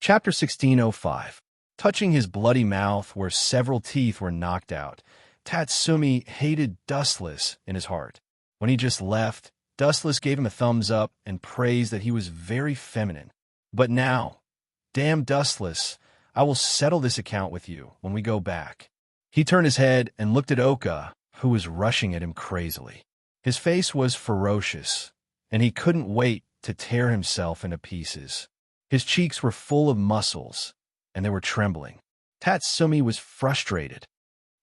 Chapter 1605. Touching his bloody mouth where several teeth were knocked out, Tatsumi hated Dustless in his heart. When he just left, Dustless gave him a thumbs up and praised that he was very feminine. But now, damn Dustless, I will settle this account with you when we go back. He turned his head and looked at Oka, who was rushing at him crazily. His face was ferocious, and he couldn't wait to tear himself into pieces. His cheeks were full of muscles, and they were trembling. Tatsumi was frustrated.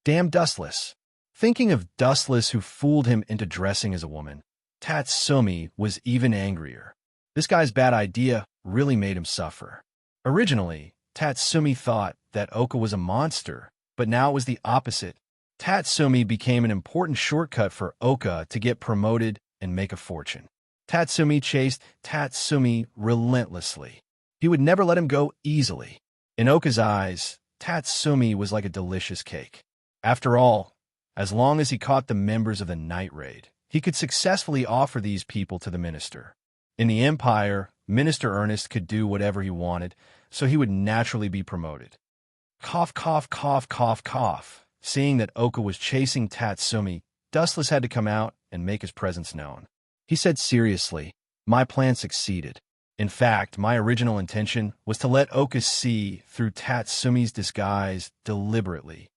Damn Dustless. Thinking of Dustless who fooled him into dressing as a woman, Tatsumi was even angrier. This guy's bad idea really made him suffer. Originally, Tatsumi thought that Oka was a monster, but now it was the opposite. Tatsumi became an important shortcut for Oka to get promoted and make a fortune. Tatsumi chased Tatsumi relentlessly. He would never let him go easily. In Oka's eyes, Tatsumi was like a delicious cake. After all, as long as he caught the members of the night raid, he could successfully offer these people to the minister. In the Empire, Minister Ernest could do whatever he wanted, so he would naturally be promoted. Cough, cough, cough, cough, cough. Seeing that Oka was chasing Tatsumi, Dustless had to come out and make his presence known. He said seriously, "My plan succeeded. In fact, my original intention was to let Oka see through Tatsumi's disguise deliberately."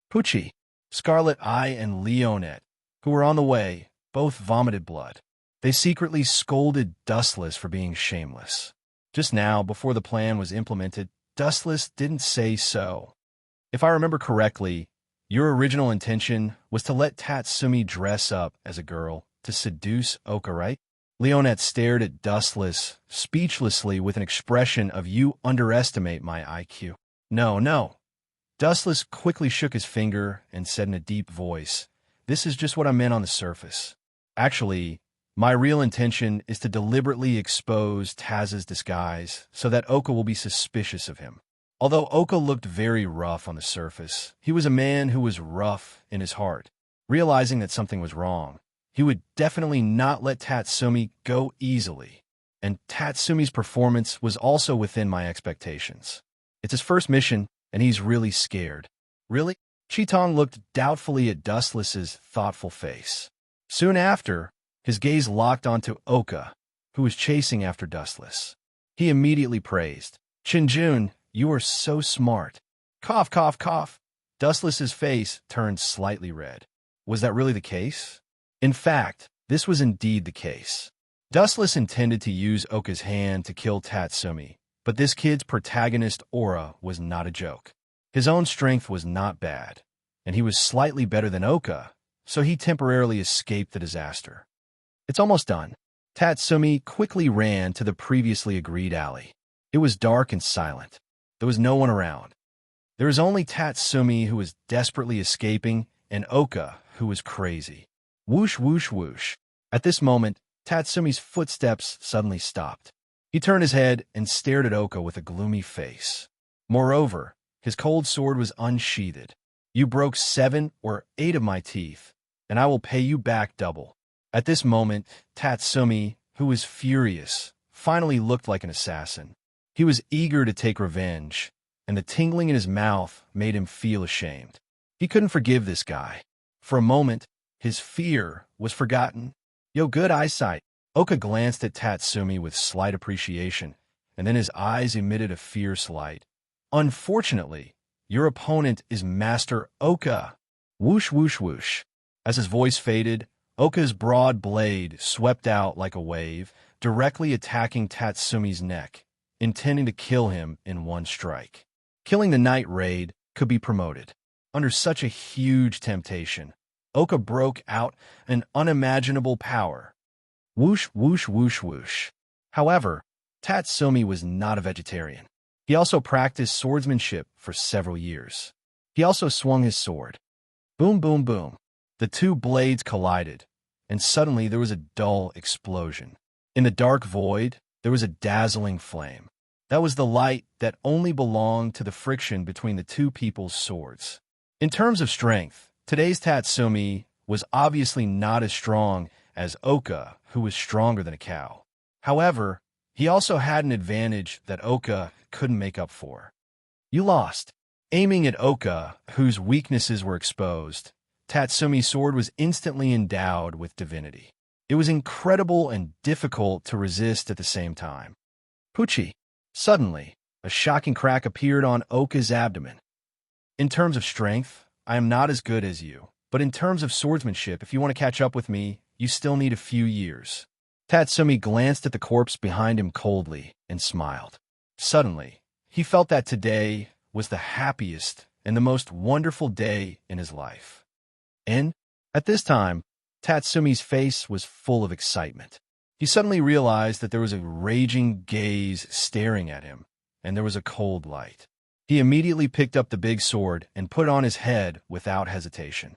Pucci, Scarlet Eye, and Leonette, who were on the way, both vomited blood. They secretly scolded Dustless for being shameless. Just now, before the plan was implemented, Dustless didn't say so. If I remember correctly, your original intention was to let Tatsumi dress up as a girl to seduce Oka, right? Leonette stared at Dustless speechlessly with an expression of "you underestimate my IQ." No. Dustless quickly shook his finger and said in a deep voice, "This is just what I meant on the surface. Actually, my real intention is to deliberately expose Taz's disguise so that Oka will be suspicious of him." Although Oka looked very rough on the surface, he was a man who was rough in his heart. Realizing that something was wrong, he would definitely not let Tatsumi go easily. And Tatsumi's performance was also within my expectations. It's his first mission, and he's really scared. Really? Chitong looked doubtfully at Dustless's thoughtful face. Soon after, his gaze locked onto Oka, who was chasing after Dustless. He immediately praised, "Chinjun, you are so smart." Cough, cough, cough. Dustless's face turned slightly red. Was that really the case? In fact, this was indeed the case. Dustless intended to use Oka's hand to kill Tatsumi, but this kid's protagonist aura was not a joke. His own strength was not bad, and he was slightly better than Oka, so he temporarily escaped the disaster. It's almost done. Tatsumi quickly ran to the previously agreed alley. It was dark and silent. There was no one around. There was only Tatsumi, who was desperately escaping, and Oka, who was crazy. Whoosh, whoosh, whoosh. At this moment, Tatsumi's footsteps suddenly stopped. He turned his head and stared at Oka with a gloomy face. Moreover, his cold sword was unsheathed. "You broke 7 or 8 of my teeth, and I will pay you back double." At this moment, Tatsumi, who was furious, finally looked like an assassin. He was eager to take revenge, and the tingling in his mouth made him feel ashamed. He couldn't forgive this guy. For a moment, his fear was forgotten. "Yo, good eyesight." Oka glanced at Tatsumi with slight appreciation, and then his eyes emitted a fierce light. "Unfortunately, your opponent is Master Oka." Whoosh, whoosh, whoosh. As his voice faded, Oka's broad blade swept out like a wave, directly attacking Tatsumi's neck, intending to kill him in one strike. Killing the night raid could be promoted. Under such a huge temptation, Oka broke out an unimaginable power. Whoosh, whoosh, whoosh, whoosh. However, Tatsumi was not a vegetarian. He also practiced swordsmanship for several years. He also swung his sword. Boom, boom, boom. The two blades collided, and suddenly there was a dull explosion. In the dark void, there was a dazzling flame. That was the light that only belonged to the friction between the two people's swords. In terms of strength, today's Tatsumi was obviously not as strong as Oka, who was stronger than a cow. However, He also had an advantage that Oka couldn't make up for. You lost. Aiming at Oka, whose weaknesses were exposed, Tatsumi's sword was instantly endowed with divinity. It was incredible and difficult to resist at the same time. Pucci. Suddenly, a shocking crack appeared on Oka's abdomen. In terms of strength, I am not as good as you, but in terms of swordsmanship, if you want to catch up with me, you still need a few years. Tatsumi glanced at the corpse behind him coldly and smiled. Suddenly, he felt that today was the happiest and the most wonderful day in his life. And, at this time, Tatsumi's face was full of excitement. He suddenly realized that there was a raging gaze staring at him, and there was a cold light. He immediately picked up the big sword and put it on his head without hesitation.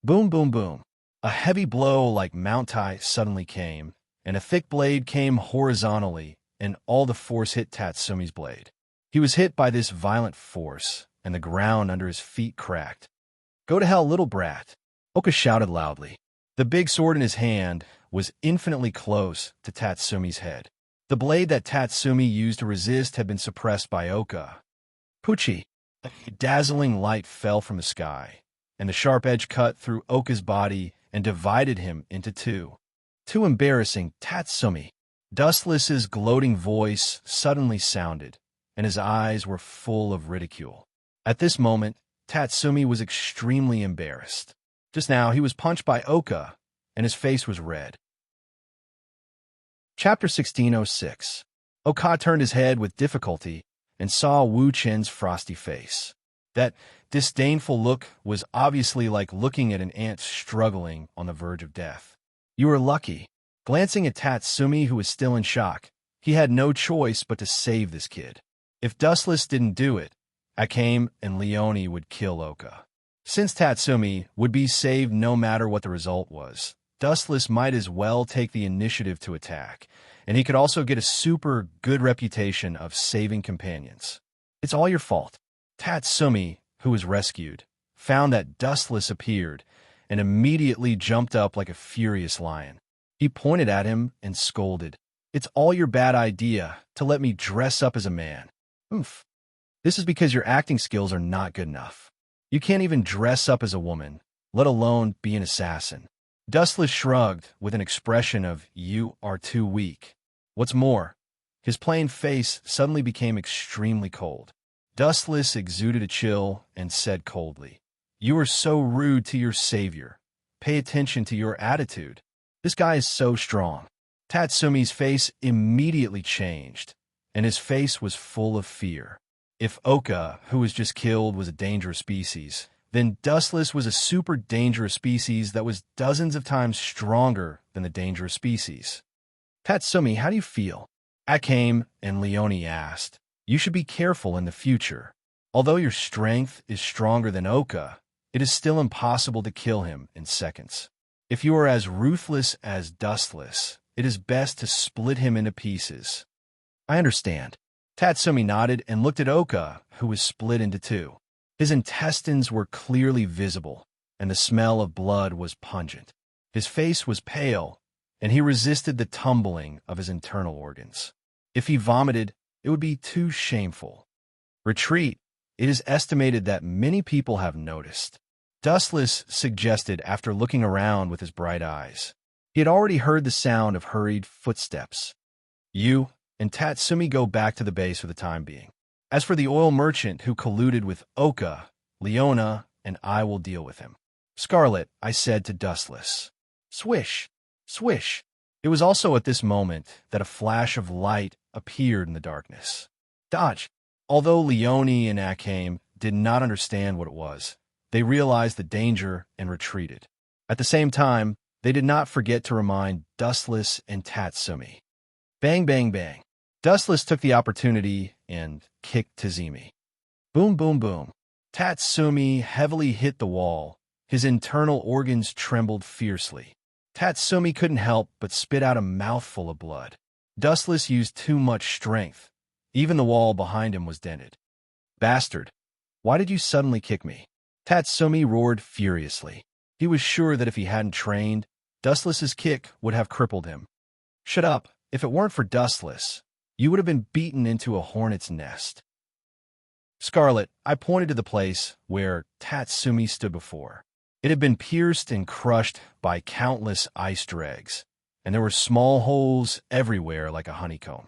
Boom, boom, boom. A heavy blow like Mount Tai suddenly came, and a thick blade came horizontally, and all the force hit Tatsumi's blade. He was hit by this violent force, and the ground under his feet cracked. Go to hell, little brat, Oka shouted loudly. The big sword in his hand was infinitely close to Tatsumi's head. The blade that Tatsumi used to resist had been suppressed by Oka. Pucci. A dazzling light fell from the sky, and the sharp edge cut through Oka's body and divided him into two. Too embarrassing, Tatsumi. Dustless's gloating voice suddenly sounded, and his eyes were full of ridicule. At this moment, Tatsumi was extremely embarrassed. Just now, he was punched by Oka, and his face was red. Chapter 1606. Oka turned his head with difficulty and saw Wu Chen's frosty face. That disdainful look was obviously like looking at an ant struggling on the verge of death. You were lucky. Glancing at Tatsumi, who was still in shock, he had no choice but to save this kid. If Dustless didn't do it, Akame and Leone would kill Oka. Since Tatsumi would be saved no matter what the result was, Dustless might as well take the initiative to attack, and he could also get a super good reputation of saving companions. It's all your fault. Tatsumi, who was rescued, found that Dustless appeared and immediately jumped up like a furious lion. He pointed at him and scolded. It's all your bad idea to let me dress up as a man. Oomph. This is because your acting skills are not good enough. You can't even dress up as a woman, let alone be an assassin. Dustless shrugged with an expression of, you are too weak. What's more, his plain face suddenly became extremely cold. Dustless exuded a chill and said coldly, you are so rude to your savior. Pay attention to your attitude. This guy is so strong. Tatsumi's face immediately changed, and his face was full of fear. If Oka, who was just killed, was a dangerous species, then Dustless was a super dangerous species that was dozens of times stronger than the dangerous species. Tatsumi, how do you feel? Akame and Leone asked. You should be careful in the future. Although your strength is stronger than Oka, it is still impossible to kill him in seconds. If you are as ruthless as Dustless, it is best to split him into pieces. I understand. Tatsumi nodded and looked at Oka, who was split into two. His intestines were clearly visible, and the smell of blood was pungent. His face was pale, and he resisted the tumbling of his internal organs. If he vomited, it would be too shameful. Retreat. It is estimated that many people have noticed. Dustless suggested after looking around with his bright eyes. He had already heard the sound of hurried footsteps. You and Tatsumi go back to the base for the time being. As for the oil merchant who colluded with Oka, Leona, and I will deal with him. Scarlet, I said to Dustless. Swish, swish. It was also at this moment that a flash of light appeared in the darkness. Dodge. Although Leone and Akame did not understand what it was, they realized the danger and retreated. At the same time, they did not forget to remind Dustless and Tatsumi. Bang, bang, bang. Dustless took the opportunity and kicked Tazimi. Boom, boom, boom. Tatsumi heavily hit the wall. His internal organs trembled fiercely. Tatsumi couldn't help but spit out a mouthful of blood. Dustless used too much strength. Even the wall behind him was dented. Bastard! Why did you suddenly kick me? Tatsumi roared furiously. He was sure that if he hadn't trained, Dustless's kick would have crippled him. Shut up! If it weren't for Dustless, you would have been beaten into a hornet's nest. Scarlet, I pointed to the place where Tatsumi stood before. It had been pierced and crushed by countless ice dregs, and there were small holes everywhere like a honeycomb.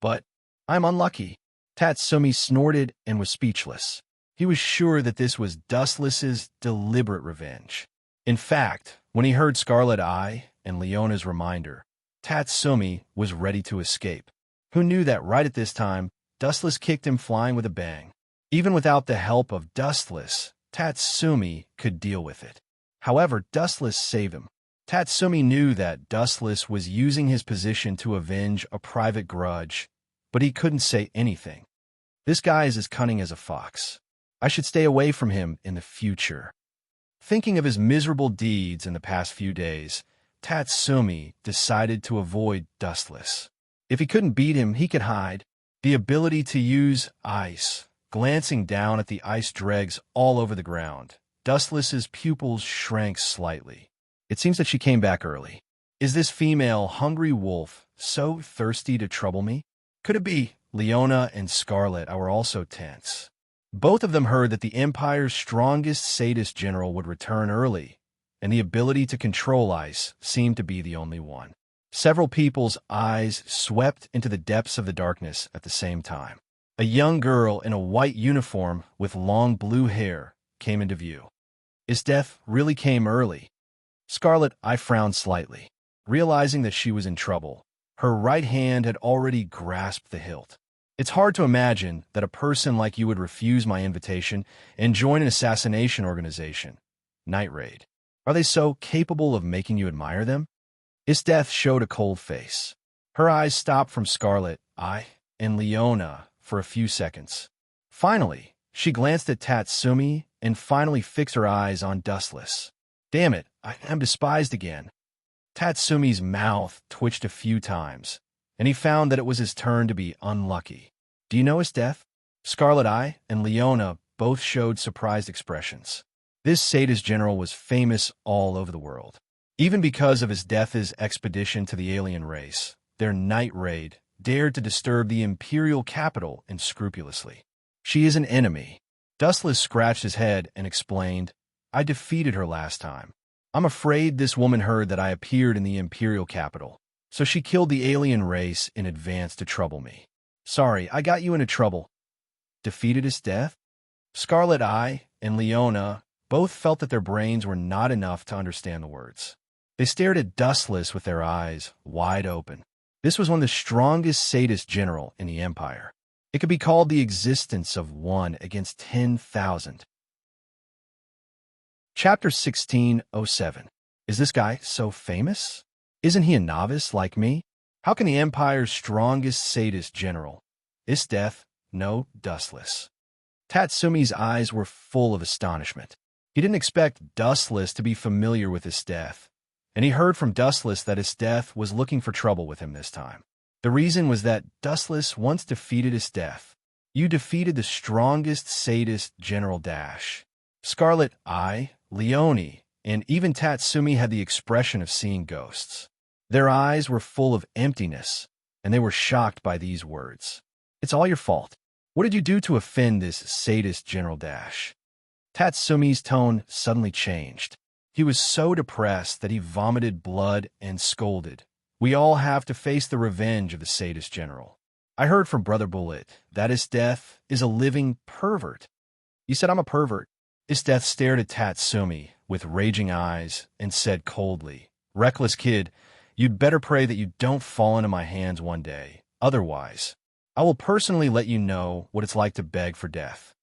But I'm unlucky. Tatsumi snorted and was speechless. He was sure that this was Dustless's deliberate revenge. In fact, when he heard Scarlet Eye and Leona's reminder, Tatsumi was ready to escape. Who knew that right at this time, Dustless kicked him flying with a bang. Even without the help of Dustless, Tatsumi could deal with it. However, Dustless saved him. Tatsumi knew that Dustless was using his position to avenge a private grudge, but he couldn't say anything. This guy is as cunning as a fox. I should stay away from him in the future. Thinking of his miserable deeds in the past few days, Tatsumi decided to avoid Dustless. If he couldn't beat him, he could hide. The ability to use ice. Glancing down at the ice dregs all over the ground, Dustless's pupils shrank slightly. It seems that she came back early. Is this female hungry wolf so thirsty to trouble me? Could it be? Leona and Scarlet were also tense. Both of them heard that the Empire's strongest sadist general would return early, and the ability to control ice seemed to be the only one. Several people's eyes swept into the depths of the darkness at the same time. A young girl in a white uniform with long blue hair came into view. His death really came early. Scarlet Eye frowned slightly, realizing that she was in trouble. Her right hand had already grasped the hilt. It's hard to imagine that a person like you would refuse my invitation and join an assassination organization. Night Raid. Are they so capable of making you admire them? His death showed a cold face. Her eyes stopped from Scarlet Eye and Leona for a few seconds. Finally, she glanced at Tatsumi and finally fixed her eyes on Dustless. Damn it, I'm despised again. Tatsumi's mouth twitched a few times, and he found that it was his turn to be unlucky. Do you know his death? Scarlet Eye and Leona both showed surprised expressions. This sadist general was famous all over the world. Even because of his death's expedition to the alien race, their night raid dared to disturb the imperial capital unscrupulously. She is an enemy. Dustless scratched his head and explained, I defeated her last time. I'm afraid this woman heard that I appeared in the imperial capital, so she killed the alien race in advance to trouble me. Sorry, I got you into trouble. Defeated his death? Scarlet Eye and Leona both felt that their brains were not enough to understand the words. They stared at Dustless with their eyes wide open. This was one of the strongest sadist general in the Empire. It could be called the existence of 1 against 10,000. Chapter 1607. Is this guy so famous? Isn't he a novice like me? How can the Empire's strongest sadist general? His death, no Dustless. Tatsumi's eyes were full of astonishment. He didn't expect Dustless to be familiar with his death, and he heard from Dustless that his death was looking for trouble with him this time. The reason was that Dustless once defeated his death. You defeated the strongest sadist General Dash. Scarlet Eye, Leone, and even Tatsumi had the expression of seeing ghosts. Their eyes were full of emptiness, and they were shocked by these words. It's all your fault. What did you do to offend this sadist General Dash? Tatsumi's tone suddenly changed. He was so depressed that he vomited blood and scolded. We all have to face the revenge of the sadist general. I heard from Brother Bullet that his death is a living pervert. You said I'm a pervert. His death stared at Tatsumi with raging eyes and said coldly, Reckless kid, you'd better pray that you don't fall into my hands one day. Otherwise, I will personally let you know what it's like to beg for death.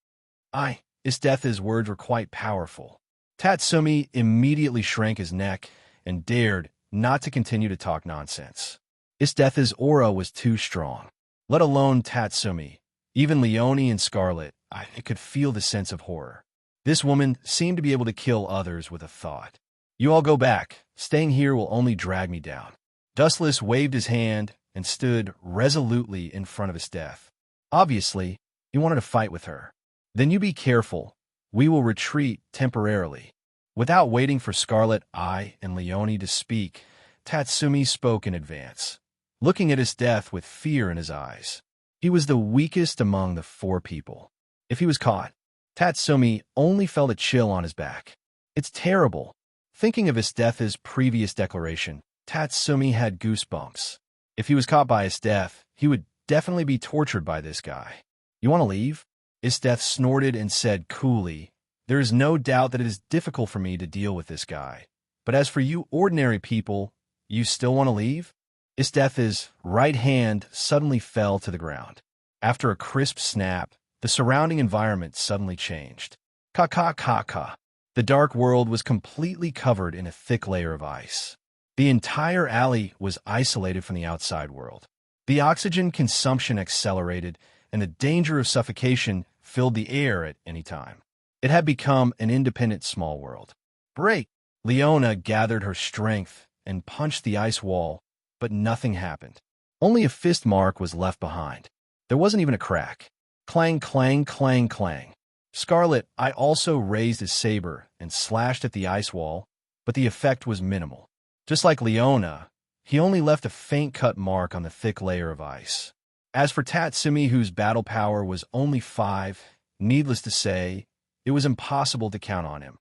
His death's words were quite powerful. Tatsumi immediately shrank his neck and dared not to continue to talk nonsense. His death's aura was too strong. Let alone Tatsumi. Even Leone and Scarlet, I could feel the sense of horror. This woman seemed to be able to kill others with a thought. You all go back. Staying here will only drag me down. Dustless waved his hand and stood resolutely in front of his death. Obviously, he wanted to fight with her. Then you be careful. We will retreat temporarily. Without waiting for Scarlet Eye and Leone to speak, Tatsumi spoke in advance. looking at his death with fear in his eyes. He was the weakest among the 4 people. If he was caught, Tatsumi only felt a chill on his back. It's terrible. Thinking of Isteth's previous declaration, Tatsumi had goosebumps. If he was caught by Isteth, he would definitely be tortured by this guy. You want to leave? Isteth snorted and said coolly, there is no doubt that it is difficult for me to deal with this guy. But as for you ordinary people, you still want to leave? Isteth's right hand suddenly fell to the ground. After a crisp snap, the surrounding environment suddenly changed. Ka-ka-ka-ka. The dark world was completely covered in a thick layer of ice. The entire alley was isolated from the outside world. The oxygen consumption accelerated, and the danger of suffocation filled the air at any time. It had become an independent small world. Break! Leona gathered her strength and punched the ice wall, but nothing happened. Only a fist mark was left behind. There wasn't even a crack. Clang, clang, clang, clang. Scarlet Eye also raised his saber and slashed at the ice wall, but the effect was minimal. Just like Leona, he only left a faint cut mark on the thick layer of ice. As for Tatsumi, whose battle power was only 5, needless to say, it was impossible to count on him.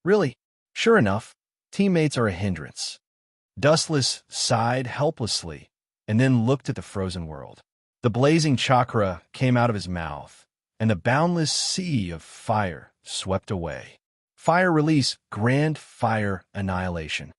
Really? Sure enough, teammates are a hindrance. Dustless sighed helplessly and then looked at the frozen world. The blazing chakra came out of his mouth, and the boundless sea of fire swept away. Fire release, grand fire annihilation.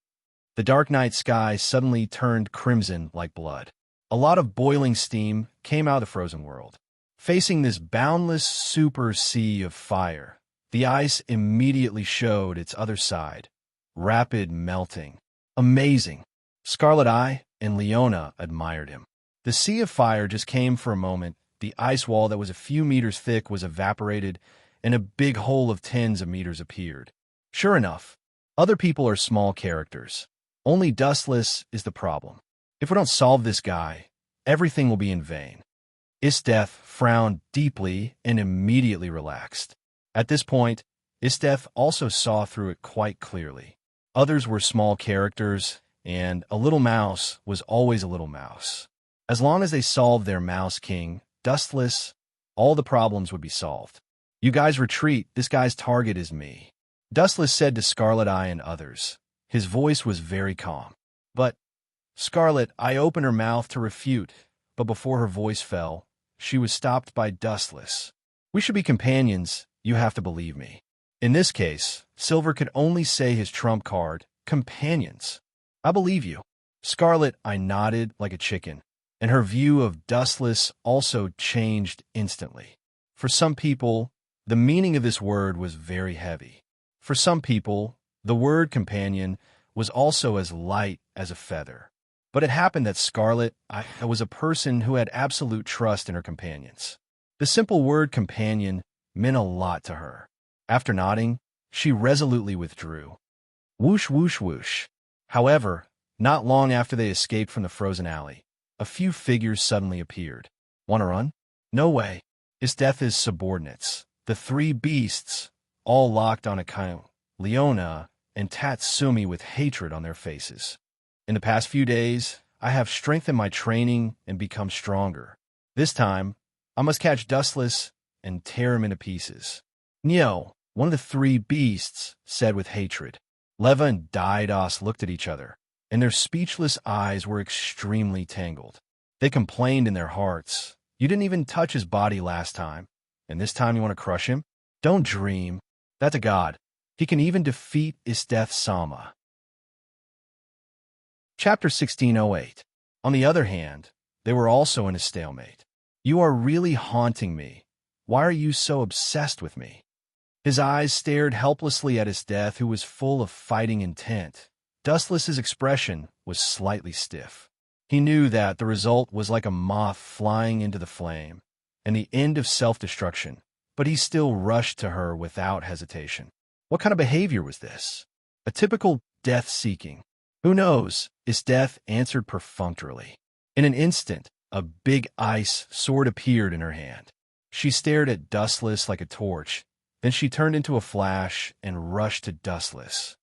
The dark night sky suddenly turned crimson like blood. A lot of boiling steam came out of the frozen world. Facing this boundless super sea of fire, the ice immediately showed its other side. Rapid melting. Amazing. Scarlet Eye and Leona admired him. The sea of fire just came for a moment. The ice wall that was a few meters thick was evaporated, and a big hole of tens of meters appeared. Sure enough, other people are small characters. Only Dustless is the problem. If we don't solve this guy, everything will be in vain. Isteth frowned deeply and immediately relaxed. At this point, Isteth also saw through it quite clearly. Others were small characters, and a little mouse was always a little mouse. As long as they solved their Mouse King, Dustless, all the problems would be solved. You guys retreat, this guy's target is me. Dustless said to Scarlet Eye and others. His voice was very calm. But Scarlet Eye opened her mouth to refute, but before her voice fell, she was stopped by Dustless. We should be companions, you have to believe me. In this case, Silver could only say his trump card, companions. I believe you. Scarlet Eye nodded like a chicken, and her view of Dustless also changed instantly. For some people, the meaning of this word was very heavy. For some people, the word companion was also as light as a feather. But it happened that Scarlet Eye was a person who had absolute trust in her companions. The simple word companion meant a lot to her. After nodding, she resolutely withdrew. Whoosh, whoosh, whoosh. However, not long after they escaped from the frozen alley, a few figures suddenly appeared. Want to run? No way. Isteth's subordinates, the 3 beasts, all locked on a count, Leona and Tatsumi with hatred on their faces. In the past few days, I have strengthened my training and become stronger. This time, I must catch Dustless and tear him into pieces. Nyo, one of the 3 beasts, said with hatred. Leva and Didos looked at each other, and their speechless eyes were extremely tangled. They complained in their hearts. You didn't even touch his body last time, and this time you want to crush him? Don't dream. That's a god. He can even defeat Isteth Sama. Chapter 1608. On the other hand, they were also in a stalemate. You are really haunting me. Why are you so obsessed with me? His eyes stared helplessly at Isteth, who was full of fighting intent. Dustless's expression was slightly stiff. He knew that the result was like a moth flying into the flame, and the end of self-destruction, but he still rushed to her without hesitation. What kind of behavior was this? A typical death-seeking. Who knows? Isteth answered perfunctorily. In an instant, a big ice sword appeared in her hand. She stared at Dustless like a torch. Then she turned into a flash and rushed to Dustless.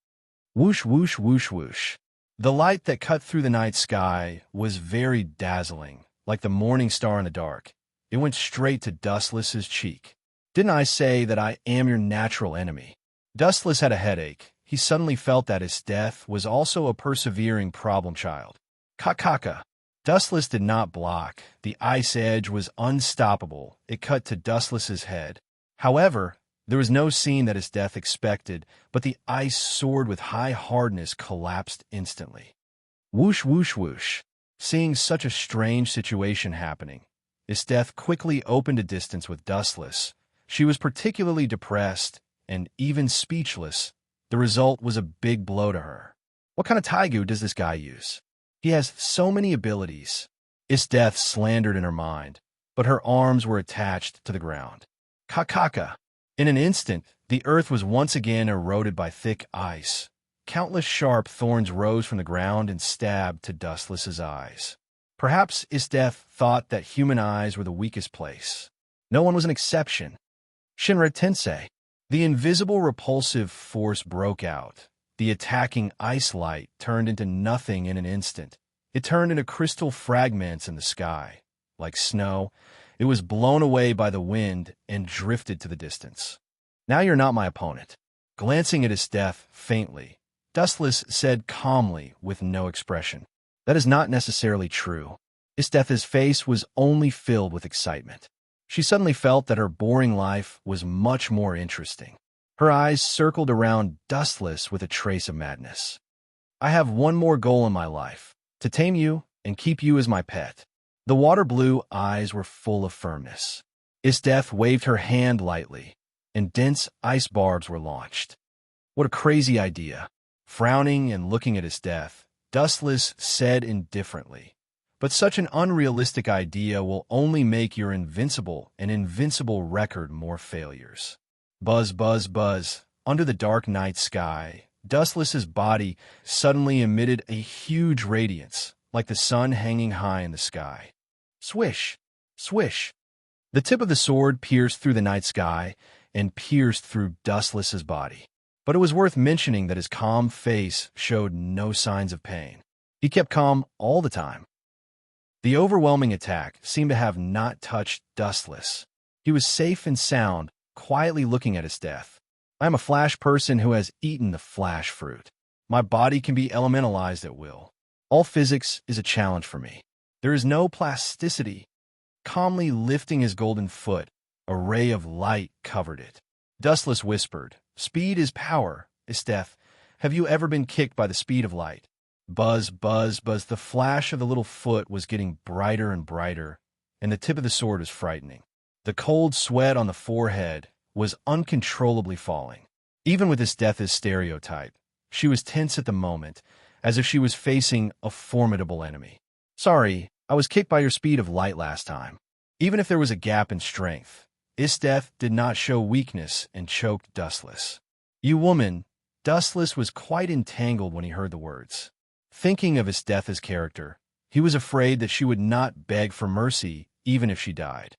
Whoosh, whoosh, whoosh, whoosh. The light that cut through the night sky was very dazzling, like the morning star in the dark. It went straight to Dustless's cheek. "Didn't I say that I am your natural enemy?" Dustless had a headache. He suddenly felt that his death was also a persevering problem child. Kakaka. Dustless did not block. The ice edge was unstoppable. It cut to Dustless's head. However, there was no scene that his death expected, but the ice sword with high hardness collapsed instantly. Whoosh, whoosh, whoosh. Seeing such a strange situation happening, his death quickly opened a distance with Dustless. She was particularly depressed and even speechless. The result was a big blow to her. What kind of taigu does this guy use? He has so many abilities. His death slandered in her mind, but her arms were attached to the ground. Kakaka. In an instant, the earth was once again eroded by thick ice. Countless sharp thorns rose from the ground and stabbed to Dustless's eyes. Perhaps Isdeath thought that human eyes were the weakest place. No one was an exception. Shinra Tensei. The invisible repulsive force broke out. The attacking ice light turned into nothing in an instant. It turned into crystal fragments in the sky. Like snow, it was blown away by the wind and drifted to the distance. "Now you're not my opponent." Glancing at Isdeath faintly, Dustless said calmly with no expression. "That is not necessarily true." Isdeath's face was only filled with excitement. She suddenly felt that her boring life was much more interesting. Her eyes circled around Dustless with a trace of madness. "I have one more goal in my life, to tame you and keep you as my pet." The water-blue eyes were full of firmness. Isdeath waved her hand lightly, and dense ice barbs were launched. "What a crazy idea." Frowning and looking at Isdeath, Dustless said indifferently, "But such an unrealistic idea will only make your invincible record more failures." Buzz, buzz, buzz. Under the dark night sky, Dustless's body suddenly emitted a huge radiance, like the sun hanging high in the sky. Swish, swish. The tip of the sword pierced through the night sky and pierced through Dustless's body. But it was worth mentioning that his calm face showed no signs of pain. He kept calm all the time. The overwhelming attack seemed to have not touched Dustless. He was safe and sound, quietly looking at his death. "I am a flash person who has eaten the flash fruit. My body can be elementalized at will. All physics is a challenge for me. There is no plasticity." Calmly lifting his golden foot, a ray of light covered it. Dustless whispered, "Speed is power, Isdeath. Have you ever been kicked by the speed of light?" Buzz, buzz, buzz. The flash of the little foot was getting brighter and brighter, and the tip of the sword was frightening. The cold sweat on the forehead was uncontrollably falling. Even with Isdeath's stereotype, she was tense at the moment, as if she was facing a formidable enemy. "Sorry, I was kicked by your speed of light last time." Even if there was a gap in strength, Isdeath did not show weakness and choked Dustless. "You woman." Dustless was quite entangled when he heard the words. Thinking of Isdeath's character, he was afraid that she would not beg for mercy even if she died.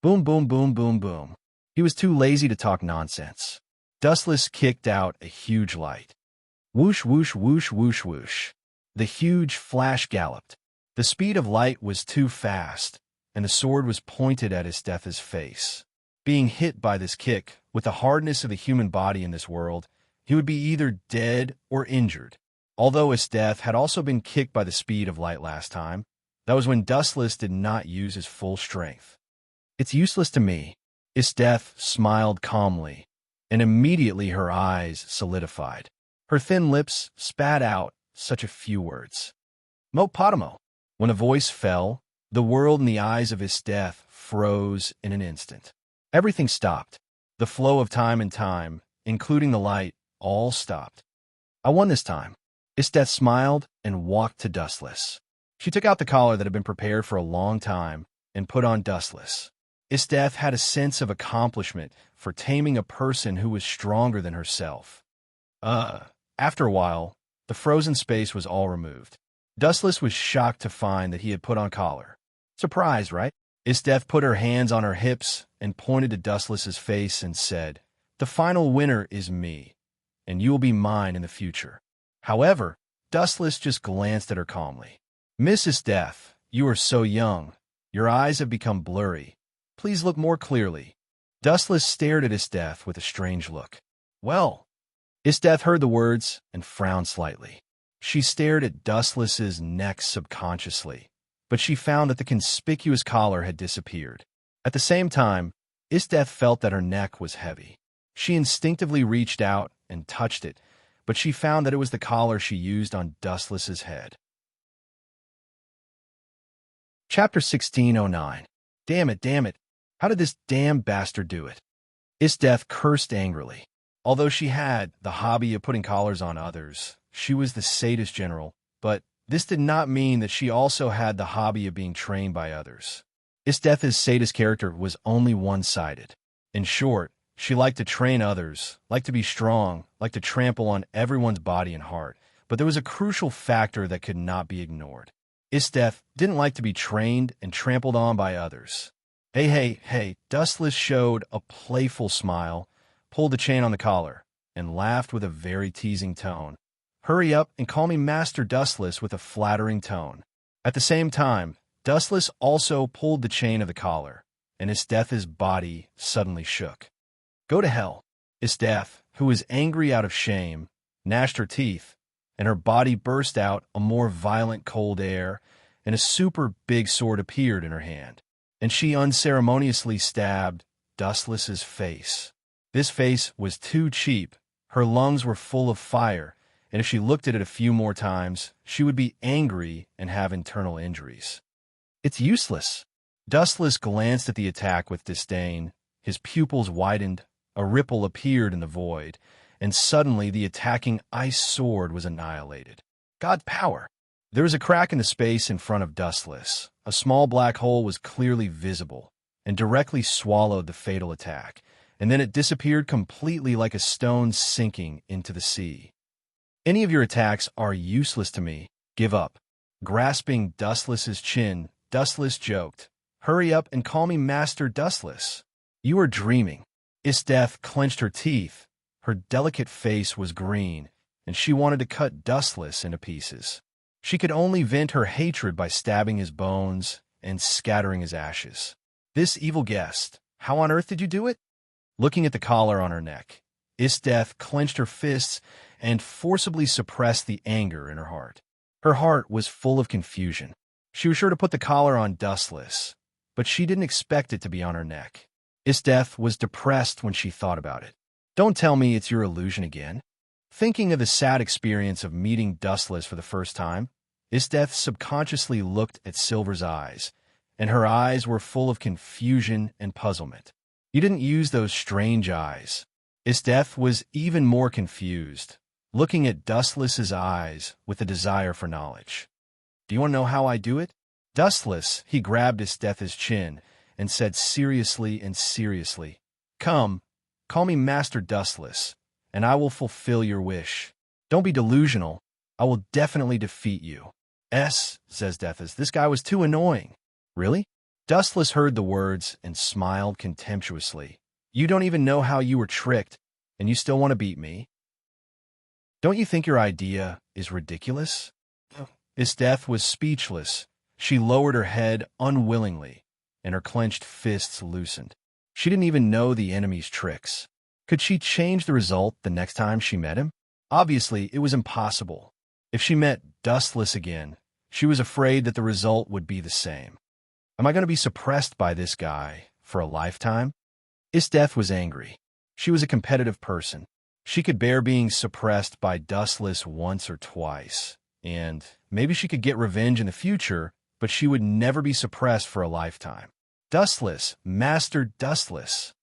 Boom, boom, boom, boom, boom. He was too lazy to talk nonsense. Dustless kicked out a huge light. Whoosh, whoosh, whoosh, whoosh, whoosh. The huge flash galloped. The speed of light was too fast, and the sword was pointed at Isdeath's face. Being hit by this kick, with the hardness of the human body in this world, he would be either dead or injured. Although Isdeath had also been kicked by the speed of light last time, that was when Dustless did not use his full strength. "It's useless to me." Isdeath smiled calmly, and immediately her eyes solidified. Her thin lips spat out such a few words. "Mopotamo." When the voice fell, the world in the eyes of Isdeath froze in an instant. Everything stopped. The flow of time and time, including the light, all stopped. "I won this time." Isdeath smiled and walked to Dustless. She took out the collar that had been prepared for a long time and put on Dustless. Isdeath had a sense of accomplishment for taming a person who was stronger than herself. After a while, the frozen space was all removed. Dustless was shocked to find that he had put on collar. Surprised, right? Isdeath put her hands on her hips and pointed to Dustless's face and said, "The final winner is me, and you will be mine in the future." However, Dustless just glanced at her calmly. Mrs. Death, you are so young. Your eyes have become blurry. Please look more clearly. Dustless stared at Death with a strange look. Well, Death heard the words and frowned slightly. She stared at Dustless's neck subconsciously, but she found that the conspicuous collar had disappeared. At the same time, Death felt that her neck was heavy. She instinctively reached out and touched it, but she found that it was the collar she used on Dustless's head. Chapter 1609. Damn it. How did this damn bastard do it? Death cursed angrily. Although she had the hobby of putting collars on others, she was the sadist general, but this did not mean that she also had the hobby of being trained by others. Death's sadist character was only one-sided. In short, she liked to train others, liked to be strong, liked to trample on everyone's body and heart, but there was a crucial factor that could not be ignored. Death didn't like to be trained and trampled on by others. Hey, Dustless showed a playful smile, pulled the chain on the collar, and laughed with a very teasing tone. Hurry up and call me Master Dustless with a flattering tone. At the same time, Dustless also pulled the chain of the collar, and Death's body suddenly shook. Go to hell. Death, who was angry out of shame, gnashed her teeth, and her body burst out a more violent cold air, and a super big sword appeared in her hand, and she unceremoniously stabbed Dustless's face. This face was too cheap. Her lungs were full of fire, and if she looked at it a few more times, she would be angry and have internal injuries. It's useless. Dustless glanced at the attack with disdain. His pupils widened, a ripple appeared in the void, and suddenly the attacking ice sword was annihilated. God power! There was a crack in the space in front of Dustless. A small black hole was clearly visible, and directly swallowed the fatal attack, and then it disappeared completely like a stone sinking into the sea. Any of your attacks are useless to me. Give up. Grasping Dustless's chin, Dustless joked, Hurry up and call me Master Dustless. You are dreaming. Death clenched her teeth. Her delicate face was green, and she wanted to cut Dustless into pieces. She could only vent her hatred by stabbing his bones and scattering his ashes. This evil guest, how on earth did you do it? Looking at the collar on her neck, Death clenched her fists and forcibly suppressed the anger in her heart. Her heart was full of confusion. She was sure to put the collar on Dustless, but she didn't expect it to be on her neck. Death was depressed when she thought about it. Don't tell me it's your illusion again. Thinking of the sad experience of meeting Dustless for the first time, Death subconsciously looked at Silver's eyes, and her eyes were full of confusion and puzzlement. You didn't use those strange eyes. Death was even more confused, looking at Dustless's eyes with a desire for knowledge. Do you want to know how I do it? Dustless, he grabbed Death's chin and said seriously, Come, call me Master Dustless, and I will fulfill your wish. Don't be delusional. I will definitely defeat you. Says Death, this guy was too annoying. Really? Dustless heard the words and smiled contemptuously. You don't even know how you were tricked, and you still want to beat me? Don't you think your idea is ridiculous? Death was speechless. She lowered her head unwillingly, and her clenched fists loosened. She didn't even know the enemy's tricks. Could she change the result the next time she met him? Obviously, it was impossible. If she met Dustless again, she was afraid that the result would be the same. Am I going to be suppressed by this guy for a lifetime? Death was angry. She was a competitive person. She could bear being suppressed by Dustless once or twice, and maybe she could get revenge in the future, but she would never be suppressed for a lifetime. Dustless, Master Dustless.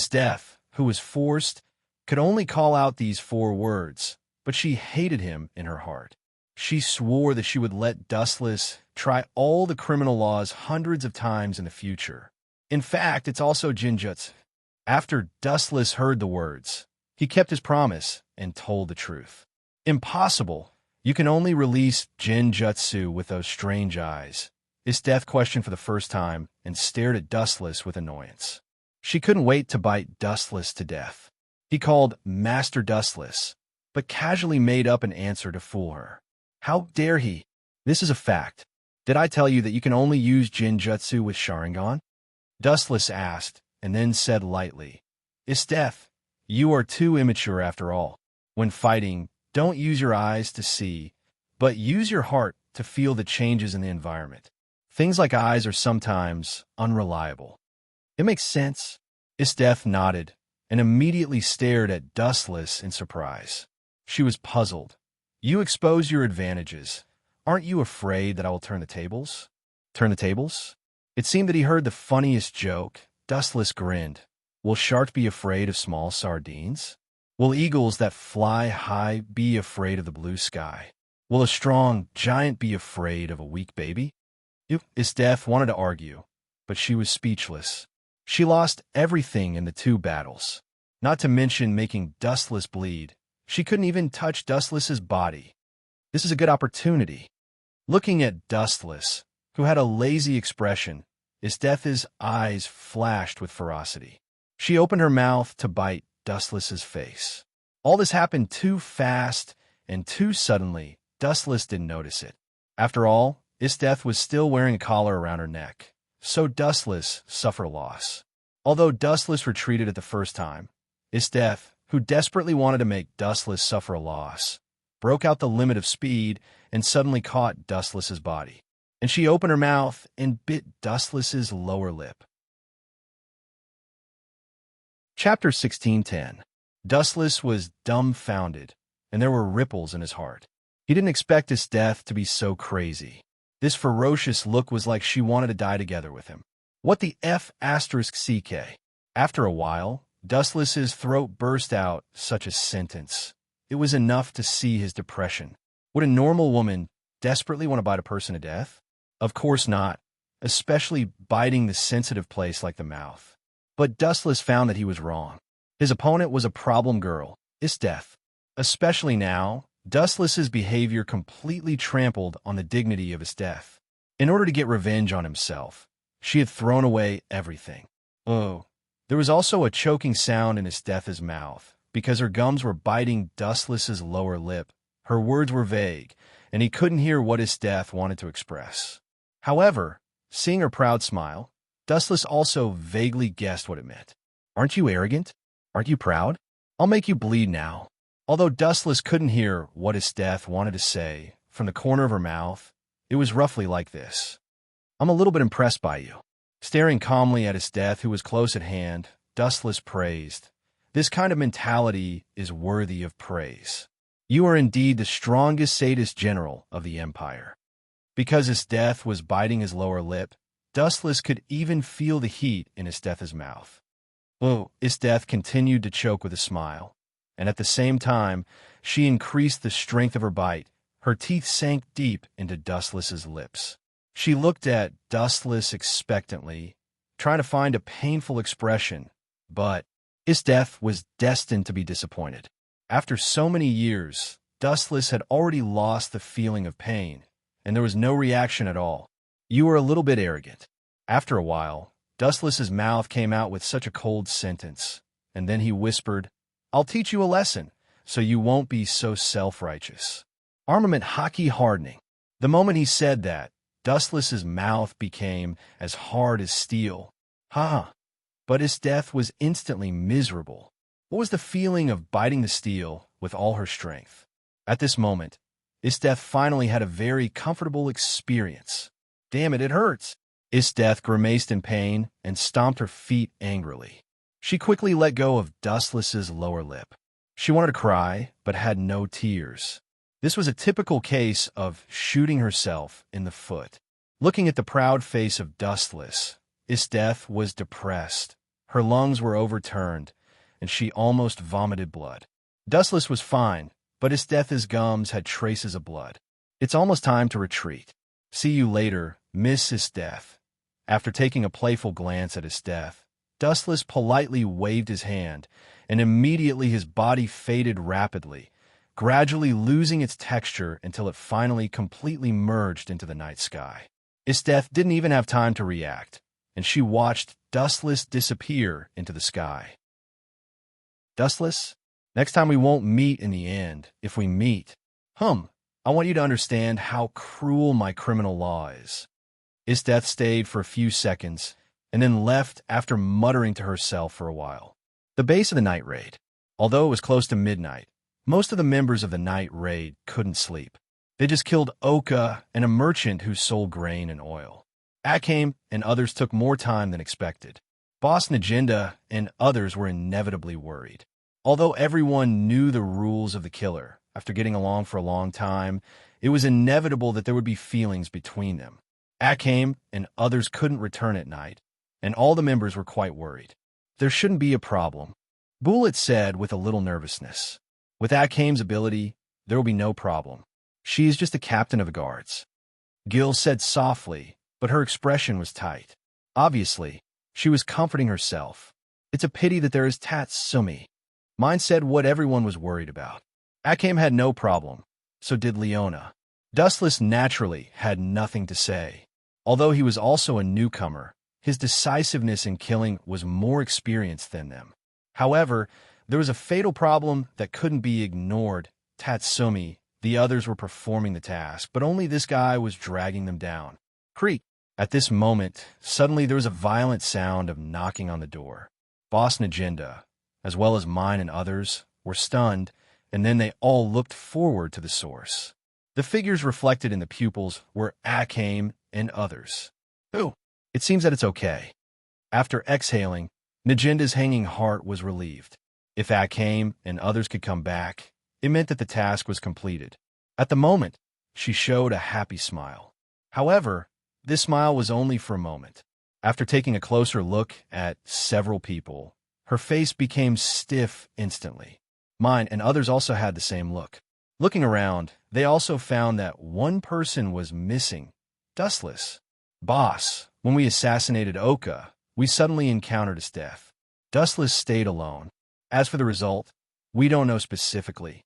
Death, who was forced, could only call out these 4 words, but she hated him in her heart. She swore that she would let Dustless try all the criminal laws hundreds of times in the future. In fact, it's also Jinjutsu. After Dustless heard the words, he kept his promise and told the truth. Impossible. You can only release Jinjutsu with those strange eyes. Death questioned for the first time and stared at Dustless with annoyance. She couldn't wait to bite Dustless to death. He called Master Dustless, but casually made up an answer to fool her. How dare he? This is a fact. Did I tell you that you can only use Jinjutsu with Sharingan? Dustless asked, and then said lightly, Isteth, you are too immature after all. When fighting, don't use your eyes to see, but use your heart to feel the changes in the environment. Things like eyes are sometimes unreliable. It makes sense. Isteth nodded and immediately stared at Dustless in surprise. She was puzzled. You expose your advantages. Aren't you afraid that I will turn the tables? Turn the tables? It seemed that he heard the funniest joke. Dustless grinned. Will sharks be afraid of small sardines? Will eagles that fly high be afraid of the blue sky? Will a strong giant be afraid of a weak baby? Isteth wanted to argue, but she was speechless. She lost everything in the two battles, not to mention making Dustless bleed. She couldn't even touch Dustless's body. This is a good opportunity. Looking at Dustless, who had a lazy expression, Isteth's eyes flashed with ferocity. She opened her mouth to bite Dustless's face. All this happened too fast and too suddenly. Dustless didn't notice it. After all, Isteth was still wearing a collar around her neck, so Dustless suffered a loss. Although Dustless retreated at the first time, Isteth, who desperately wanted to make Dustless suffer a loss, broke out the limit of speed and suddenly caught Dustless's body. And she opened her mouth and bit Dustless's lower lip. Chapter 16:10. Dustless was dumbfounded, and there were ripples in his heart. He didn't expect his death to be so crazy. This ferocious look was like she wanted to die together with him. What the F***CK? After a while, Dustless's throat burst out such a sentence. It was enough to see his depression. Would a normal woman desperately want to bite a person to death? Of course not, especially biting the sensitive place like the mouth. But Dustless found that he was wrong. His opponent was a problem girl, Isteth. Especially now, Dustless's behavior completely trampled on the dignity of Isteth. In order to get revenge on himself, she had thrown away everything. Oh, there was also a choking sound in Isteth's mouth, because her gums were biting Dustless's lower lip. Her words were vague, and he couldn't hear what Isteth wanted to express. However, seeing her proud smile, Dustless also vaguely guessed what it meant. Aren't you arrogant? Aren't you proud? I'll make you bleed now. Although Dustless couldn't hear what Isteth wanted to say, from the corner of her mouth, it was roughly like this. I'm a little bit impressed by you. Staring calmly at Isteth, who was close at hand, Dustless praised. This kind of mentality is worthy of praise. You are indeed the strongest sadist general of the Empire. Because Isteth was biting his lower lip, Dustless could even feel the heat in Isteth's mouth. Oh, Isteth continued to choke with a smile, and at the same time, she increased the strength of her bite. Her teeth sank deep into Dustless's lips. She looked at Dustless expectantly, trying to find a painful expression, but Isteth was destined to be disappointed. After so many years, Dustless had already lost the feeling of pain, and there was no reaction at all. You are a little bit arrogant. After a while, Dustless's mouth came out with such a cold sentence, and then he whispered, I'll teach you a lesson, so you won't be so self-righteous. Armament hockey hardening. The moment he said that, Dustless's mouth became as hard as steel. But Isteth was instantly miserable. What was the feeling of biting the steel with all her strength? At this moment, Isteth finally had a very comfortable experience. Damn it, it hurts. Isteth grimaced in pain and stomped her feet angrily. She quickly let go of Dustless's lower lip. She wanted to cry, but had no tears. This was a typical case of shooting herself in the foot. Looking at the proud face of Dustless, Isteth was depressed. Her lungs were overturned, and she almost vomited blood. Dustless was fine, but Isteth's gums had traces of blood. It's almost time to retreat. See you later, Miss Isteth. After taking a playful glance at Isteth, Dustless politely waved his hand, and immediately his body faded rapidly, gradually losing its texture until it finally completely merged into the night sky. Isteth didn't even have time to react, and she watched Dustless disappear into the sky. Dustless, next time we won't meet in the end, if we meet. I want you to understand how cruel my criminal law is. Isdeath stayed for a few seconds and then left after muttering to herself for a while. The base of the night raid. Although it was close to midnight, most of the members of the night raid couldn't sleep. They just killed Oka and a merchant who sold grain and oil. Akame and others took more time than expected. Boss Najinda and others were inevitably worried. Although everyone knew the rules of the killer, after getting along for a long time, it was inevitable that there would be feelings between them. Akame and others couldn't return at night, and all the members were quite worried. There shouldn't be a problem, Bullet said with a little nervousness. With Akame's ability, there will be no problem. She is just a captain of the guards. Gil said softly, but her expression was tight. Obviously, she was comforting herself. It's a pity that there is Tatsumi. Mine said what everyone was worried about. Akame had no problem, so did Leona. Dustless naturally had nothing to say. Although he was also a newcomer, his decisiveness in killing was more experienced than them. However, there was a fatal problem that couldn't be ignored. Tatsumi, the others were performing the task, but only this guy was dragging them down. Creak. At this moment, suddenly there was a violent sound of knocking on the door. Boss Najinda, as well as mine and others, were stunned, and then they all looked forward to the source. The figures reflected in the pupils were Akame and others. Who? It seems that it's okay. After exhaling, Najinda's hanging heart was relieved. If Akame and others could come back, it meant that the task was completed. At the moment, she showed a happy smile. However, this smile was only for a moment. After taking a closer look at several people, her face became stiff instantly. Mine and others also had the same look. Looking around, they also found that one person was missing. Dustless. Boss, when we assassinated Oka, we suddenly encountered his death. Dustless stayed alone. As for the result, we don't know specifically.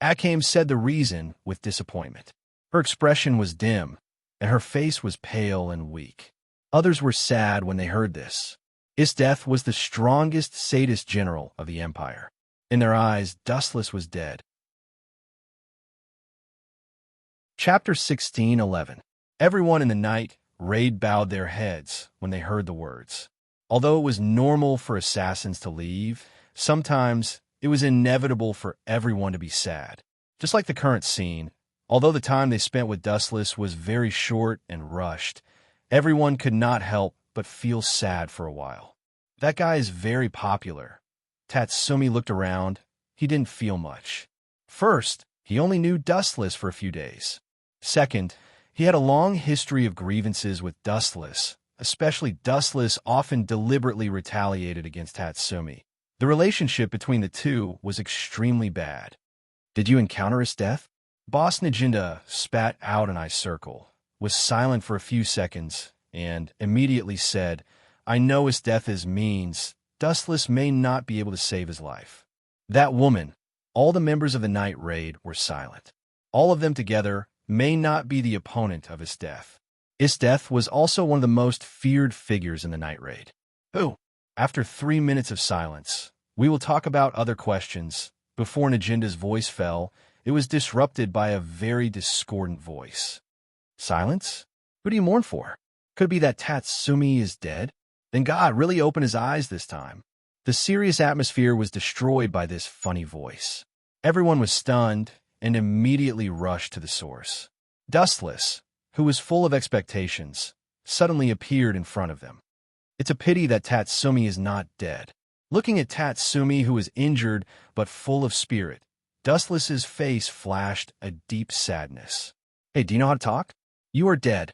Akame said the reason with disappointment. Her expression was dim, and her face was pale and weak. Others were sad when they heard this. Isdeath was the strongest sadist general of the Empire. In their eyes, Dustless was dead. Chapter 16:11. Everyone in the night raid bowed their heads when they heard the words. Although it was normal for assassins to leave, sometimes it was inevitable for everyone to be sad. Just like the current scene, although the time they spent with Dustless was very short and rushed, everyone could not help but feel sad for a while. That guy is very popular. Tatsumi looked around. He didn't feel much. First, he only knew Dustless for a few days. Second, he had a long history of grievances with Dustless, especially Dustless often deliberately retaliated against Tatsumi. The relationship between the two was extremely bad. Did you encounter his death? Boss Najinda spat out an eye circle, was silent for a few seconds, and immediately said, I know his death is means. Dustless may not be able to save his life. That woman, all the members of the night raid were silent. All of them together may not be the opponent of his death. His death was also one of the most feared figures in the night raid. Who? After 3 minutes of silence, we will talk about other questions. Before Najinda's voice fell, it was disrupted by a very discordant voice. Silence? Who do you mourn for? Could it be that Tatsumi is dead? Then God really opened his eyes this time. The serious atmosphere was destroyed by this funny voice. Everyone was stunned and immediately rushed to the source. Dustless, who was full of expectations, suddenly appeared in front of them. It's a pity that Tatsumi is not dead. Looking at Tatsumi, who was injured but full of spirit, Dustless's face flashed a deep sadness. Hey, do you know how to talk? You are dead.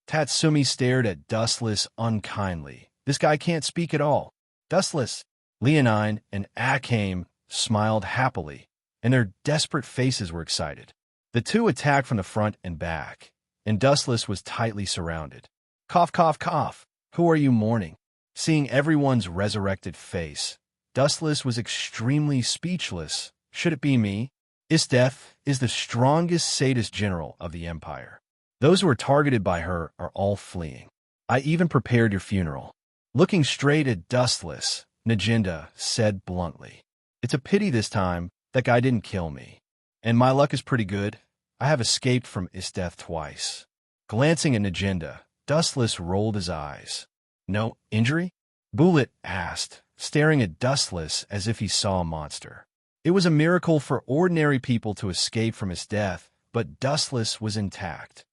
Tatsumi stared at Dustless unkindly. This guy can't speak at all. Dustless, Leonine, and Akame smiled happily, and their desperate faces were excited. The two attacked from the front and back, and Dustless was tightly surrounded. Cough, cough, cough. Who are you mourning? Seeing everyone's resurrected face, Dustless was extremely speechless. Should it be me? Isdeath is the strongest sadist general of the Empire. Those who are targeted by her are all fleeing. I even prepared your funeral. Looking straight at Dustless, Najinda said bluntly, It's a pity this time that guy didn't kill me. And my luck is pretty good. I have escaped from Isdeath twice. Glancing at Najinda, Dustless rolled his eyes. No injury? Bulit asked, staring at Dustless as if he saw a monster. It was a miracle for ordinary people to escape from his death, but Dustless was intact.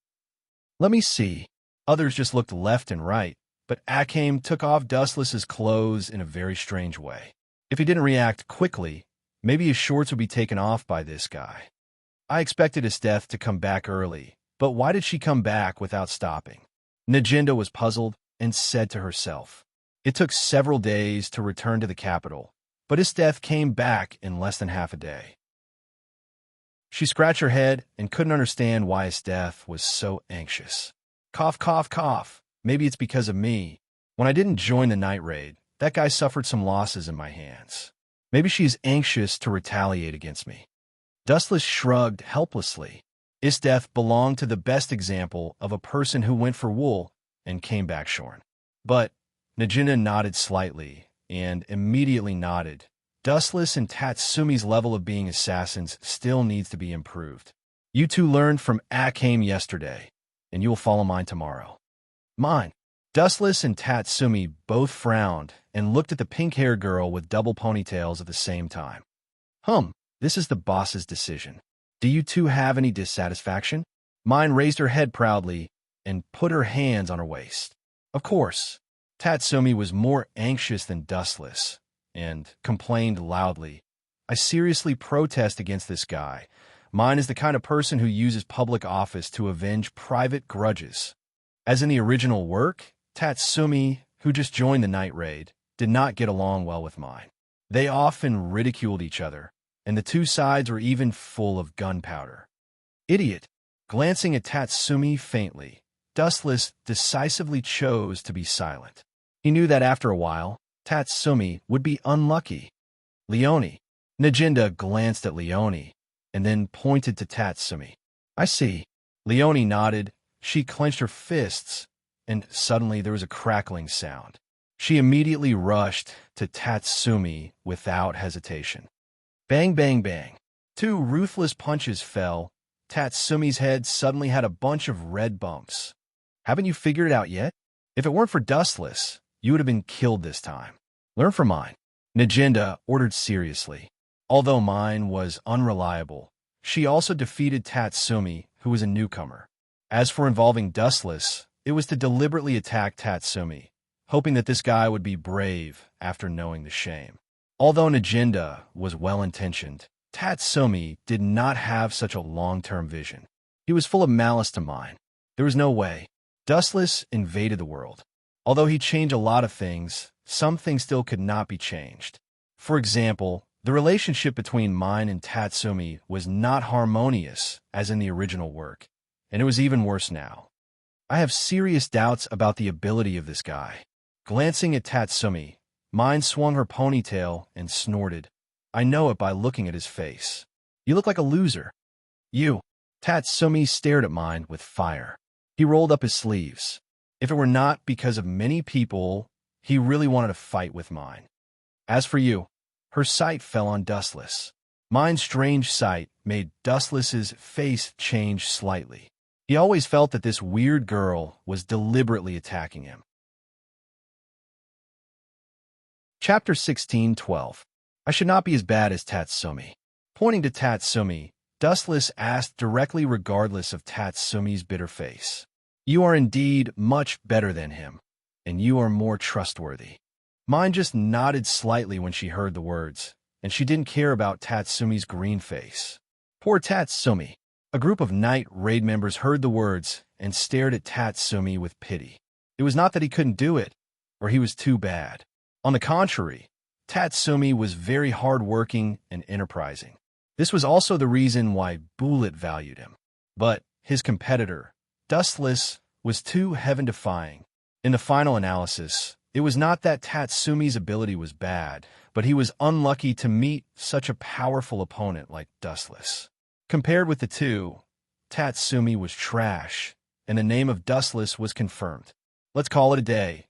Let me see. Others just looked left and right, but Akame took off Dustless's clothes in a very strange way. If he didn't react quickly, maybe his shorts would be taken off by this guy. I expected his death to come back early, but why did she come back without stopping? Najinda was puzzled and said to herself. It took several days to return to the capital, but his death came back in less than half a day. She scratched her head and couldn't understand why his death was so anxious. Cough, cough, cough. Maybe it's because of me. When I didn't join the night raid, that guy suffered some losses in my hands. Maybe she's anxious to retaliate against me. Dustless shrugged helplessly. His death belonged to the best example of a person who went for wool and came back shorn. But Najinda nodded slightly and immediately nodded. Dustless and Tatsumi's level of being assassins still needs to be improved. You two learned from Akame yesterday, and you will follow mine tomorrow. Mine. Dustless and Tatsumi both frowned and looked at the pink-haired girl with double ponytails at the same time. This is the boss's decision. Do you two have any dissatisfaction? Mine raised her head proudly and put her hands on her waist. Of course. Tatsumi was more anxious than Dustless and complained loudly. I seriously protest against this guy. Mine is the kind of person who uses public office to avenge private grudges. As in the original work, Tatsumi, who just joined the night raid, did not get along well with mine. They often ridiculed each other, and the two sides were even full of gunpowder. Idiot! Glancing at Tatsumi faintly, Dustless decisively chose to be silent. He knew that after a while, Tatsumi would be unlucky. Leone. Najinda glanced at Leone, and then pointed to Tatsumi. I see. Leone nodded. She clenched her fists, and suddenly there was a crackling sound. She immediately rushed to Tatsumi without hesitation. Bang, bang, bang. Two ruthless punches fell. Tatsumi's head suddenly had a bunch of red bumps. Haven't you figured it out yet? If it weren't for Dustless, you would have been killed this time. Learn from mine. Najinda ordered seriously. Although mine was unreliable, she also defeated Tatsumi, who was a newcomer. As for involving Dustless, it was to deliberately attack Tatsumi, hoping that this guy would be brave after knowing the shame. Although Najinda was well-intentioned, Tatsumi did not have such a long-term vision. He was full of malice to mine. There was no way. Dustless invaded the world. Although he changed a lot of things, some things still could not be changed. For example, the relationship between mine and Tatsumi was not harmonious as in the original work, and it was even worse now. I have serious doubts about the ability of this guy. Glancing at Tatsumi, mine swung her ponytail and snorted. I know it by looking at his face. You look like a loser. You. Tatsumi stared at mine with fire. He rolled up his sleeves. If it were not because of many people, he really wanted to fight with mine. As for you, her sight fell on Dustless. Mine's strange sight made Dustless's face change slightly. He always felt that this weird girl was deliberately attacking him. Chapter 16:12. I should not be as bad as Tatsumi. Pointing to Tatsumi, Dustless asked directly regardless of Tatsumi's bitter face. You are indeed much better than him, and you are more trustworthy. Mine just nodded slightly when she heard the words, and she didn't care about Tatsumi's green face. Poor Tatsumi. A group of night raid members heard the words and stared at Tatsumi with pity. It was not that he couldn't do it, or he was too bad. On the contrary, Tatsumi was very hard-working and enterprising. This was also the reason why Bulit valued him. But his competitor, Dustless, was too heaven-defying. In the final analysis, it was not that Tatsumi's ability was bad, but he was unlucky to meet such a powerful opponent like Dustless. Compared with the two, Tatsumi was trash, and the name of Dustless was confirmed. Let's call it a day.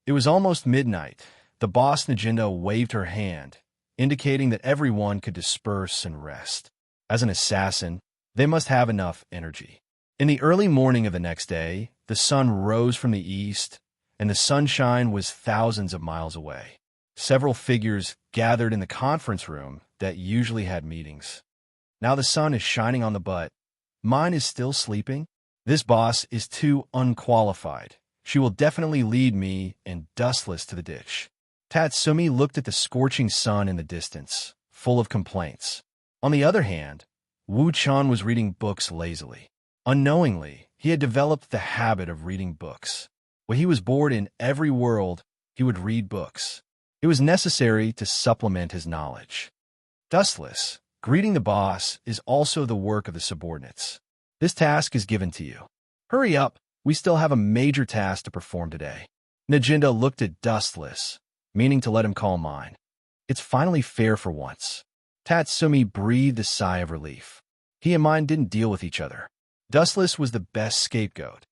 It was almost midnight. The boss Najinda waved her hand, indicating that everyone could disperse and rest. As an assassin, They must have enough energy. In the early morning of the next day, the sun rose from the east, and the sunshine was thousands of miles away. Several figures gathered in the conference room that usually had meetings. Now the sun is shining on the butt. Mine is still sleeping. This boss is too unqualified. She will definitely lead me and Dustless to the ditch. Tatsumi looked at the scorching sun in the distance, full of complaints. On the other hand, Wu-chan was reading books lazily. Unknowingly, he had developed the habit of reading books. When he was bored in every world, he would read books. It was necessary to supplement his knowledge. Dustless, greeting the boss is also the work of the subordinates. This task is given to you. Hurry up, we still have a major task to perform today. Najinda looked at Dustless, meaning to let him call mine. It's finally fair for once. Tatsumi breathed a sigh of relief. He and mine didn't deal with each other. Dustless was the best scapegoat.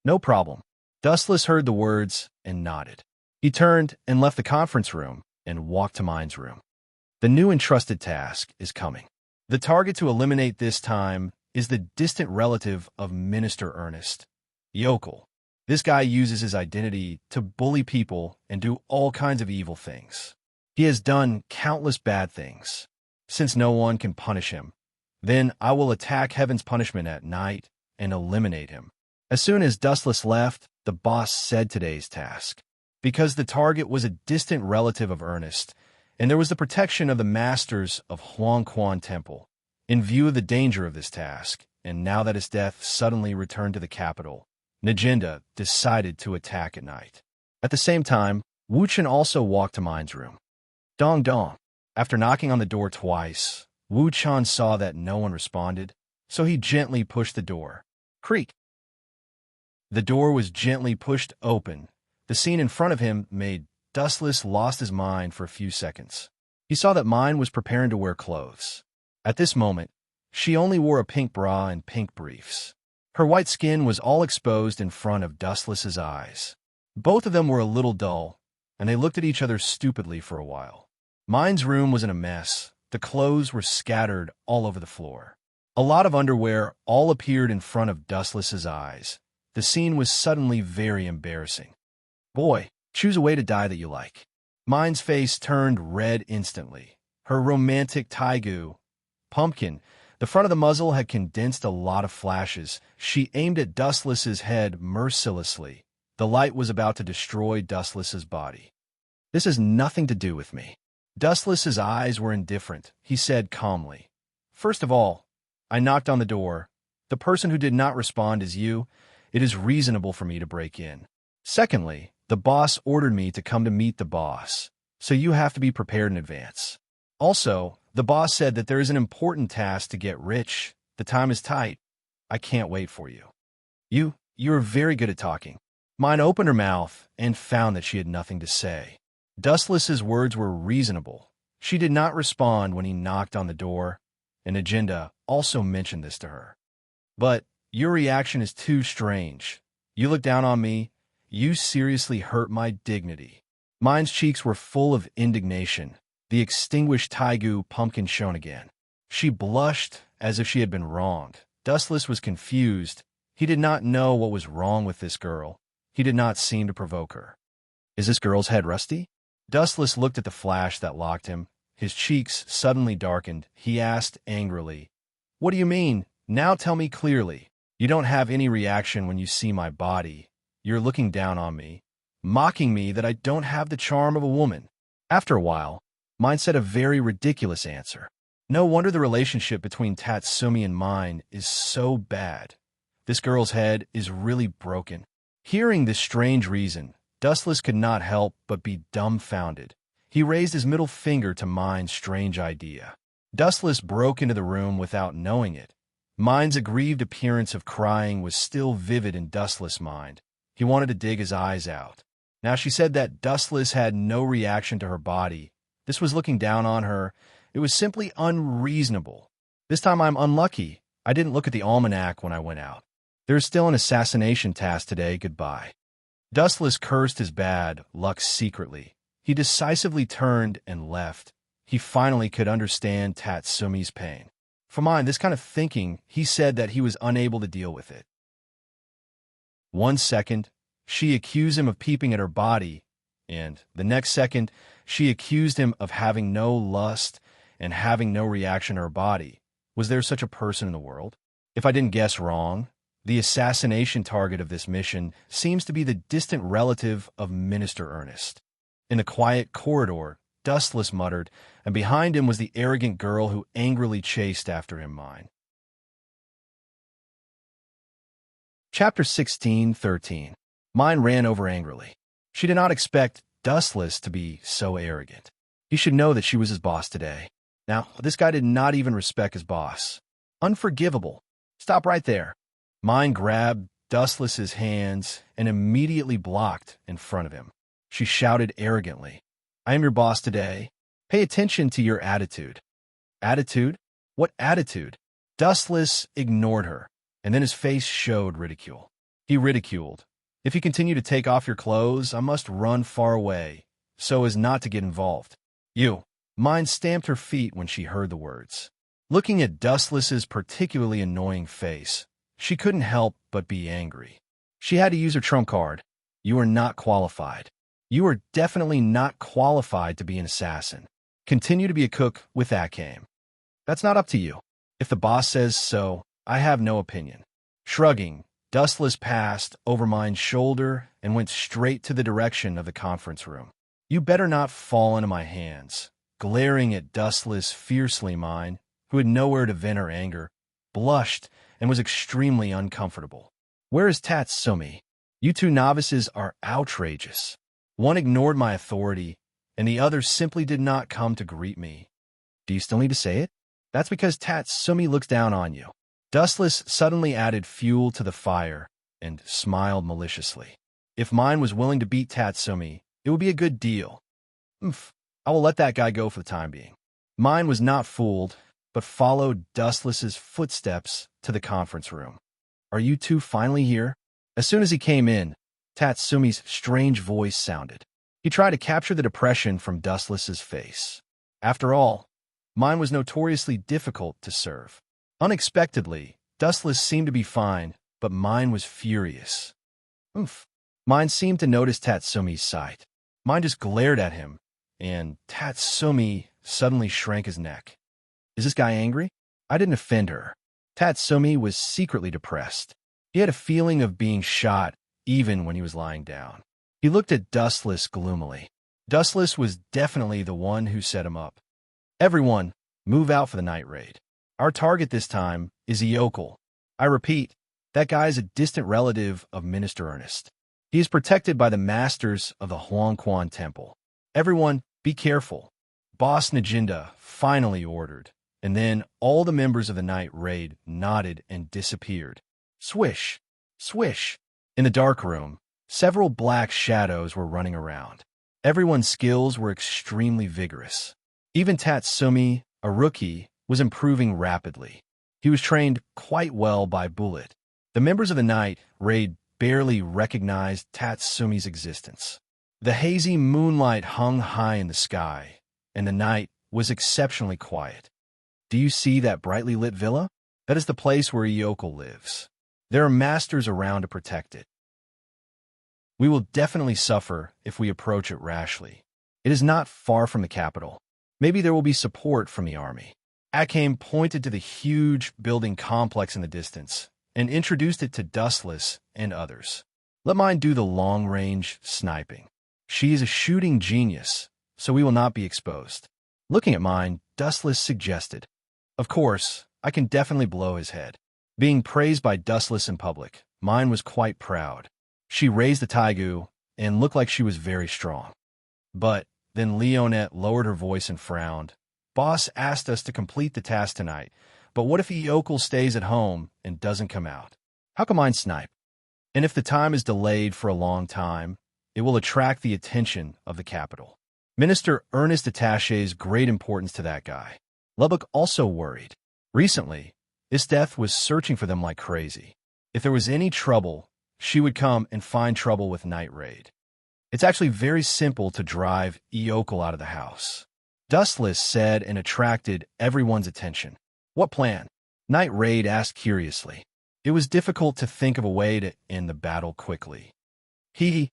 No problem. Dustless heard the words and nodded. He turned and left the conference room and walked to mine's room. The new entrusted task is coming. The target to eliminate this time is the distant relative of Minister Ernest, Yokel. This guy uses his identity to bully people and do all kinds of evil things. He has done countless bad things. Since no one can punish him, then I will attack Heaven's punishment at night and eliminate him. As soon as Dustless left, the boss said today's task. Because the target was a distant relative of Ernest, and there was the protection of the masters of Huangquan Temple. In view of the danger of this task, and now that his death suddenly returned to the capital, Najinda decided to attack at night. At the same time, Wu-chan also walked to mine's room. Dong dong. After knocking on the door twice, Wu-chan saw that no one responded, so he gently pushed the door. Creak. The door was gently pushed open. The scene in front of him made Dustless lost his mind for a few seconds. He saw that mine was preparing to wear clothes. At this moment, she only wore a pink bra and pink briefs. Her white skin was all exposed in front of Dustless's eyes. Both of them were a little dull, and they looked at each other stupidly for a while. Mine's room was in a mess. The clothes were scattered all over the floor. A lot of underwear all appeared in front of Dustless's eyes. The scene was suddenly very embarrassing. Boy, choose a way to die that you like. Mine's face turned red instantly. Her romantic taigu, pumpkin, the front of the muzzle had condensed a lot of flashes. She aimed at Dustless's head mercilessly. The light was about to destroy Dustless's body. This has nothing to do with me. Dustless's eyes were indifferent. He said calmly, First of all, I knocked on the door. The person who did not respond is you. It is reasonable for me to break in. Secondly, the boss ordered me to come to meet the boss, so you have to be prepared in advance. Also, the boss said that there is an important task to get rich. The time is tight. I can't wait for you. You are very good at talking. Mine opened her mouth and found that she had nothing to say. Dustless's words were reasonable. She did not respond when he knocked on the door, and Agenda also mentioned this to her. But your reaction is too strange. You look down on me. You seriously hurt my dignity. Mine's cheeks were full of indignation. The extinguished taigu pumpkin shone again. She blushed as if she had been wronged. Dustless was confused. He did not know what was wrong with this girl. He did not seem to provoke her. Is this girl's head rusty? Dustless looked at the flash that locked him. His cheeks suddenly darkened. He asked angrily, What do you mean? Now tell me clearly. You don't have any reaction when you see my body. You're looking down on me, mocking me that I don't have the charm of a woman. After a while, mine said a very ridiculous answer. No wonder the relationship between Tatsumi and mine is so bad. This girl's head is really broken. Hearing this strange reason, Dustless could not help but be dumbfounded. He raised his middle finger to mine's strange idea. Dustless broke into the room without knowing it. Mine's aggrieved appearance of crying was still vivid in Dustless' mind. He wanted to dig his eyes out. Now she said that Dustless had no reaction to her body. This was looking down on her. It was simply unreasonable. This time I'm unlucky. I didn't look at the almanac when I went out. There's still an assassination task today. Goodbye. Dustless cursed his bad luck secretly. He decisively turned and left. He finally could understand Tatsumi's pain. For mine, this kind of thinking, he said that he was unable to deal with it. 1 second, she accused him of peeping at her body, and the next second, she accused him of having no lust and having no reaction to her body. Was there such a person in the world? If I didn't guess wrong, the assassination target of this mission seems to be the distant relative of Minister Ernest. In the quiet corridor, Dustless muttered, and behind him was the arrogant girl who angrily chased after him. Mine. Chapter 16:13. Mine ran over angrily. She did not expect Dustless to be so arrogant. He should know that she was his boss today. Now, this guy did not even respect his boss. Unforgivable. Stop right there. Mine grabbed Dustless's hands and immediately blocked in front of him. She shouted arrogantly, "I am your boss today. Pay attention to your attitude." Attitude? What attitude? Dustless ignored her, and then his face showed ridicule. He ridiculed, "If you continue to take off your clothes, I must run far away, so as not to get involved." You. Mine stamped her feet when she heard the words. Looking at Dustless's particularly annoying face, she couldn't help but be angry. She had to use her trump card. You are not qualified. You are definitely not qualified to be an assassin. Continue to be a cook with that game. That's not up to you. If the boss says so, I have no opinion. Shrugging, Dustless passed over Mine's shoulder and went straight to the direction of the conference room. You better not fall into my hands. Glaring at Dustless fiercely, Mine, who had nowhere to vent her anger, blushed and was extremely uncomfortable. Where is Tatsumi? You two novices are outrageous. One ignored my authority, and the other simply did not come to greet me. Do you still need to say it? That's because Tatsumi looks down on you. Dustless suddenly added fuel to the fire and smiled maliciously. If Mine was willing to beat Tatsumi, it would be a good deal. I will let that guy go for the time being. Mine was not fooled, but followed Dustless's footsteps to the conference room. Are you two finally here? As soon as he came in, Tatsumi's strange voice sounded. He tried to capture the depression from Dustless's face. After all, Mine was notoriously difficult to serve. Unexpectedly, Dustless seemed to be fine, but Mine was furious. Mine seemed to notice Tatsumi's sight. Mine just glared at him, and Tatsumi suddenly shrank his neck. Is this guy angry? I didn't offend her. Tatsumi was secretly depressed. He had a feeling of being shot even when he was lying down. He looked at Dustless gloomily. Dustless was definitely the one who set him up. Everyone, move out for the night raid. Our target this time is a yokel. I repeat, that guy is a distant relative of Minister Ernest. He is protected by the masters of the Huangquan Temple. Everyone, be careful. Boss Najinda finally ordered, and then all the members of the night raid nodded and disappeared. Swish, swish. In the dark room, several black shadows were running around. Everyone's skills were extremely vigorous. Even Tatsumi, a rookie, was improving rapidly. He was trained quite well by Bullet. The members of the night raid barely recognized Tatsumi's existence. The hazy moonlight hung high in the sky, and the night was exceptionally quiet. Do you see that brightly lit villa? That is the place where Iyoko lives. There are masters around to protect it. We will definitely suffer if we approach it rashly. It is not far from the capital. Maybe there will be support from the army. Akame pointed to the huge building complex in the distance and introduced it to Dustless and others. Let Mine do the long-range sniping. She is a shooting genius, so we will not be exposed. Looking at Mine, Dustless suggested, "Of course, I can definitely blow his head." Being praised by Dustless in public, Mine was quite proud. She raised the taigu and looked like she was very strong. But then Leonette lowered her voice and frowned. Boss asked us to complete the task tonight, but what if Iyoko stays at home and doesn't come out? How can Mine snipe? And if the time is delayed for a long time, it will attract the attention of the capital. Minister Ernest attaches great importance to that guy. Lubbock also worried. Recently, Isteth was searching for them like crazy. If there was any trouble, she would come and find trouble with Night Raid. It's actually very simple to drive Iyoko out of the house. Dustless said and attracted everyone's attention. What plan? Knight Raid asked curiously. It was difficult to think of a way to end the battle quickly. Hee.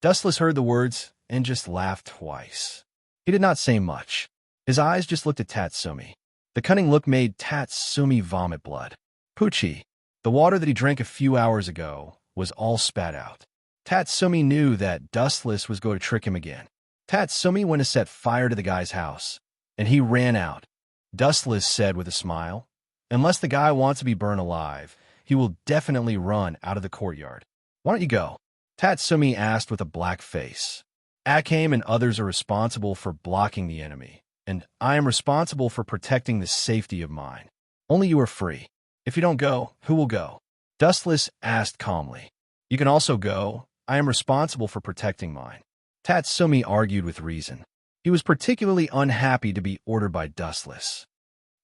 Dustless heard the words and just laughed twice. He did not say much. His eyes just looked at Tatsumi. The cunning look made Tatsumi vomit blood. Poochie. The water that he drank a few hours ago was all spat out. Tatsumi knew that Dustless was going to trick him again. Tatsumi went to set fire to the guy's house, and he ran out. Dustless said with a smile, "Unless the guy wants to be burned alive, he will definitely run out of the courtyard. Why don't you go?" Tatsumi asked with a black face. "Akame and others are responsible for blocking the enemy, and I am responsible for protecting the safety of mine. Only you are free. If you don't go, who will go?" Dustless asked calmly. "You can also go. I am responsible for protecting mine." Tatsumi argued with reason. He was particularly unhappy to be ordered by Dustless.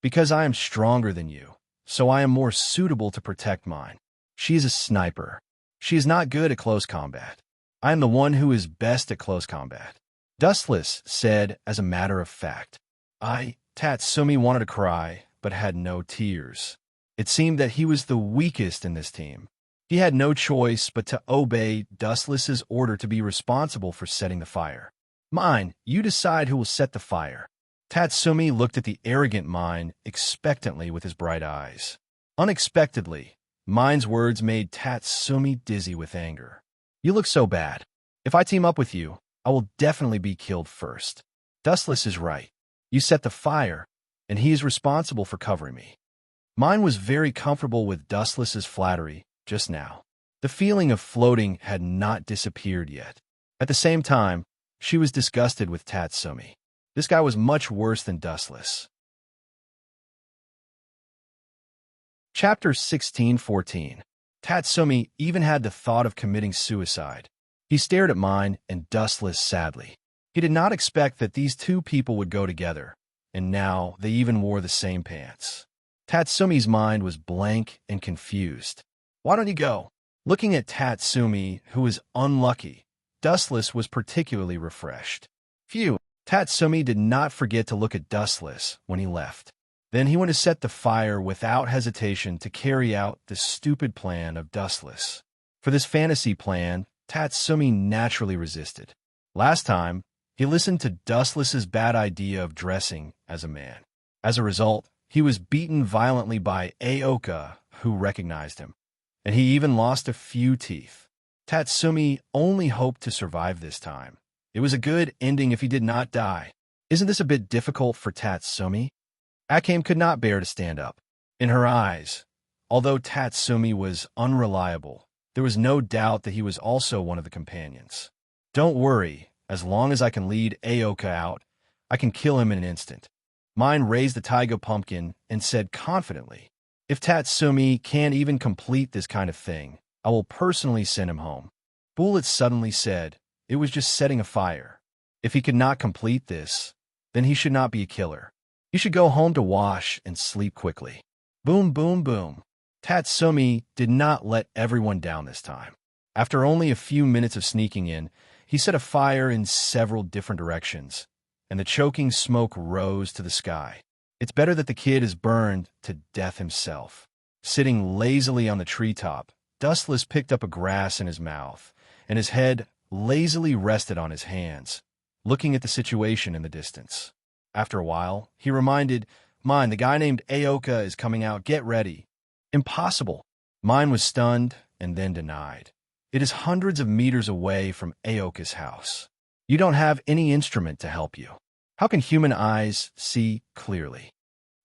"Because I am stronger than you, so I am more suitable to protect mine. She is a sniper. She is not good at close combat. I am the one who is best at close combat," Dustless said as a matter of fact. Tatsumi wanted to cry, but had no tears. It seemed that he was the weakest in this team. He had no choice but to obey Dustless's order to be responsible for setting the fire. "Mine, you decide who will set the fire." Tatsumi looked at the arrogant Mine expectantly with his bright eyes. Unexpectedly, Mine's words made Tatsumi dizzy with anger. "You look so bad. If I team up with you, I will definitely be killed first. Dustless is right. You set the fire, and he is responsible for covering me." Mine was very comfortable with Dustless's flattery just now. The feeling of floating had not disappeared yet. At the same time, she was disgusted with Tatsumi. This guy was much worse than Dustless. Chapter 16-14. Tatsumi even had the thought of committing suicide. He stared at Mine and Dustless sadly. He did not expect that these two people would go together, and now they even wore the same pants. Tatsumi's mind was blank and confused. "Why don't you go?" Looking at Tatsumi, who was unlucky, Dustless was particularly refreshed. Phew! Tatsumi did not forget to look at Dustless when he left. Then he went to set the fire without hesitation to carry out the stupid plan of Dustless. For this fantasy plan, Tatsumi naturally resisted. Last time, he listened to Dustless's bad idea of dressing as a man. As a result, he was beaten violently by Aoka, who recognized him, and he even lost a few teeth. Tatsumi only hoped to survive this time. It was a good ending if he did not die. Isn't this a bit difficult for Tatsumi? Akame could not bear to stand up. In her eyes, although Tatsumi was unreliable, there was no doubt that he was also one of the companions. "Don't worry, as long as I can lead Aoka out, I can kill him in an instant." Mine raised the taiga pumpkin and said confidently, "If Tatsumi can't even complete this kind of thing, I will personally send him home." Bullet suddenly said, "It was just setting a fire. If he could not complete this, then he should not be a killer. He should go home to wash and sleep quickly." Boom, boom, boom. Tatsumi did not let everyone down this time. After only a few minutes of sneaking in, he set a fire in several different directions, and the choking smoke rose to the sky. It's better that the kid is burned to death himself. Sitting lazily on the treetop, Dustless picked up a grass in his mouth, and his head lazily rested on his hands, looking at the situation in the distance. After a while, he reminded Mine, "The guy named Aoka is coming out. Get ready." "Impossible." Mine was stunned and then denied. "It is hundreds of meters away from Aoka's house. You don't have any instrument to help you. How can human eyes see clearly?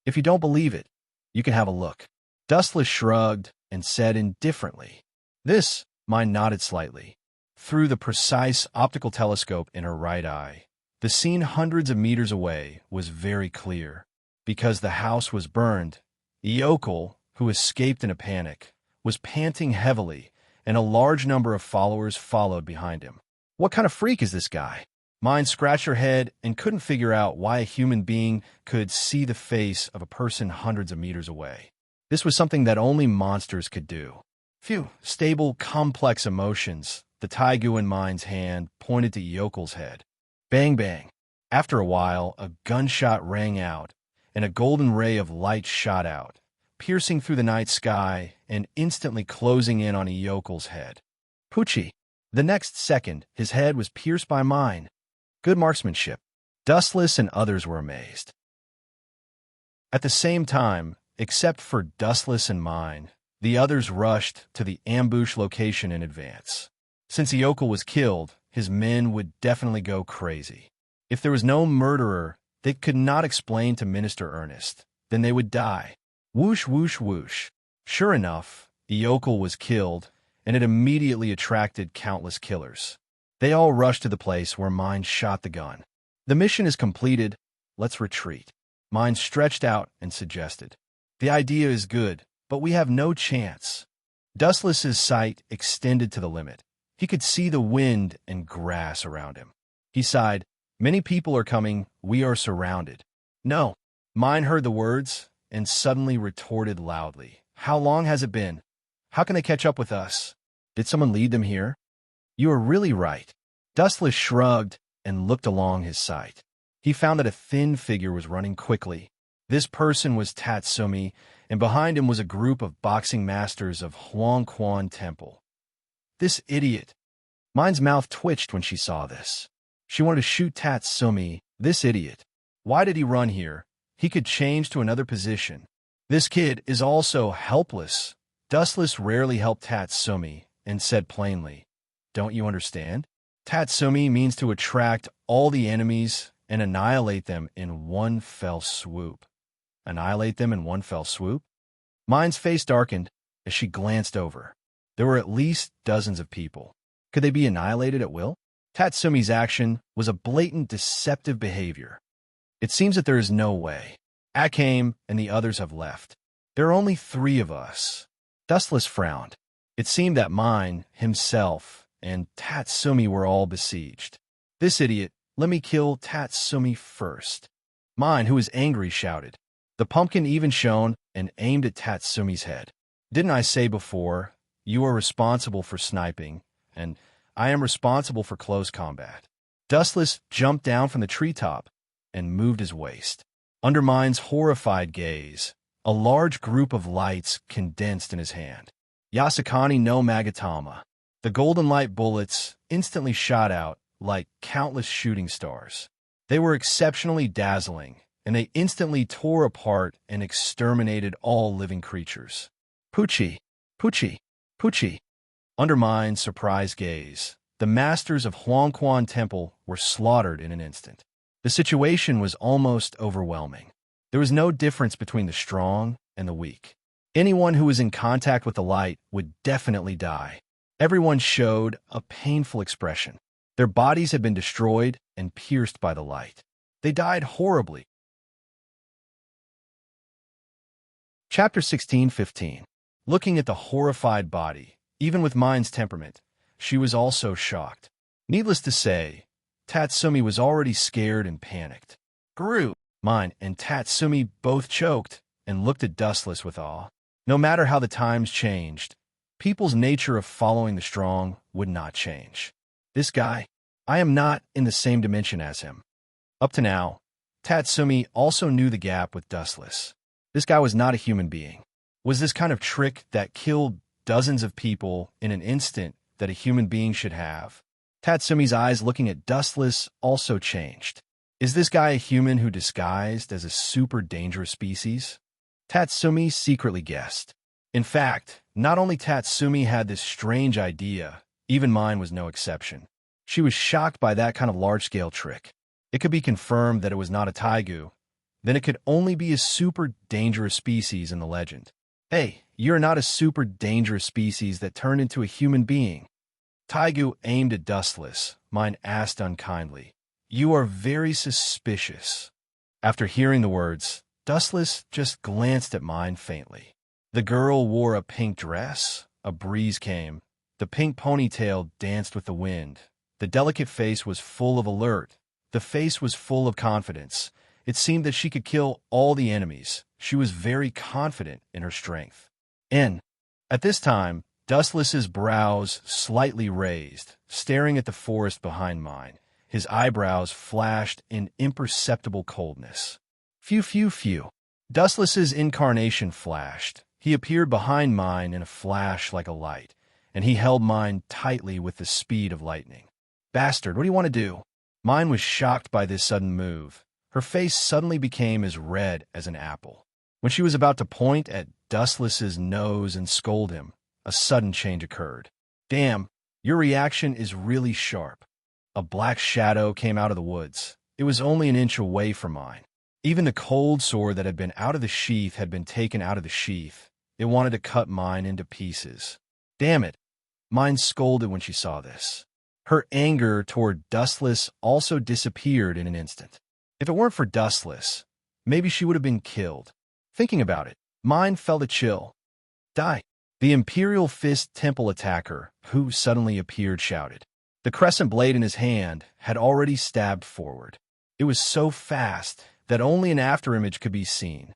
If you don't believe it, you can have a look." Dustless shrugged and said indifferently, "This," Mine nodded slightly. Through the precise optical telescope in her right eye, the scene hundreds of meters away was very clear. Because the house was burned, Aoka, who escaped in a panic, was panting heavily, and a large number of followers followed behind him. What kind of freak is this guy? Mine scratched her head and couldn't figure out why a human being could see the face of a person hundreds of meters away. This was something that only monsters could do. Phew, stable, complex emotions. The taigu in Mine's hand pointed to Yokel's head. Bang, bang. After a while, a gunshot rang out, and a golden ray of light shot out, piercing through the night sky and instantly closing in on Eyokul's head. Poochie! The next second, his head was pierced by mine. Good marksmanship. Dustless and others were amazed. At the same time, except for Dustless and mine, the others rushed to the ambush location in advance. Since Eyokul was killed, his men would definitely go crazy. If there was no murderer, they could not explain to Minister Ernest. Then they would die. Whoosh, whoosh, whoosh. Sure enough, Eyokul was killed, and it immediately attracted countless killers. They all rushed to the place where Mine shot the gun. The mission is completed. Let's retreat. Mine stretched out and suggested. The idea is good, but we have no chance. Dustless's sight extended to the limit. He could see the wind and grass around him. He sighed. Many people are coming. We are surrounded. No. Mine heard the words and suddenly retorted loudly. How long has it been? How can they catch up with us? Did someone lead them here? You are really right. Dustless shrugged and looked along his sight. He found that a thin figure was running quickly. This person was Tatsumi, and behind him was a group of boxing masters of Huangquan Temple. This idiot. Mine's mouth twitched when she saw this. She wanted to shoot Tatsumi. This idiot. Why did he run here? He could change to another position. This kid is also helpless. Dustless rarely helped Tatsumi and said plainly, Don't you understand? Tatsumi means to attract all the enemies and annihilate them in one fell swoop. Annihilate them in one fell swoop? Mine's face darkened as she glanced over. There were at least dozens of people. Could they be annihilated at will? Tatsumi's action was a blatant deceptive behavior. It seems that there is no way. Akame and the others have left. There are only 3 of us. Dustless frowned. It seemed that Mine, himself, and Tatsumi were all besieged. This idiot, let me kill Tatsumi first. Mine, who was angry, shouted. The pumpkin even shone and aimed at Tatsumi's head. Didn't I say before, you are responsible for sniping, and I am responsible for close combat? Dustless jumped down from the treetop and moved his waist. Under Mine's horrified gaze, a large group of lights condensed in his hand. Yasukani no Magatama. The golden light bullets instantly shot out like countless shooting stars. They were exceptionally dazzling, and they instantly tore apart and exterminated all living creatures. Poochie, Poochie, Poochie. Under Mine's surprised gaze, the masters of Huangquan Temple were slaughtered in an instant. The situation was almost overwhelming. There was no difference between the strong and the weak. Anyone who was in contact with the light would definitely die. Everyone showed a painful expression. Their bodies had been destroyed and pierced by the light. They died horribly. Chapter 16:15. Looking at the horrified body, even with Mine's temperament, she was also shocked. Needless to say, Tatsumi was already scared and panicked. Guru, Mine, and Tatsumi both choked and looked at Dustless with awe. No matter how the times changed, people's nature of following the strong would not change. This guy, I am not in the same dimension as him. Up to now, Tatsumi also knew the gap with Dustless. This guy was not a human being. Was this kind of trick that killed dozens of people in an instant that a human being should have? Tatsumi's eyes looking at Dustless also changed. Is this guy a human who disguised as a super dangerous species? Tatsumi secretly guessed. In fact, not only Tatsumi had this strange idea, even Mine was no exception. She was shocked by that kind of large-scale trick. It could be confirmed that it was not a taigu. Then it could only be a super dangerous species in the legend. Hey, you're not a super dangerous species that turned into a human being. Taigu aimed at Dustless. Mine asked unkindly. You are very suspicious. After hearing the words, Dustless just glanced at Mine faintly. The girl wore a pink dress. A breeze came. The pink ponytail danced with the wind. The delicate face was full of alert. The face was full of confidence. It seemed that she could kill all the enemies. She was very confident in her strength. At this time, Dustless's brows slightly raised, staring at the forest behind Mine. His eyebrows flashed in imperceptible coldness. Phew, phew, phew. Dustless's incarnation flashed. He appeared behind mine in a flash like a light, and he held mine tightly with the speed of lightning. Bastard, what do you want to do? Mine was shocked by this sudden move. Her face suddenly became as red as an apple. When she was about to point at Dustless's nose and scold him, a sudden change occurred. Damn, your reaction is really sharp. A black shadow came out of the woods. It was only an inch away from mine. Even the cold sword that had been out of the sheath had been taken out of the sheath. It wanted to cut mine into pieces. Damn it! Mine scolded when she saw this. Her anger toward Dustless also disappeared in an instant. If it weren't for Dustless, maybe she would have been killed. Thinking about it, mine felt a chill. Die! The Imperial Fist Temple attacker, who suddenly appeared, shouted. The crescent blade in his hand had already stabbed forward. It was so fast that only an afterimage could be seen.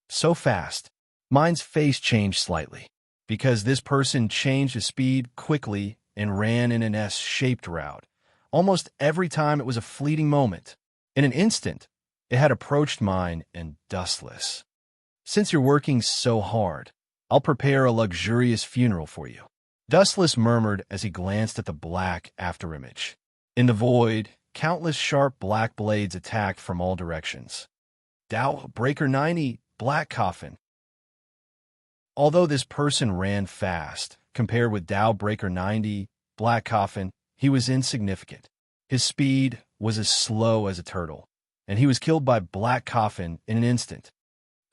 So fast. Mine's face changed slightly, because this person changed his speed quickly and ran in an S-shaped route. Almost every time it was a fleeting moment. In an instant, it had approached mine and Dustless. Since you're working so hard, I'll prepare a luxurious funeral for you, Dustless murmured as he glanced at the black afterimage. In the void, countless sharp black blades attacked from all directions. Dow Breaker 90, Black Coffin. Although this person ran fast, compared with Dow Breaker 90, Black Coffin, he was insignificant. His speed was as slow as a turtle, and he was killed by Black Coffin in an instant.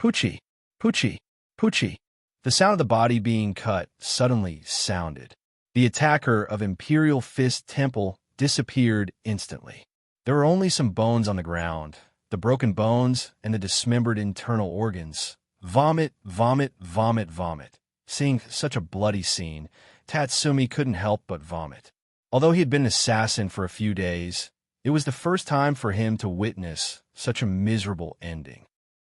Poochie, Poochie, Poochie. The sound of the body being cut suddenly sounded. The attacker of Imperial Fist Temple disappeared instantly. There were only some bones on the ground, the broken bones and the dismembered internal organs. Vomit, vomit, vomit, vomit. Seeing such a bloody scene, Tatsumi couldn't help but vomit. Although he had been an assassin for a few days, it was the first time for him to witness such a miserable ending.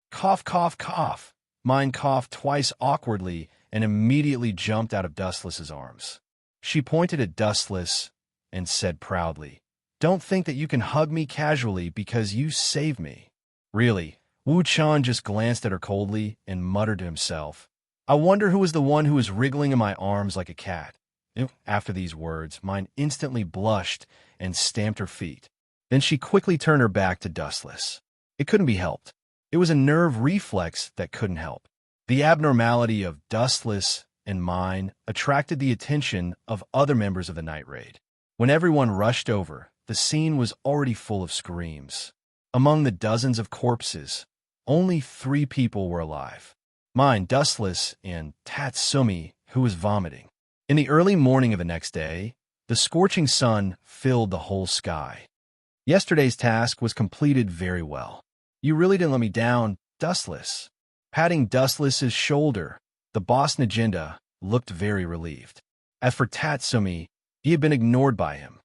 Cough, cough, cough. Mine coughed twice awkwardly and immediately jumped out of Dustless's arms. She pointed at Dustless and said proudly, "Don't think that you can hug me casually because you saved me." Really, Wu Chan just glanced at her coldly and muttered to himself, "I wonder who was the one who was wriggling in my arms like a cat." After these words, mine instantly blushed and stamped her feet. Then she quickly turned her back to Dustless. It couldn't be helped. It was a nerve reflex that couldn't help. The abnormality of Dustless and mine attracted the attention of other members of the night raid. When everyone rushed over, the scene was already full of screams. Among the dozens of corpses, only 3 people were alive. Mine, Dustless, and Tatsumi, who was vomiting. In the early morning of the next day, the scorching sun filled the whole sky. Yesterday's task was completed very well. You really didn't let me down, Dustless. Patting Dustless's shoulder, the boss Najinda looked very relieved. As for Tatsumi, he had been ignored by him.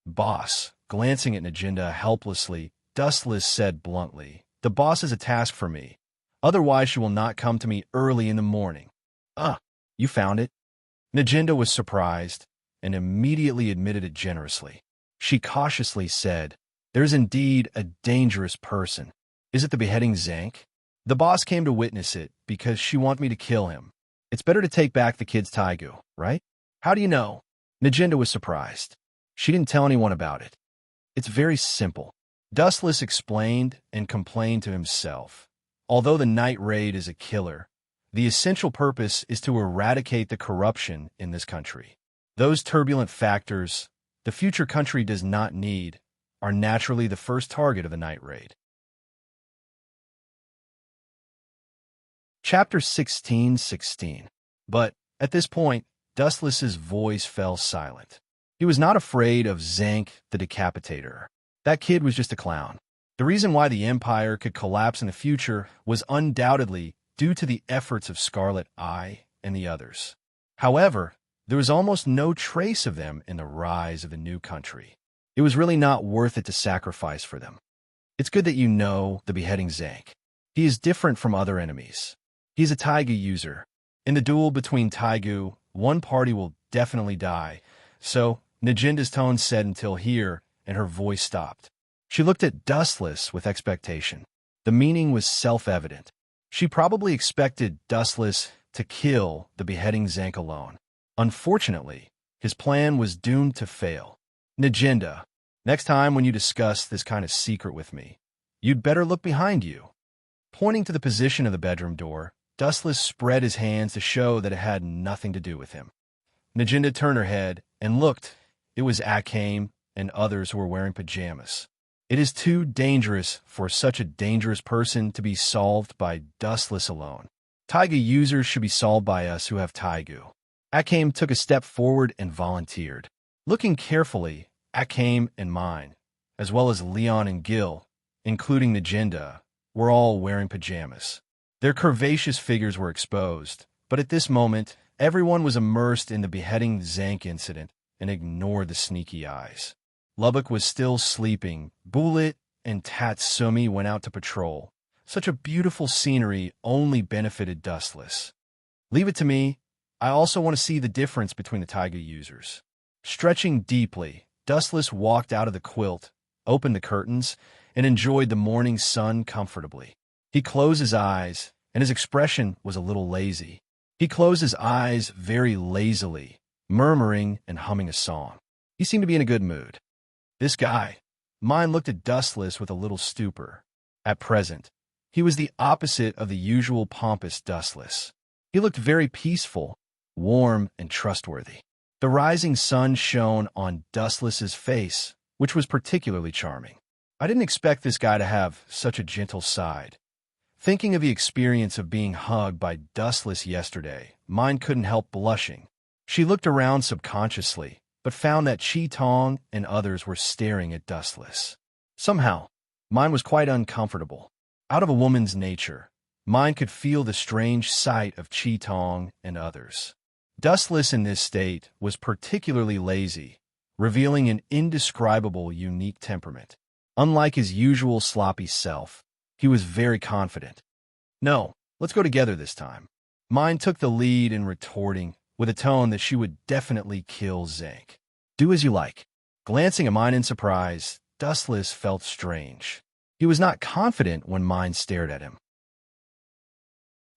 Boss, glancing at Najinda helplessly, Dustless said bluntly, "The boss has a task for me. Otherwise she will not come to me early in the morning." You found it? Najinda was surprised and immediately admitted it generously. She cautiously said, "There's indeed a dangerous person. Is it the beheading Zank? The boss came to witness it because she wanted me to kill him. It's better to take back the kid's Taigu, right?" "How do you know?" Najinda was surprised. She didn't tell anyone about it. "It's very simple." Dustless explained and complained to himself. Although the night raid is a killer, the essential purpose is to eradicate the corruption in this country. Those turbulent factors the future country does not need are naturally the first target of the night raid. Chapter 16:16. But, at this point, Dustless's voice fell silent. He was not afraid of Zank the Decapitator. That kid was just a clown. The reason why the Empire could collapse in the future was undoubtedly due to the efforts of Scarlet Eye and the others. However, there was almost no trace of them in the rise of the new country. It was really not worth it to sacrifice for them. It's good that you know the beheading Zank. He is different from other enemies. He's a Taigu user. In the duel between Taigu, one party will definitely die. So, Najinda's tone said until here, and her voice stopped. She looked at Dustless with expectation. The meaning was self-evident. She probably expected Dustless to kill the beheading Zank alone. Unfortunately, his plan was doomed to fail. Najinda, next time when you discuss this kind of secret with me, you'd better look behind you. Pointing to the position of the bedroom door, Dustless spread his hands to show that it had nothing to do with him. Najinda turned her head and looked. It was Akame and others who were wearing pajamas. It is too dangerous for such a dangerous person to be solved by Dustless alone. Taiga users should be solved by us who have Taigu. Akame took a step forward and volunteered. Looking carefully, Akame and mine, as well as Leon and Gil, including Najinda, were all wearing pajamas. Their curvaceous figures were exposed, but at this moment, everyone was immersed in the beheading Zank incident and ignored the sneaky eyes. Lubbock was still sleeping. Bullet and Tatsumi went out to patrol. Such a beautiful scenery only benefited Dustless. Leave it to me. I also want to see the difference between the Taiga users. Stretching deeply, Dustless walked out of the quilt, opened the curtains, and enjoyed the morning sun comfortably. He closed his eyes, and his expression was a little lazy. He closed his eyes very lazily, murmuring and humming a song. He seemed to be in a good mood. This guy, mine looked at Dustless with a little stupor. At present, he was the opposite of the usual pompous Dustless. He looked very peaceful, warm, and trustworthy. The rising sun shone on Dustless's face, which was particularly charming. I didn't expect this guy to have such a gentle side. Thinking of the experience of being hugged by Dustless yesterday, mine couldn't help blushing. She looked around subconsciously, but found that Chi Tong and others were staring at Dustless. Somehow, mine was quite uncomfortable. Out of a woman's nature, mine could feel the strange sight of Chi Tong and others. Dustless in this state was particularly lazy, revealing an indescribable unique temperament. Unlike his usual sloppy self, he was very confident. No, let's go together this time. Mine took the lead in retorting, with a tone that she would definitely kill Zank. Do as you like. Glancing at mine in surprise, Dustless felt strange. He was not confident when mine stared at him.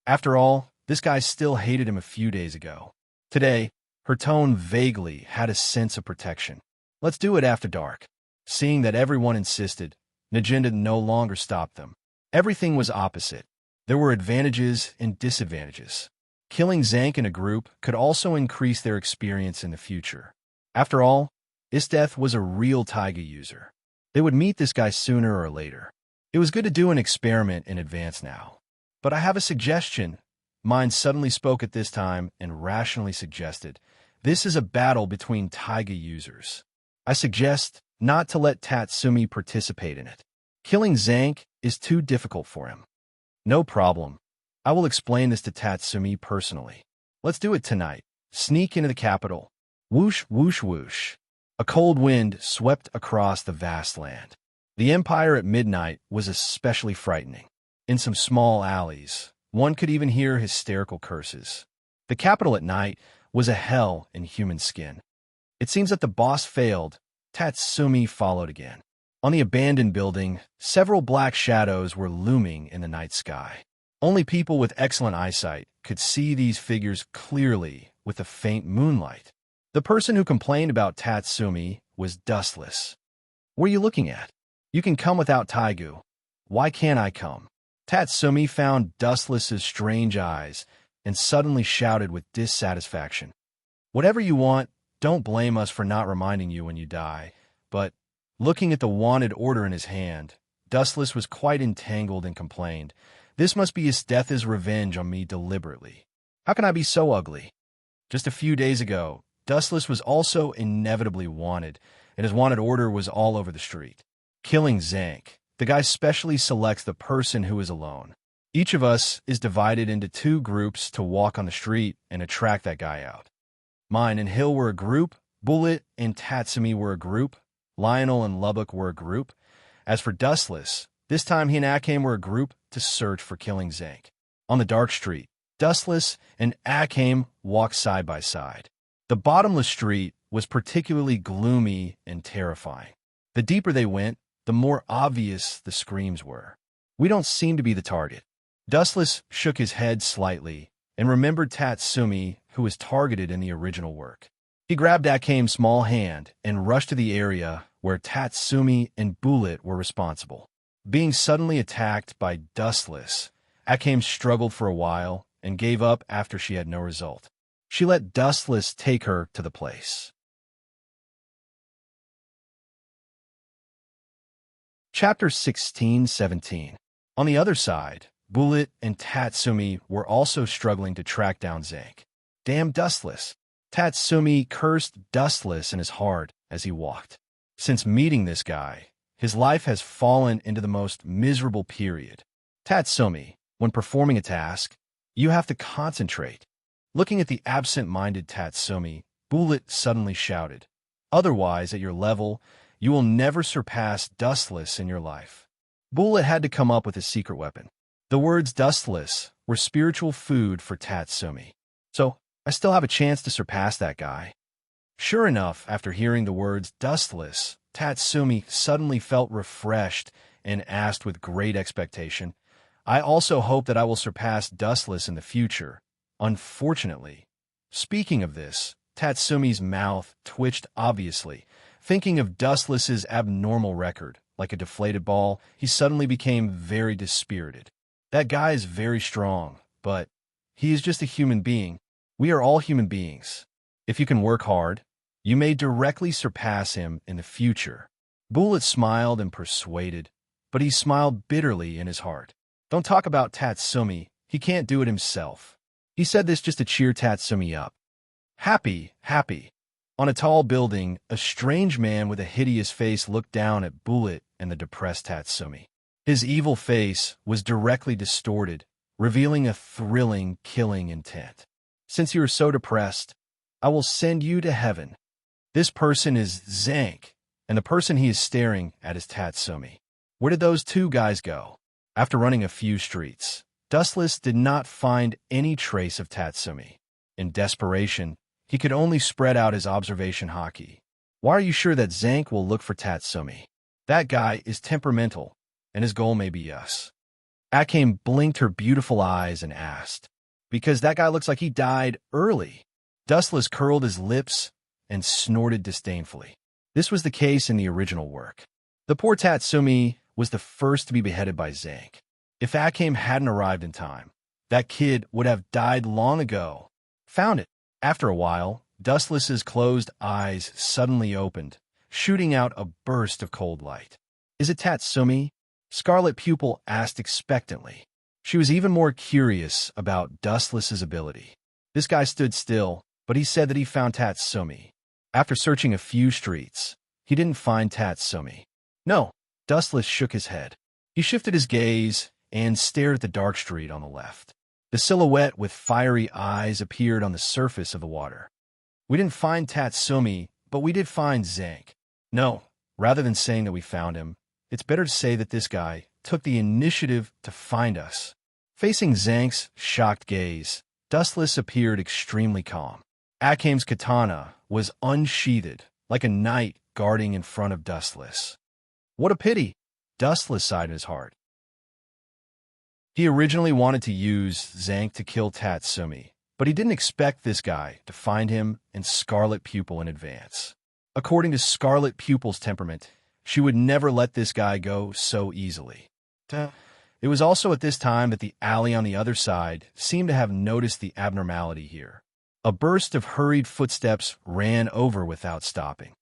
After all, this guy still hated him a few days ago. Today, her tone vaguely had a sense of protection. Let's do it after dark. Seeing that everyone insisted, Najinda no longer stopped them. Everything was opposite. There were advantages and disadvantages. Killing Zank in a group could also increase their experience in the future. After all, Isteth was a real Taiga user. They would meet this guy sooner or later. It was good to do an experiment in advance now. But I have a suggestion. Mine suddenly spoke at this time and rationally suggested, this is a battle between Taiga users. I suggest not to let Tatsumi participate in it. Killing Zank is too difficult for him. No problem. I will explain this to Tatsumi personally. Let's do it tonight. Sneak into the capital. Whoosh, whoosh, whoosh. A cold wind swept across the vast land. The Empire at midnight was especially frightening. In some small alleys, one could even hear hysterical curses. The capital at night was a hell in human skin. It seems that the boss failed. Tatsumi followed again. On the abandoned building, several black shadows were looming in the night sky. Only people with excellent eyesight could see these figures clearly with the faint moonlight. The person who complained about Tatsumi was Dustless. What are you looking at? You can come without Taigu. Why can't I come? Tatsumi found Dustless's strange eyes and suddenly shouted with dissatisfaction. Whatever you want, don't blame us for not reminding you when you die. But, looking at the wanted order in his hand, Dustless was quite entangled and complained, this must be Isteth's revenge on me deliberately. How can I be so ugly? Just a few days ago, Dustless was also inevitably wanted, and his wanted order was all over the street. Killing Zank, the guy specially selects the person who is alone. Each of us is divided into two groups to walk on the street and attract that guy out. Mine and Hill were a group, Bullet and Tatsumi were a group, Lionel and Lubbock were a group. As for Dustless, this time he and Akame were a group to search for killing Zank. On the dark street, Dustless and Akame walked side by side. The bottomless street was particularly gloomy and terrifying. The deeper they went, the more obvious the screams were. We don't seem to be the target. Dustless shook his head slightly and remembered Tatsumi, who was targeted in the original work. He grabbed Akame's small hand and rushed to the area where Tatsumi and Bullet were responsible. Being suddenly attacked by Dustless, Akame struggled for a while and gave up after she had no result. She let Dustless take her to the place. Chapter 16-17. On the other side, Bullet and Tatsumi were also struggling to track down Zank. Damn Dustless! Tatsumi cursed Dustless in his heart as he walked. Since meeting this guy, his life has fallen into the most miserable period. Tatsumi, when performing a task, you have to concentrate. Looking at the absent-minded Tatsumi, Bullet suddenly shouted, "Otherwise, at your level, you will never surpass Dustless in your life." Bullet had to come up with his secret weapon. The words Dustless were spiritual food for Tatsumi. So, I still have a chance to surpass that guy. Sure enough, after hearing the words Dustless, Tatsumi suddenly felt refreshed and asked with great expectation, "I also hope that I will surpass Dustless in the future." Unfortunately, speaking of this, Tatsumi's mouth twitched obviously. Thinking of Dustless's abnormal record, like a deflated ball, he suddenly became very dispirited. That guy is very strong, but he is just a human being. We are all human beings. If you can work hard, you may directly surpass him in the future. Bullet smiled and persuaded, but he smiled bitterly in his heart. Don't talk about Tatsumi, he can't do it himself. He said this just to cheer Tatsumi up. Happy. On a tall building, a strange man with a hideous face looked down at Bullet and the depressed Tatsumi. His evil face was directly distorted, revealing a thrilling, killing intent. "Since you are so depressed, I will send you to heaven." This person is Zank, and the person he is staring at is Tatsumi. Where did those two guys go? After running a few streets, Dustless did not find any trace of Tatsumi. In desperation, he could only spread out his observation hockey. Why are you sure that Zank will look for Tatsumi? That guy is temperamental, and his goal may be us. Akame blinked her beautiful eyes and asked, "Because that guy looks like he died early." Dustless curled his lips and snorted disdainfully. This was the case in the original work. The poor Tatsumi was the first to be beheaded by Zank. If Akame hadn't arrived in time, that kid would have died long ago. Found it. After a while, Dustless's closed eyes suddenly opened, shooting out a burst of cold light. "Is it Tatsumi?" Scarlet Pupil asked expectantly. She was even more curious about Dustless's ability. This guy stood still, but he said that he found Tatsumi. After searching a few streets, he didn't find Tatsumi. No, Dustless shook his head. He shifted his gaze and stared at the dark street on the left. The silhouette with fiery eyes appeared on the surface of the water. "We didn't find Tatsumi, but we did find Zank." No, rather than saying that we found him, it's better to say that this guy took the initiative to find us. Facing Zank's shocked gaze, Dustless appeared extremely calm. Akame's katana was unsheathed, like a knight guarding in front of Dustless. What a pity! Dustless sighed in his heart. He originally wanted to use Zank to kill Tatsumi, but he didn't expect this guy to find him and Scarlet Pupil in advance. According to Scarlet Pupil's temperament, she would never let this guy go so easily. It was also at this time that the alley on the other side seemed to have noticed the abnormality here. A burst of hurried footsteps ran over without stopping.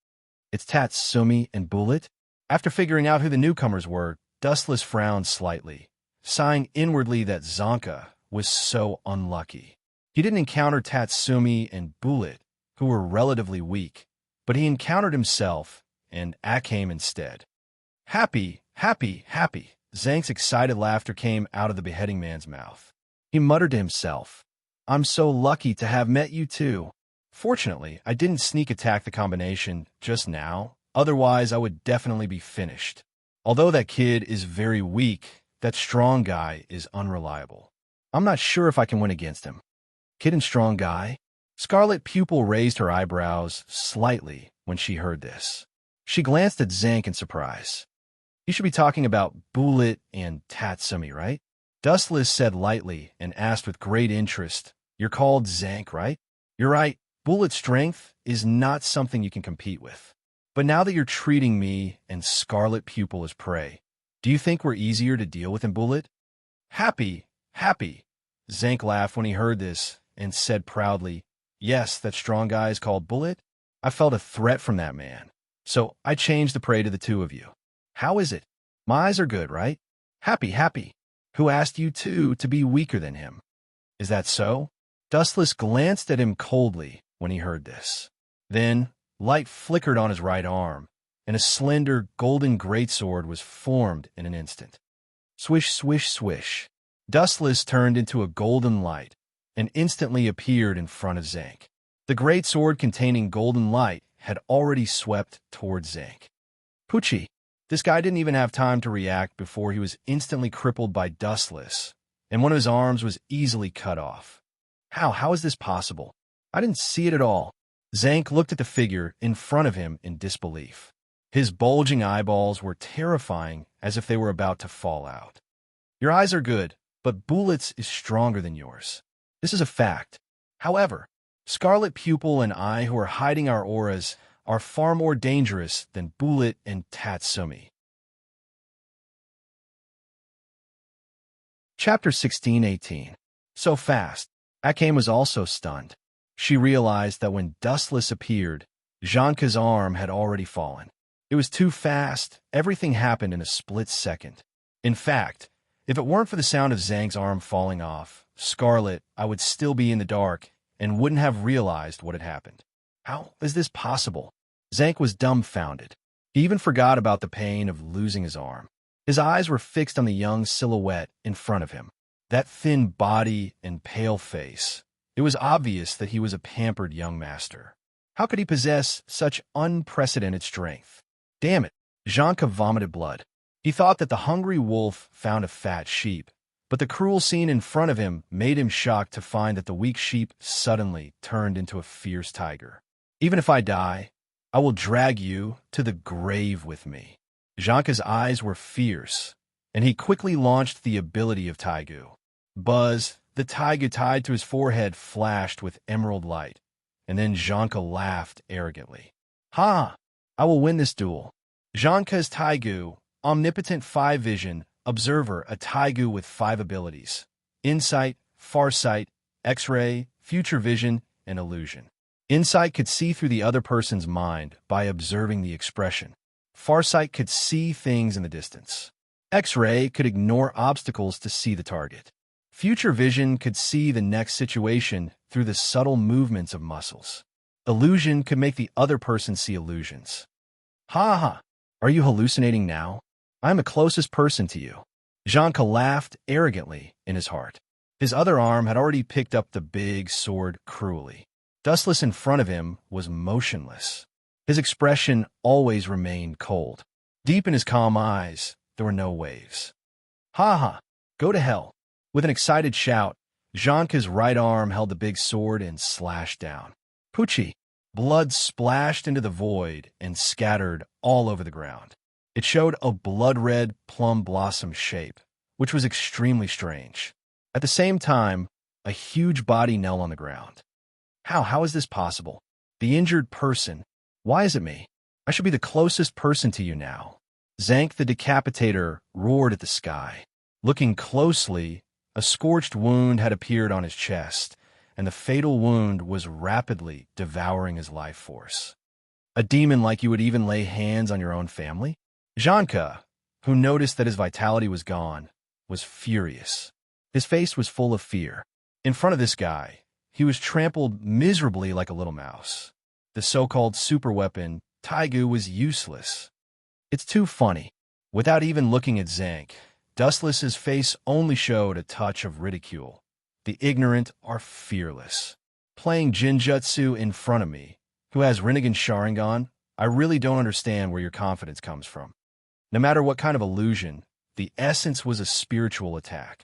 "It's Tatsumi and Bullet?" After figuring out who the newcomers were, Dustless frowned slightly, sighing inwardly that Zanka was so unlucky. He didn't encounter Tatsumi and Bullet, who were relatively weak, but he encountered himself and Akame instead. Happy. Zank's excited laughter came out of the beheading man's mouth. He muttered to himself, "I'm so lucky to have met you too. Fortunately, I didn't sneak attack the combination just now, otherwise I would definitely be finished. Although that kid is very weak, that strong guy is unreliable. I'm not sure if I can win against him." "Kid and strong guy?" Scarlet Pupil raised her eyebrows slightly when she heard this. She glanced at Zank in surprise. You should be talking about Bullet and Tatsumi, right? Dustless said lightly and asked with great interest, "You're called Zank, right?" "You're right. Bullet's strength is not something you can compete with. But now that you're treating me and Scarlet Pupil as prey, do you think we're easier to deal with than Bullet?" "Happy, happy." Zank laughed when he heard this and said proudly, "Yes, that strong guy is called Bullet. I felt a threat from that man, so I changed the prey to the two of you. How is it? My eyes are good, right?" "Happy, happy. Who asked you two to be weaker than him?" "Is that so?" Dustless glanced at him coldly when he heard this. Then light flickered on his right arm, and a slender golden greatsword was formed in an instant. Swish, swish, swish. Dustless turned into a golden light and instantly appeared in front of Zank. The greatsword containing golden light had already swept towards Zank. Poochie! This guy didn't even have time to react before he was instantly crippled by Dustless, and one of his arms was easily cut off. How is this possible? I didn't see it at all. Zank looked at the figure in front of him in disbelief. His bulging eyeballs were terrifying, as if they were about to fall out. "Your eyes are good, but Bullet's is stronger than yours. This is a fact. However, Scarlet Pupil and I, who are hiding our auras, are far more dangerous than Bullet and Tatsumi." Chapter 16-18. So fast. Akane was also stunned. She realized that when Dustless appeared, Janka's arm had already fallen. It was too fast. Everything happened in a split second. In fact, if it weren't for the sound of Zhang's arm falling off, Scarlet, I would still be in the dark and wouldn't have realized what had happened. How is this possible? Zhang was dumbfounded. He even forgot about the pain of losing his arm. His eyes were fixed on the young silhouette in front of him. That thin body and pale face. It was obvious that he was a pampered young master. How could he possess such unprecedented strength? Damn it! Janka vomited blood. He thought that the hungry wolf found a fat sheep, but the cruel scene in front of him made him shocked to find that the weak sheep suddenly turned into a fierce tiger. "Even if I die, I will drag you to the grave with me." Janka's eyes were fierce, and he quickly launched the ability of Taigu. Buzz, the taiga tied to his forehead, flashed with emerald light, and then Janka laughed arrogantly. "Ha! I will win this duel." Janka's Taigu, omnipotent 5 vision, observer, a Taigu with 5 abilities: insight, farsight, X-ray, future vision, and illusion. Insight could see through the other person's mind by observing the expression. Farsight could see things in the distance. X-ray could ignore obstacles to see the target. Future vision could see the next situation through the subtle movements of muscles. Illusion could make the other person see illusions. "Ha ha! Are you hallucinating now? I am the closest person to you." Janka laughed arrogantly in his heart. His other arm had already picked up the big sword cruelly. Dustless in front of him was motionless. His expression always remained cold. Deep in his calm eyes, there were no waves. "Ha ha! Go to hell." With an excited shout, Janka's right arm held the big sword and slashed down. Poochie! Blood splashed into the void and scattered all over the ground. It showed a blood-red plum blossom shape, which was extremely strange. At the same time, a huge body knelt on the ground. How is this possible? The injured person. Why is it me? I should be the closest person to you now. Zank the Decapitator roared at the sky. Looking closely, a scorched wound had appeared on his chest, and the fatal wound was rapidly devouring his life force. A demon like you would even lay hands on your own family? Janka, who noticed that his vitality was gone, was furious. His face was full of fear. In front of this guy, he was trampled miserably like a little mouse. The so-called superweapon, Taigu, was useless. It's too funny. Without even looking at Zank, Dustless's face only showed a touch of ridicule. The ignorant are fearless. Playing Jinjutsu in front of me, who has Rinnegan Sharingan, I really don't understand where your confidence comes from. No matter what kind of illusion, the essence was a spiritual attack.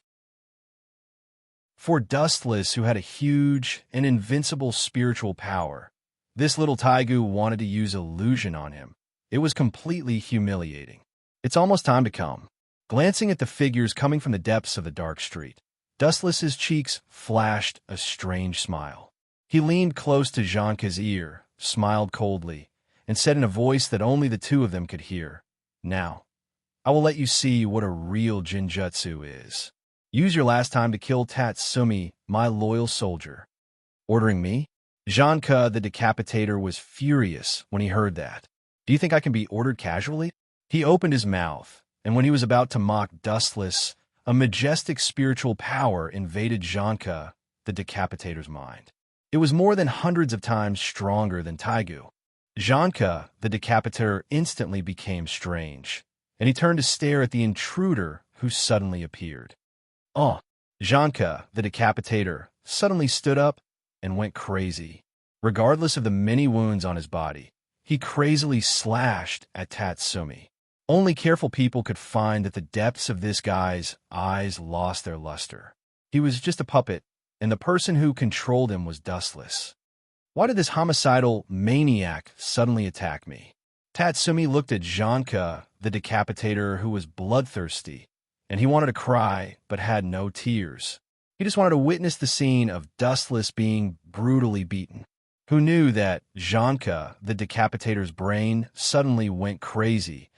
For Dustless, who had a huge and invincible spiritual power, this little Taigu wanted to use illusion on him. It was completely humiliating. It's almost time to come. Glancing at the figures coming from the depths of the dark street, Dustless's cheeks flashed a strange smile. He leaned close to Janka's ear, smiled coldly, and said in a voice that only the two of them could hear, "Now, I will let you see what a real Jinjutsu is. Use your last time to kill Tatsumi, my loyal soldier." Ordering me? Janka the Decapitator was furious when he heard that. "Do you think I can be ordered casually?" He opened his mouth, and when he was about to mock Dustless, a majestic spiritual power invaded Janka the Decapitator's mind. It was more than hundreds of times stronger than Taigu. Janka the Decapitator instantly became strange, and he turned to stare at the intruder who suddenly appeared. Janka the Decapitator suddenly stood up and went crazy. Regardless of the many wounds on his body, he crazily slashed at Tatsumi. Only careful people could find that the depths of this guy's eyes lost their luster. He was just a puppet, and the person who controlled him was Dustless. Why did this homicidal maniac suddenly attack me? Tatsumi looked at Janka the Decapitator, who was bloodthirsty, and he wanted to cry but had no tears. He just wanted to witness the scene of Dustless being brutally beaten. Who knew that Janka the Decapitator's brain suddenly went crazy,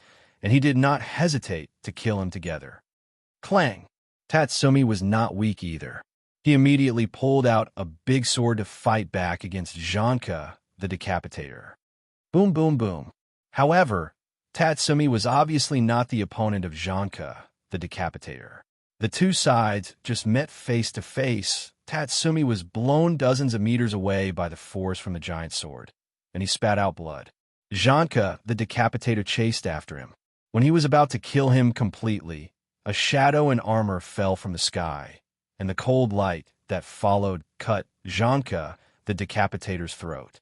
and he did not hesitate to kill him together. Clang! Tatsumi was not weak either. He immediately pulled out a big sword to fight back against Janka the Decapitator. Boom, boom, boom. However, Tatsumi was obviously not the opponent of Janka the Decapitator. The two sides just met face to face. Tatsumi was blown dozens of meters away by the force from the giant sword, and he spat out blood. Janka the Decapitator chased after him. When he was about to kill him completely, a shadow in armor fell from the sky, and the cold light that followed cut Janka the Decapitator's throat.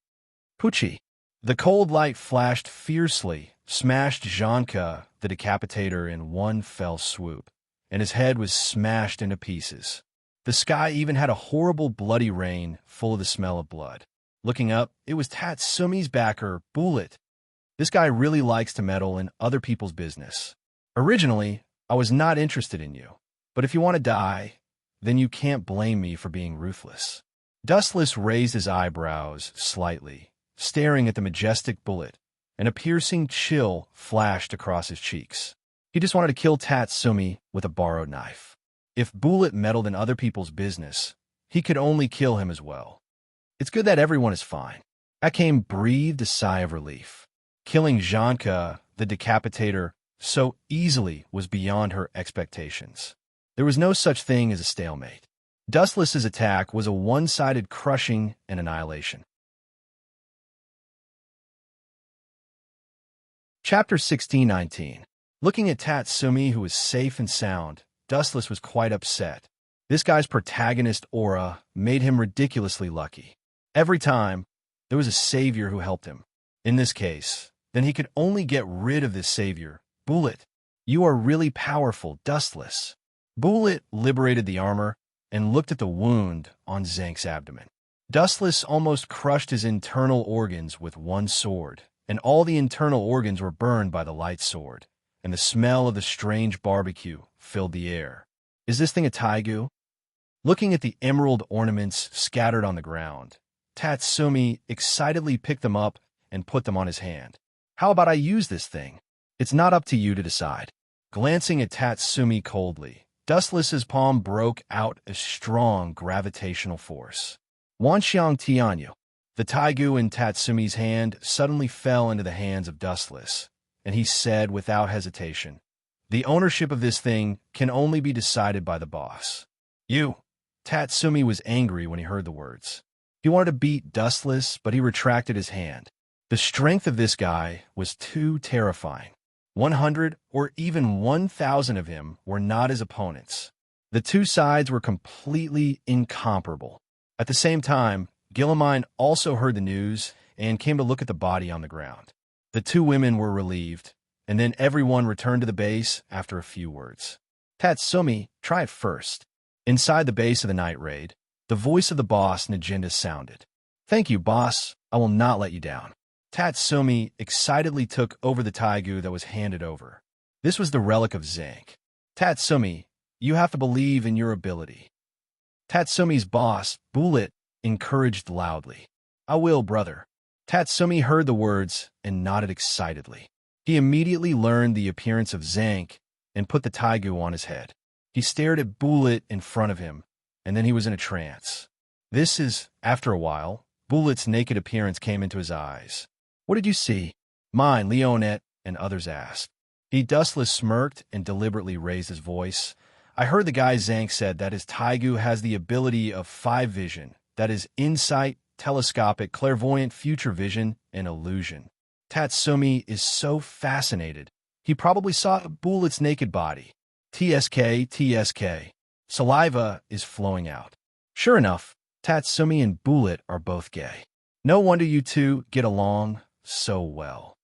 Pucci! The cold light flashed fiercely, smashed Janka the Decapitator in one fell swoop, and his head was smashed into pieces. The sky even had a horrible bloody rain full of the smell of blood. Looking up, it was Tatsumi's backer, Bullet. This guy really likes to meddle in other people's business. Originally, I was not interested in you, but if you want to die, then you can't blame me for being ruthless. Dustless raised his eyebrows slightly, staring at the majestic Bullet, and a piercing chill flashed across his cheeks. He just wanted to kill Tatsumi with a borrowed knife. If Bullet meddled in other people's business, he could only kill him as well. It's good that everyone is fine. Akame breathed a sigh of relief. Killing Janka the Decapitator so easily was beyond her expectations. There was no such thing as a stalemate. Dustless's attack was a one-sided crushing and annihilation. Chapter 1619. Looking at Tatsumi, who was safe and sound, Dustless was quite upset. This guy's protagonist aura made him ridiculously lucky. Every time, there was a savior who helped him. In this case, then he could only get rid of this savior. Bullet, you are really powerful, Dustless. Bullet liberated the armor and looked at the wound on Zank's abdomen. Dustless almost crushed his internal organs with one sword, and all the internal organs were burned by the light sword, and the smell of the strange barbecue filled the air. Is this thing a taigu? Looking at the emerald ornaments scattered on the ground, Tatsumi excitedly picked them up and put them on his hand. How about I use this thing? It's not up to you to decide. Glancing at Tatsumi coldly, Dustless's palm broke out a strong gravitational force. Wanxiang Tianyu. The taigu in Tatsumi's hand suddenly fell into the hands of Dustless, and he said without hesitation, "The ownership of this thing can only be decided by the boss." You! Tatsumi was angry when he heard the words. He wanted to beat Dustless, but he retracted his hand. The strength of this guy was too terrifying. 100 or even 1,000 of him were not his opponents. The two sides were completely incomparable. At the same time, Guillemine also heard the news and came to look at the body on the ground. The two women were relieved, and then everyone returned to the base after a few words. Tatsumi, try it first. Inside the base of the night raid, the voice of the boss, Najinda, sounded. Thank you, boss. I will not let you down. Tatsumi excitedly took over the taigu that was handed over. This was the relic of Zank. Tatsumi, you have to believe in your ability. Tatsumi's boss, Bullet, encouraged loudly. I will, brother. Tatsumi heard the words and nodded excitedly. He immediately learned the appearance of Zank and put the taigu on his head. He stared at Bullet in front of him, and then he was in a trance. After a while, Bullet's naked appearance came into his eyes. What did you see? Mine, Leonette, and others asked. He dustless smirked and deliberately raised his voice. I heard the guy Zank said that his taigu has the ability of 5 vision, that is insight, telescopic, clairvoyant, future vision, and illusion. Tatsumi is so fascinated. He probably saw Bullet's naked body. TSK. Saliva is flowing out. Sure enough, Tatsumi and Bullet are both gay. No wonder you two get along so well.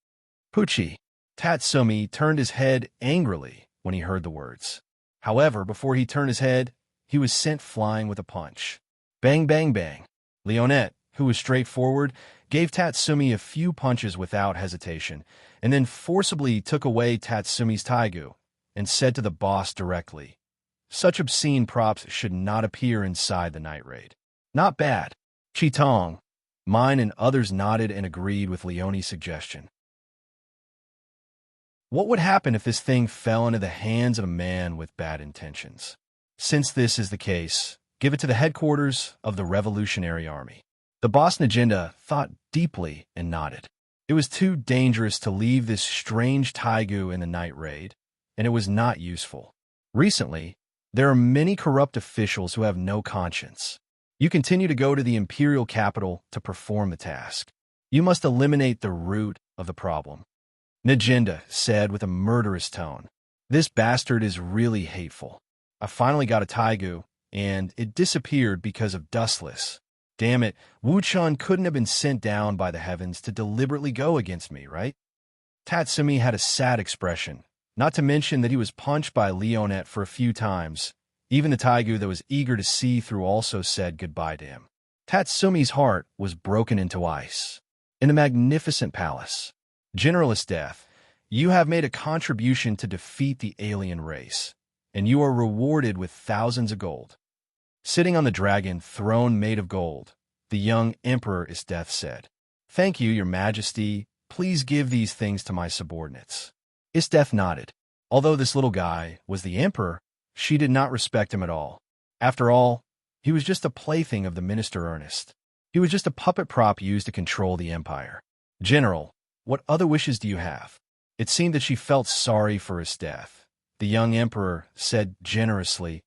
Pucci. Tatsumi turned his head angrily when he heard the words. However, before he turned his head, he was sent flying with a punch. Bang, bang, bang. Leonette, who was straightforward, gave Tatsumi a few punches without hesitation, and then forcibly took away Tatsumi's taigu and said to the boss directly, such obscene props should not appear inside the night raid. Not bad. Chitong. Mine and others nodded and agreed with Leonie's suggestion. What would happen if this thing fell into the hands of a man with bad intentions? Since this is the case, give it to the headquarters of the Revolutionary Army. The boss Najinda thought deeply and nodded. It was too dangerous to leave this strange taigu in the night raid, and it was not useful. Recently, there are many corrupt officials who have no conscience. You continue to go to the imperial capital to perform the task. You must eliminate the root of the problem. Najinda said with a murderous tone. This bastard is really hateful. I finally got a taigu, and it disappeared because of Dustless. Damn it, Wu-chan couldn't have been sent down by the heavens to deliberately go against me, right? Tatsumi had a sad expression, not to mention that he was punched by Leonette for a few times. Even the taigu that was eager to see through also said goodbye to him. Tatsumi's heart was broken into ice. In the magnificent palace, Generalist Death, you have made a contribution to defeat the alien race, and you are rewarded with thousands of gold. Sitting on the dragon throne made of gold, the young Emperor Isdeath said, Thank you, your majesty. Please give these things to my subordinates. Isdeath nodded. Although this little guy was the emperor, she did not respect him at all. After all, he was just a plaything of the Minister Ernest. He was just a puppet prop used to control the empire. General, what other wishes do you have? It seemed that she felt sorry for his death. The young emperor said generously,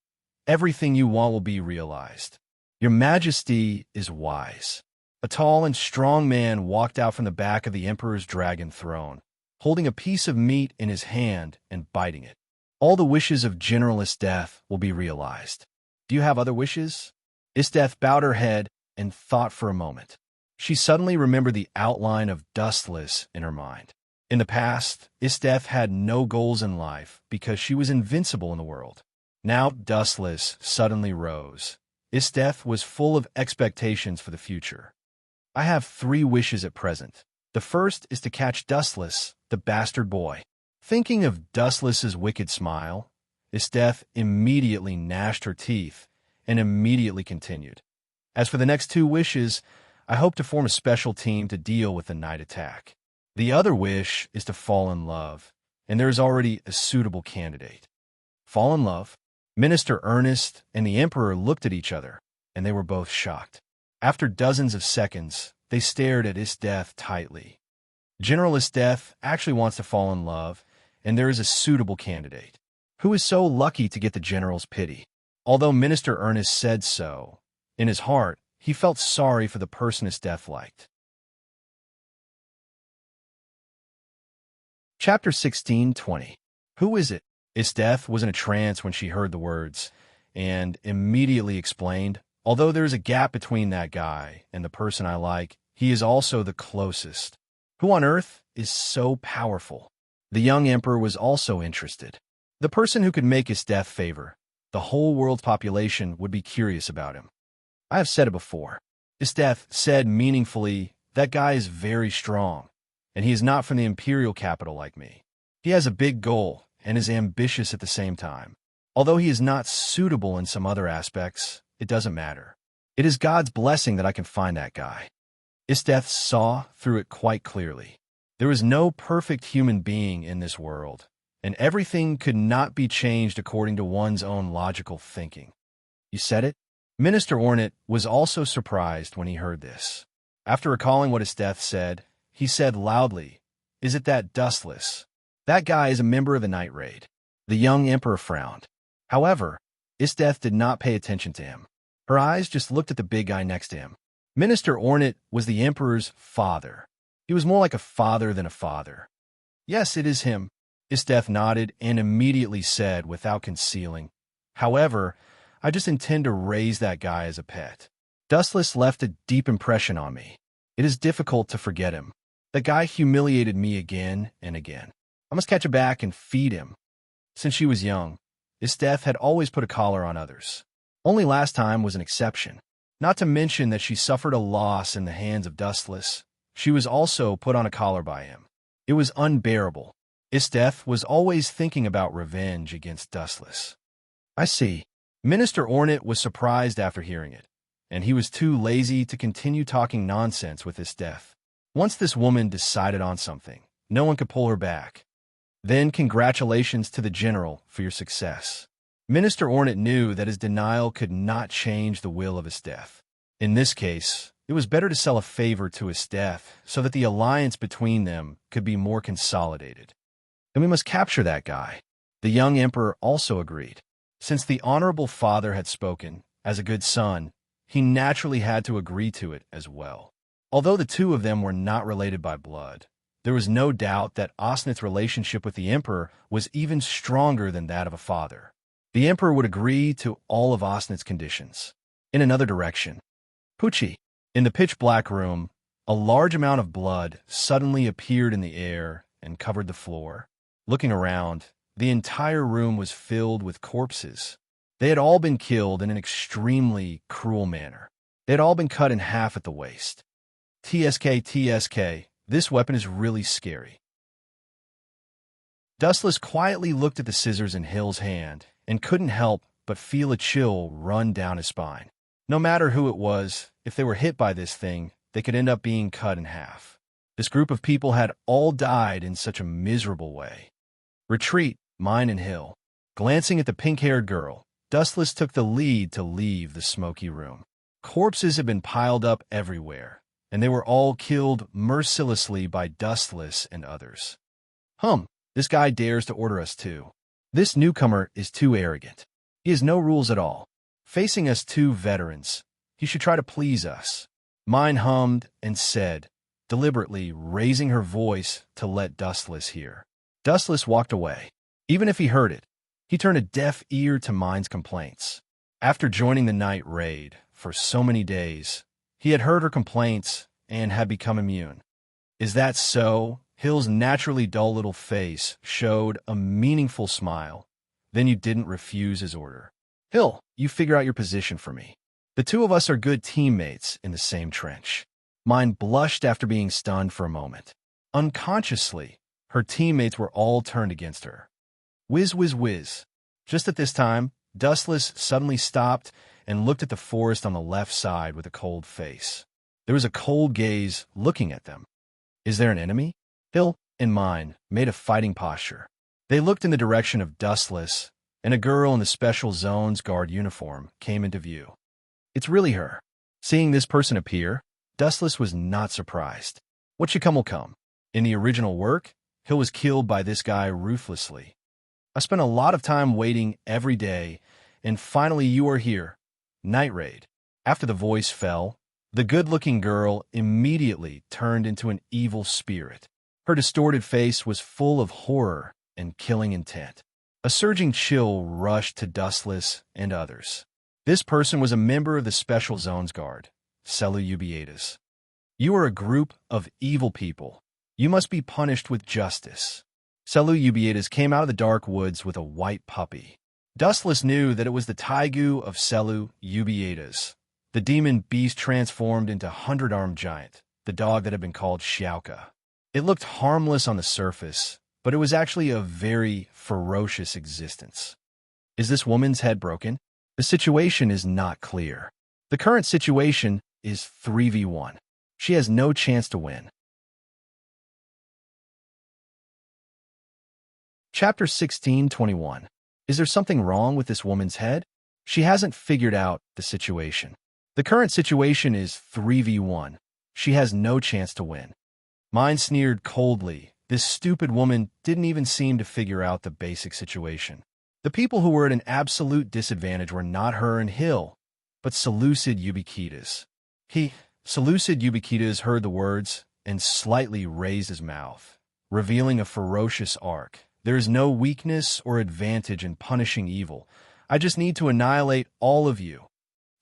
Everything you want will be realized. Your majesty is wise. A tall and strong man walked out from the back of the emperor's dragon throne, holding a piece of meat in his hand and biting it. All the wishes of General Isdeath will be realized. Do you have other wishes? Isdeath bowed her head and thought for a moment. She suddenly remembered the outline of Dustless in her mind. In the past, Isdeath had no goals in life because she was invincible in the world. Now Dustless suddenly rose. Isdeath was full of expectations for the future. I have 3 wishes at present. The first is to catch Dustless, the bastard boy. Thinking of Dustless's wicked smile, Isdeath immediately gnashed her teeth and immediately continued. As for the next 2 wishes, I hope to form a special team to deal with the night attack. The other wish is to fall in love, and there is already a suitable candidate. Fall in love? Minister Ernest and the Emperor looked at each other, and they were both shocked. After dozens of seconds, they stared at Isdeath tightly. General Isdeath actually wants to fall in love, and there is a suitable candidate. Who is so lucky to get the general's pity? Although Minister Ernest said so, in his heart, he felt sorry for the person Isdeath liked. Chapter 16:20. Who is it? Isdeath was in a trance when she heard the words, and immediately explained, although there is a gap between that guy and the person I like, he is also the closest. Who on earth is so powerful? The young emperor was also interested. The person who could make Isdeath favor. The whole world's population would be curious about him. I have said it before. Isdeath said meaningfully, that guy is very strong, and he is not from the imperial capital like me. He has a big goal, and is ambitious at the same time. Although he is not suitable in some other aspects, it doesn't matter. It is God's blessing that I can find that guy. Isteth saw through it quite clearly. There is no perfect human being in this world, and everything could not be changed according to one's own logical thinking. You said it? Minister Ornit was also surprised when he heard this. After recalling what Isteth said, he said loudly, "Is it that Dustless? That guy is a member of the Night Raid." The young emperor frowned. However, Isteth did not pay attention to him. Her eyes just looked at the big guy next to him. Minister Ornit was the emperor's father. He was more like a father than a father. "Yes, it is him," Isteth nodded and immediately said without concealing. "However, I just intend to raise that guy as a pet. Dustless left a deep impression on me. It is difficult to forget him. The guy humiliated me again and again. I must catch him back and feed him." Since she was young, Isteth had always put a collar on others. Only last time was an exception. Not to mention that she suffered a loss in the hands of Dustless. She was also put on a collar by him. It was unbearable. Isteth was always thinking about revenge against Dustless. "I see." Minister Ornit was surprised after hearing it, and he was too lazy to continue talking nonsense with Isteth. Once this woman decided on something, no one could pull her back. Then congratulations to the general for your success. Minister Ornit knew that his denial could not change the will of Isteth. In this case, it was better to sell a favor to Isteth so that the alliance between them could be more consolidated. "Then we must capture that guy." The young emperor also agreed. Since the honorable father had spoken, as a good son, he naturally had to agree to it as well. Although the two of them were not related by blood, there was no doubt that Osnith's relationship with the emperor was even stronger than that of a father. The emperor would agree to all of Osnith's conditions. In another direction, Pucci. In the pitch-black room, a large amount of blood suddenly appeared in the air and covered the floor. Looking around, the entire room was filled with corpses. They had all been killed in an extremely cruel manner. They had all been cut in half at the waist. TSK, this weapon is really scary. Dustless quietly looked at the scissors in Hill's hand and couldn't help but feel a chill run down his spine. No matter who it was, if they were hit by this thing, they could end up being cut in half. This group of people had all died in such a miserable way. "Retreat, mine and Hill." Glancing at the pink-haired girl, Dustless took the lead to leave the smoky room. Corpses had been piled up everywhere, and they were all killed mercilessly by Dustless and others. This guy dares to order us too. This newcomer is too arrogant. He has no rules at all. Facing us two veterans, he should try to please us. Mine hummed and said, deliberately raising her voice to let Dustless hear. Dustless walked away. Even if he heard it, he turned a deaf ear to Mine's complaints. After joining the night raid for so many days, he had heard her complaints and had become immune. Is that so? Hill's naturally dull little face showed a meaningful smile. Then you didn't refuse his order. Hill, you figure out your position for me. The two of us are good teammates in the same trench. Mine blushed after being stunned for a moment. Unconsciously, her teammates were all turned against her. Whiz, whiz, whiz. Just at this time, Dustless suddenly stopped and looked at the forest on the left side with a cold face. There was a cold gaze looking at them. Is there an enemy? Hill and Mine made a fighting posture. They looked in the direction of Dustless, and a girl in the Special Zones Guard uniform came into view. It's really her. Seeing this person appear, Dustless was not surprised. What should come will come. In the original work, Hill was killed by this guy ruthlessly. I spent a lot of time waiting every day, and finally you are here. Night Raid. After the voice fell, the good-looking girl immediately turned into an evil spirit. Her distorted face was full of horror and killing intent. A surging chill rushed to Dustless and others. This person was a member of the Special Zones Guard, Selu Ubietas. You are a group of evil people. You must be punished with justice. Selu Ubietas came out of the dark woods with a white puppy. Dustless knew that it was the Taigu of Selu Ubietas, the demon beast transformed into 100-armed giant, the dog that had been called Xiaoka. It looked harmless on the surface, but it was actually a very ferocious existence. Is this woman's head broken? The situation is not clear. The current situation is 3v1. She has no chance to win. Chapter 16:21. Is there something wrong with this woman's head? She hasn't figured out the situation. The current situation is 3v1. She has no chance to win. Mine sneered coldly. This stupid woman didn't even seem to figure out the basic situation. The people who were at an absolute disadvantage were not her and Hill, but Seleucid Eubucetus. Seleucid Eubucetus heard the words and slightly raised his mouth, revealing a ferocious arc. There is no weakness or advantage in punishing evil. I just need to annihilate all of you.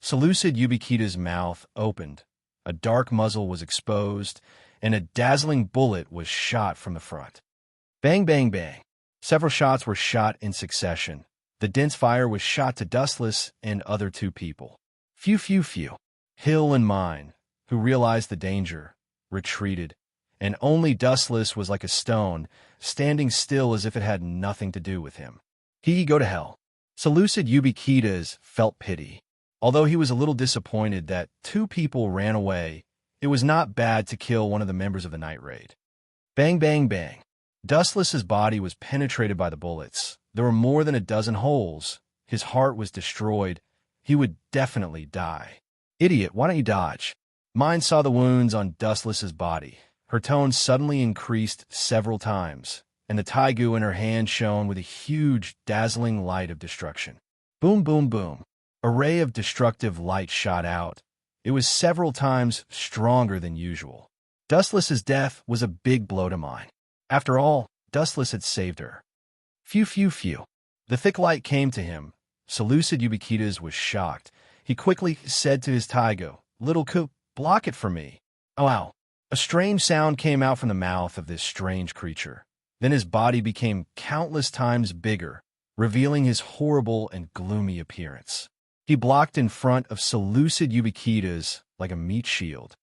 Seleucid Eubucetus' mouth opened. A dark muzzle was exposed, and a dazzling bullet was shot from the front. Bang, bang, bang. Several shots were shot in succession. The dense fire was shot to Dustless and other two people. Phew, phew, phew. Hill and Mine, who realized the danger, retreated, and only Dustless was like a stone, standing still as if it had nothing to do with him. He go to hell. Seleucid Eubucetus felt pity. Although he was a little disappointed that two people ran away, it was not bad to kill one of the members of the night raid. Bang, bang, bang. Dustless's body was penetrated by the bullets. There were more than a dozen holes. His heart was destroyed. He would definitely die. Idiot, why don't you dodge? Mine saw the wounds on Dustless's body. Her tone suddenly increased several times, and the taigu in her hand shone with a huge, dazzling light of destruction. Boom, boom, boom. A ray of destructive light shot out. It was several times stronger than usual. Dustless's death was a big blow to Mine. After all, Dustless had saved her. Phew, phew, phew. The thick light came to him. Seleucid Eubucetus was shocked. He quickly said to his taigu, "Little coop, block it for me." Oh, ow. A strange sound came out from the mouth of this strange creature. Then his body became countless times bigger, revealing his horrible and gloomy appearance. He blocked in front of Seleucid Eubucetus like a meat shield.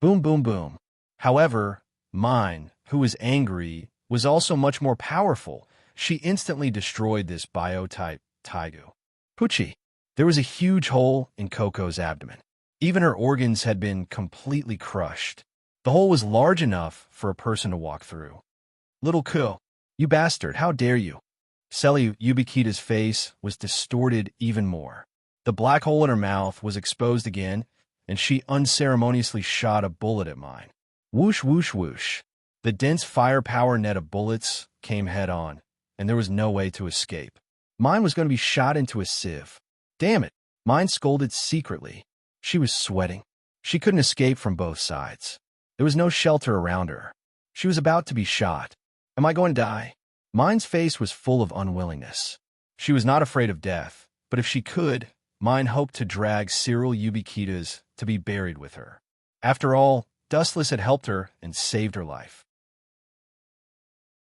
Boom, boom, boom. However, Mine, who was angry, was also much more powerful. She instantly destroyed this biotype taigu. Poochie. There was a huge hole in Coco's abdomen. Even her organs had been completely crushed. The hole was large enough for a person to walk through. Little Ko, you bastard, how dare you? Seleucid Eubucetus' face was distorted even more. The black hole in her mouth was exposed again, and she unceremoniously shot a bullet at Mine. Whoosh, whoosh, whoosh. The dense firepower net of bullets came head-on, and there was no way to escape. Mine was going to be shot into a sieve. Damn it, Mine scolded secretly. She was sweating. She couldn't escape from both sides. There was no shelter around her. She was about to be shot. Am I going to die? Mine's face was full of unwillingness. She was not afraid of death, but if she could, Mine hoped to drag Cyril Eubucetus to be buried with her. After all, Dustless had helped her and saved her life.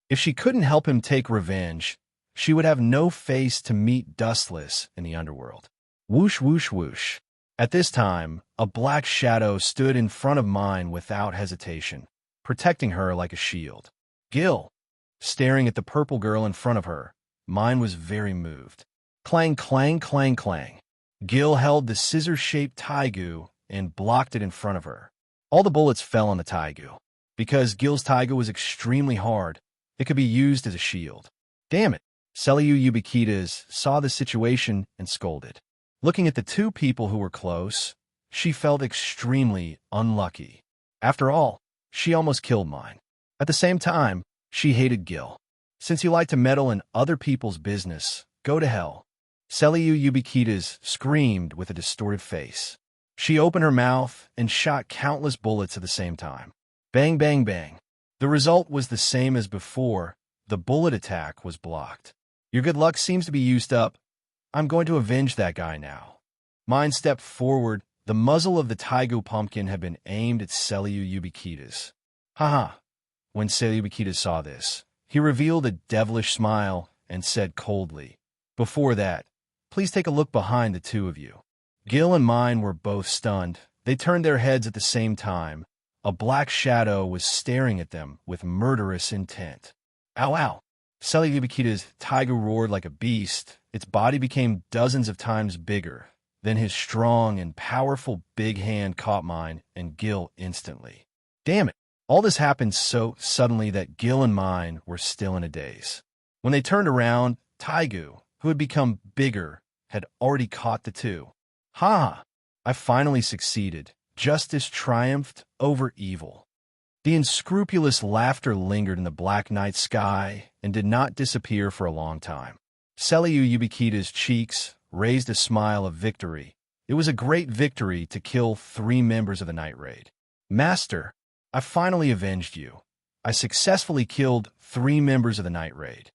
If she couldn't help him take revenge, she would have no face to meet Dustless in the underworld. Whoosh, whoosh, whoosh. At this time, a black shadow stood in front of Mine without hesitation, protecting her like a shield. Gil. Staring at the purple girl in front of her, Mine was very moved. Clang, clang, clang, clang. Gil held the scissor-shaped taigu and blocked it in front of her. All the bullets fell on the taigu. Because Gil's taigu was extremely hard, it could be used as a shield. Damn it! Seleucid Eubucetus saw the situation and scolded. Looking at the two people who were close, she felt extremely unlucky. After all, she almost killed Mine. At the same time, she hated Gil. Since you like to meddle in other people's business, go to hell. Seleucid Eubucetus screamed with a distorted face. She opened her mouth and shot countless bullets at the same time. Bang, bang, bang. The result was the same as before. The bullet attack was blocked. Your good luck seems to be used up. I'm going to avenge that guy now. Mine stepped forward. The muzzle of the taigu pumpkin had been aimed at Seleucid Eubucetus. Haha. When Seleucid Eubucetus saw this, he revealed a devilish smile and said coldly, "Before that, please take a look behind the two of you." Gil and Mine were both stunned. They turned their heads at the same time. A black shadow was staring at them with murderous intent. Ow, ow. Seleucubicita's tiger roared like a beast. Its body became dozens of times bigger. Then his strong and powerful big hand caught mine and Gil instantly. Damn it. All this happened so suddenly that Gil and mine were still in a daze. When they turned around, Taigu, who had become bigger, had already caught the two. Ha! I finally succeeded. Justice triumphed over evil. The unscrupulous laughter lingered in the black night sky and did not disappear for a long time. Seleucubicita's cheeks raised a smile of victory. It was a great victory to kill 3 members of the night raid. Master, I finally avenged you. I successfully killed 3 members of the night raid.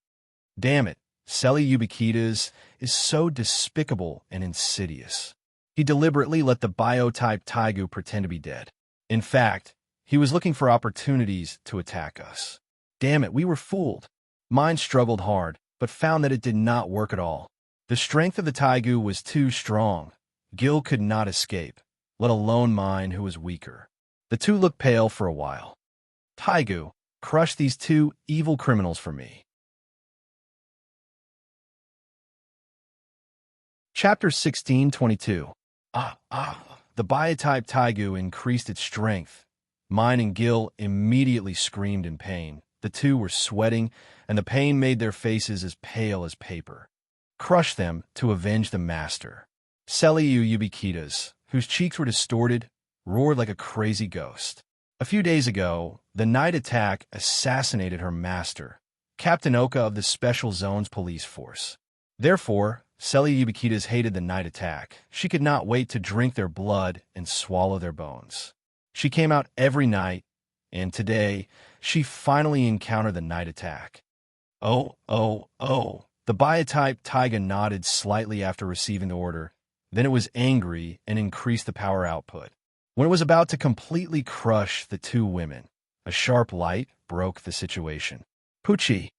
Damn it, Seleucubicita's is so despicable and insidious. He deliberately let the biotype Taigu pretend to be dead. In fact, he was looking for opportunities to attack us. Damn it, we were fooled. Mine struggled hard, but found that it did not work at all. The strength of the Taigu was too strong. Gil could not escape, let alone mine, who was weaker. The two looked pale for a while. Taigu, crush these 2 evil criminals for me. Chapter 16:22. The biotype Taigu increased its strength. Mine and Gil immediately screamed in pain. The two were sweating, and the pain made their faces as pale as paper. Crush them to avenge the master. Seleucubicita's, whose cheeks were distorted, roared like a crazy ghost. A few days ago, the night attack assassinated her master, Captain Oka of the Special Zones Police Force. Therefore, Seleucubicita's hated the night attack. She could not wait to drink their blood and swallow their bones. She came out every night, and today, she finally encountered the night attack. Oh. The biotype Taiga nodded slightly after receiving the order. Then it was angry and increased the power output. When it was about to completely crush the 2 women, a sharp light broke the situation. Pucci!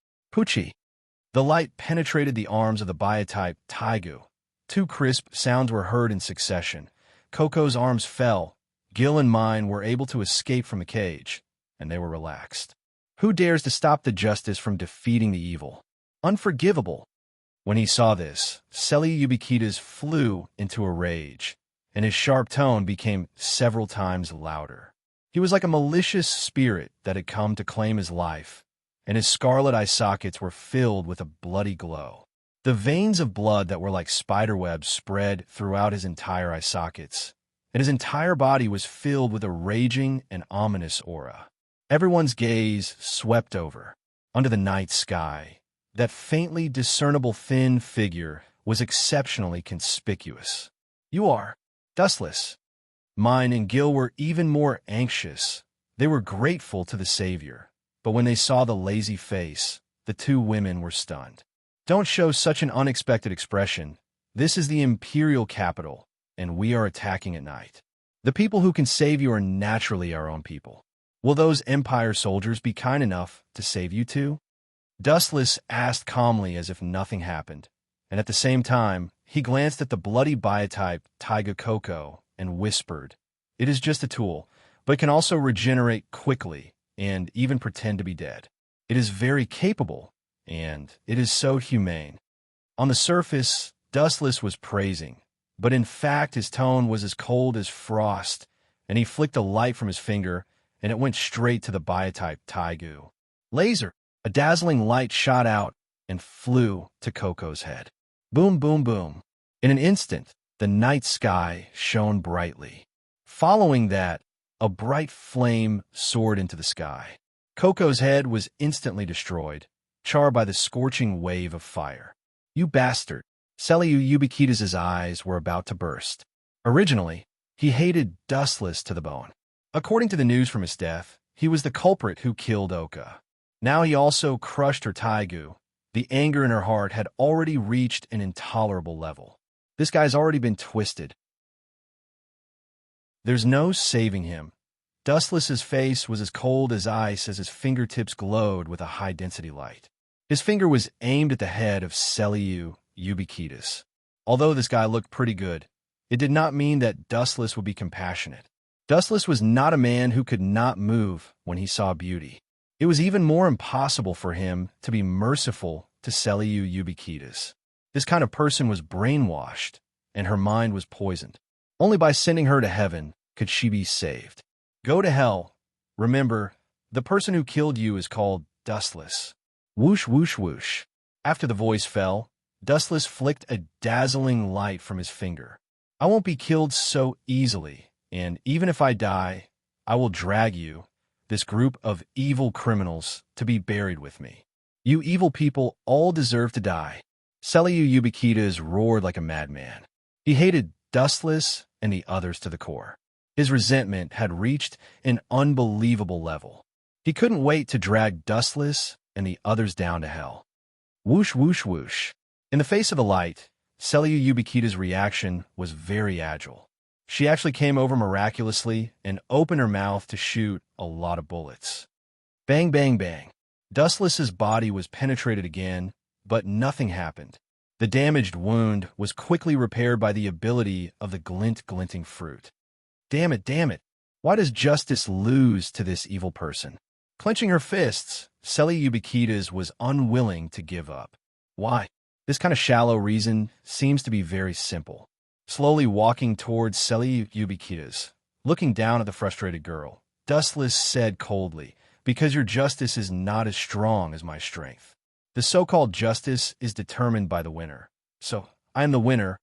The light penetrated the arms of the biotype Taigu. 2 crisp sounds were heard in succession. Coco's arms fell. Gil and mine were able to escape from the cage, and they were relaxed. Who dares to stop the justice from defeating the evil? Unforgivable. When he saw this, Seleucubicita's flew into a rage, and his sharp tone became several times louder. He was like a malicious spirit that had come to claim his life, and his scarlet eye sockets were filled with a bloody glow. The veins of blood that were like spiderwebs spread throughout his entire eye sockets, and his entire body was filled with a raging and ominous aura. Everyone's gaze swept over. Under the night sky, that faintly discernible thin figure was exceptionally conspicuous. You are dustless. Mine and Gil were even more anxious. They were grateful to the Savior, but when they saw the lazy face, the 2 women were stunned. Don't show such an unexpected expression. This is the imperial capital, and we are attacking at night. The people who can save you are naturally our own people. Will those Empire soldiers be kind enough to save you too? Dustless asked calmly as if nothing happened, and at the same time, he glanced at the bloody biotype Taiga Coco and whispered, "It is just a tool, but it can also regenerate quickly and even pretend to be dead. It is very capable, and it is so humane." On the surface, Dustless was praising, but in fact his tone was as cold as frost, and he flicked a light from his finger, and it went straight to the biotype Taigu. Laser! A dazzling light shot out and flew to Coco's head. Boom, boom, boom. In an instant, the night sky shone brightly. Following that, a bright flame soared into the sky. Coco's head was instantly destroyed, charred by the scorching wave of fire. You bastard! Seleucubicita's eyes were about to burst. Originally, he hated Dustless to the bone. According to the news from his death, he was the culprit who killed Oka. Now he also crushed her Taigu. The anger in her heart had already reached an intolerable level. This guy's already been twisted. There's no saving him. Dustless's face was as cold as ice as his fingertips glowed with a high-density light. His finger was aimed at the head of Seleucubicita's. Although this guy looked pretty good, it did not mean that Dustless would be compassionate. Dustless was not a man who could not move when he saw beauty. It was even more impossible for him to be merciful to Seliu Ubiquitas. This kind of person was brainwashed, and her mind was poisoned. Only by sending her to heaven could she be saved. Go to hell. Remember, the person who killed you is called Dustless. Whoosh, whoosh, whoosh. After the voice fell, Dustless flicked a dazzling light from his finger. I won't be killed so easily, and even if I die, I will drag you, this group of evil criminals, to be buried with me. You evil people all deserve to die. Seliu Ubiquitas roared like a madman. He hated Dustless and the others to the core. His resentment had reached an unbelievable level. He couldn't wait to drag Dustless and the others down to hell. Whoosh, whoosh, whoosh. In the face of the light, Seliu Ubiquita's reaction was very agile. She actually came over miraculously and opened her mouth to shoot a lot of bullets. Bang, bang, bang. Dustless's body was penetrated again, but nothing happened. The damaged wound was quickly repaired by the ability of the glinting fruit. Damn it, damn it. Why does justice lose to this evil person? Clenching her fists, Seliu Ubiquitas was unwilling to give up. Why? This kind of shallow reason seems to be very simple. Slowly walking towards Seliu Ubiquitas, looking down at the frustrated girl, Dustless said coldly, "Because your justice is not as strong as my strength. The so-called justice is determined by the winner. So, I am the winner.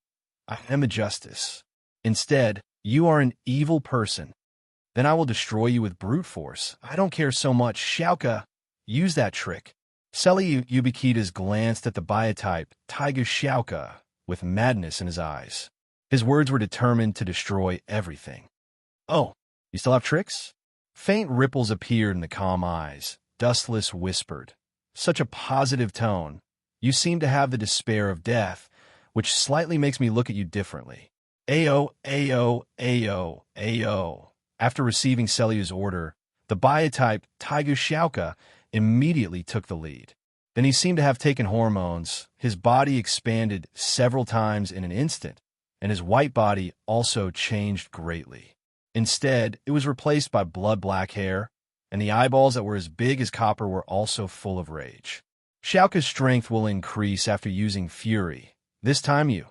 I am the justice. Instead, you are an evil person. Then I will destroy you with brute force. I don't care so much. Xiaoka, use that trick." Seliu Ubiquitas glanced at the biotype Tiger Xiaoka with madness in his eyes. His words were determined to destroy everything. "Oh, you still have tricks?" Faint ripples appeared in the calm eyes. Dustless whispered, "Such a positive tone. You seem to have the despair of death, which slightly makes me look at you differently." Ayo, ayo, ayo, ayo. After receiving Seliu's order, the biotype Tiger Xiaoka immediately took the lead. Then he seemed to have taken hormones. His body expanded several times in an instant, and his white body also changed greatly. Instead, it was replaced by blood-black hair, and the eyeballs that were as big as copper were also full of rage. Xiaoka's strength will increase after using fury. This time you.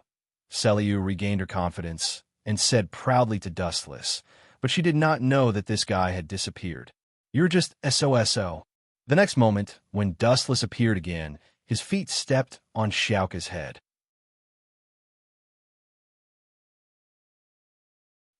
Seliu regained her confidence and said proudly to Dustless, but she did not know that this guy had disappeared. "You're just SOSO. The next moment, when Dustless appeared again, his feet stepped on Xiaoka's head.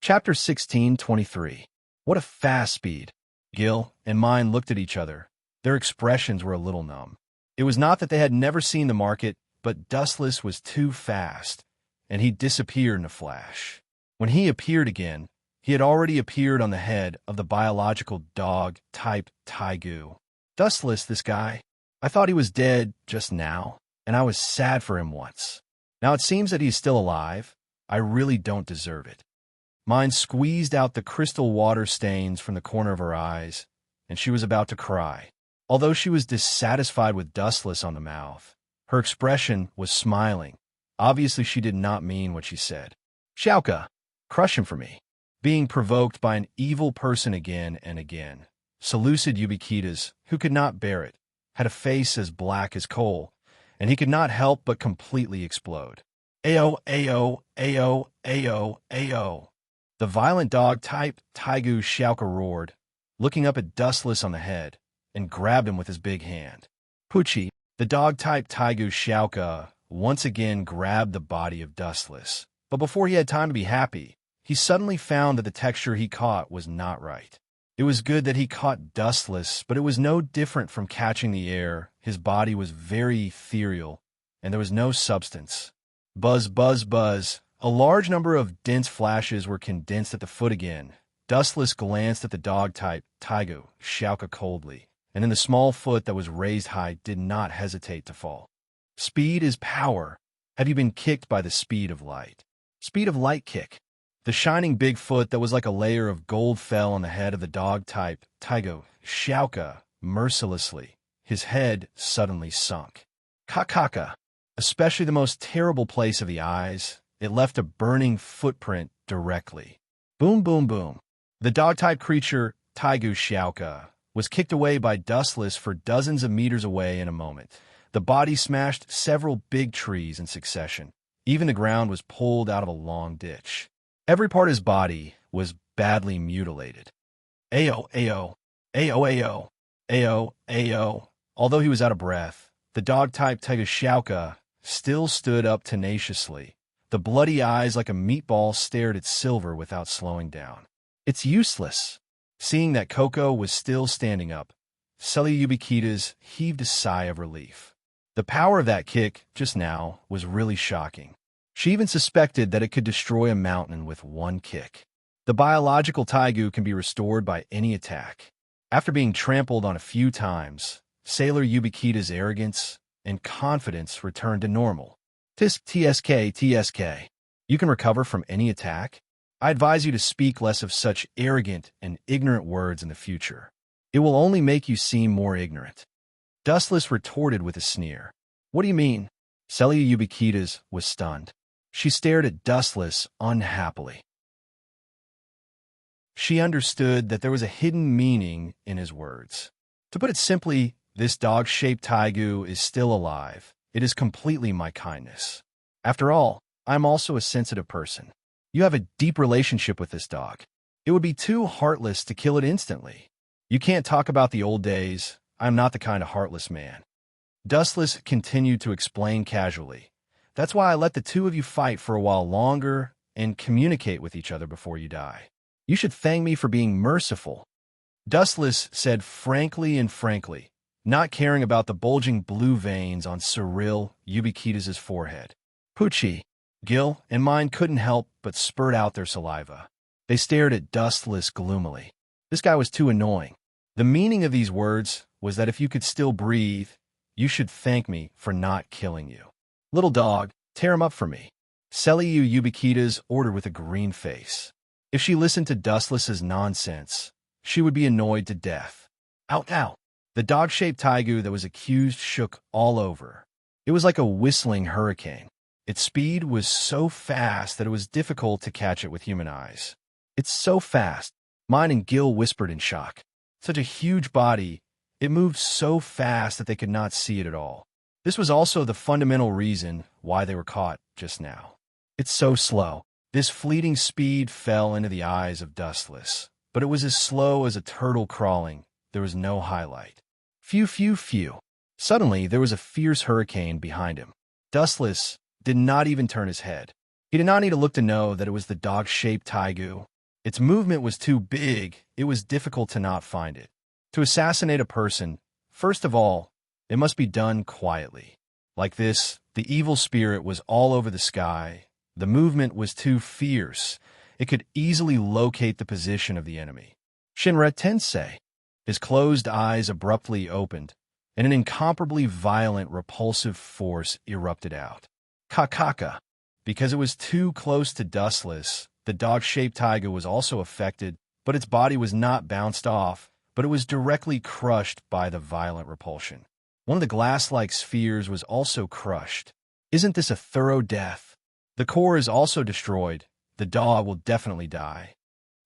Chapter 16:23. What a fast speed. Gil and mine looked at each other. Their expressions were a little numb. It was not that they had never seen the market, but Dustless was too fast, and he disappeared in a flash. When he appeared again, he had already appeared on the head of the biological dog type Taigu. Dustless, this guy. I thought he was dead just now, and I was sad for him once. Now it seems that he's still alive. I really don't deserve it. Mine squeezed out the crystal water stains from the corner of her eyes, and she was about to cry. Although she was dissatisfied with Dustless on the mouth, her expression was smiling. Obviously, she did not mean what she said. "Xiaoka, crush him for me." Being provoked by an evil person again and again, Seleucid Ubiquitas, who could not bear it, had a face as black as coal, and he could not help but completely explode. Ayo, ayo, ayo, ayo, ayo. The violent dog type Taigu Xiaoka roared, looking up at Dustless on the head, and grabbed him with his big hand. Pucci, the dog type Taigu Xiaoka, once again grabbed the body of Dustless. But before he had time to be happy, he suddenly found that the texture he caught was not right. It was good that he caught Dustless, but it was no different from catching the air. His body was very ethereal, and there was no substance. Buzz, buzz, buzz. A large number of dense flashes were condensed at the foot again. Dustless glanced at the dog type Taigu Xiaoka coldly, and in the small foot that was raised high did not hesitate to fall. Speed is power. Have you been kicked by the speed of light? Speed of light kick. The shining big foot that was like a layer of gold fell on the head of the dog type Taigu Xiaoka mercilessly. His head suddenly sunk. Kakaka. Especially the most terrible place of the eyes, it left a burning footprint directly. Boom, boom, boom. The dog-type creature, Taigu Xiaoka, was kicked away by Dustless for dozens of meters away in a moment. The body smashed several big trees in succession. Even the ground was pulled out of a long ditch. Every part of his body was badly mutilated. Ayo, ayo, ayo, ayo, ayo, ayo. Although he was out of breath, the dog-type Tegashauka still stood up tenaciously. The bloody eyes like a meatball stared at Silver without slowing down. It's useless. Seeing that Coco was still standing up, Seleubikitas heaved a sigh of relief. The power of that kick just now was really shocking. She even suspected that it could destroy a mountain with one kick. The biological Taigu can be restored by any attack. After being trampled on a few times, Sailor Yubikita's arrogance and confidence returned to normal. TSK. You can recover from any attack. I advise you to speak less of such arrogant and ignorant words in the future. It will only make you seem more ignorant. Dustless retorted with a sneer. What do you mean? Celia Ubiquitas was stunned. She stared at Dustless unhappily. She understood that there was a hidden meaning in his words. To put it simply, this dog-shaped Taigu is still alive. It is completely my kindness. After all, I'm also a sensitive person. You have a deep relationship with this dog. It would be too heartless to kill it instantly. You can't talk about the old days. I'm not the kind of heartless man. Dustless continued to explain casually. That's why I let the two of you fight for a while longer and communicate with each other before you die. You should thank me for being merciful. Dustless said frankly, not caring about the bulging blue veins on Cyril Ubiquitas' forehead. Poochie, Gil, and mine couldn't help but spurt out their saliva. They stared at Dustless gloomily. This guy was too annoying. The meaning of these words was that if you could still breathe, you should thank me for not killing you. Little dog, tear him up for me. Celiu Ubiquitas ordered with a green face. If she listened to Dustless's nonsense, she would be annoyed to death. Out now! The dog-shaped Taigu that was accused shook all over. It was like a whistling hurricane. Its speed was so fast that it was difficult to catch it with human eyes. It's so fast, mine and Gil whispered in shock. Such a huge body, it moved so fast that they could not see it at all. This was also the fundamental reason why they were caught just now. It's so slow. This fleeting speed fell into the eyes of Dustless, but it was as slow as a turtle crawling. There was no highlight. Phew. Suddenly, there was a fierce hurricane behind him. Dustless did not even turn his head. He did not need to look to know that it was the dog-shaped Taigu. Its movement was too big, it was difficult to not find it. To assassinate a person, first of all, it must be done quietly. Like this, the evil spirit was all over the sky. The movement was too fierce. It could easily locate the position of the enemy. Shinra Tensei. His closed eyes abruptly opened, and an incomparably violent, repulsive force erupted out. Kakaka. Because it was too close to Dustless, the dog-shaped Taiga was also affected, but its body was not bounced off, but it was directly crushed by the violent repulsion. One of the glass-like spheres was also crushed. Isn't this a thorough death? The core is also destroyed. The dog will definitely die.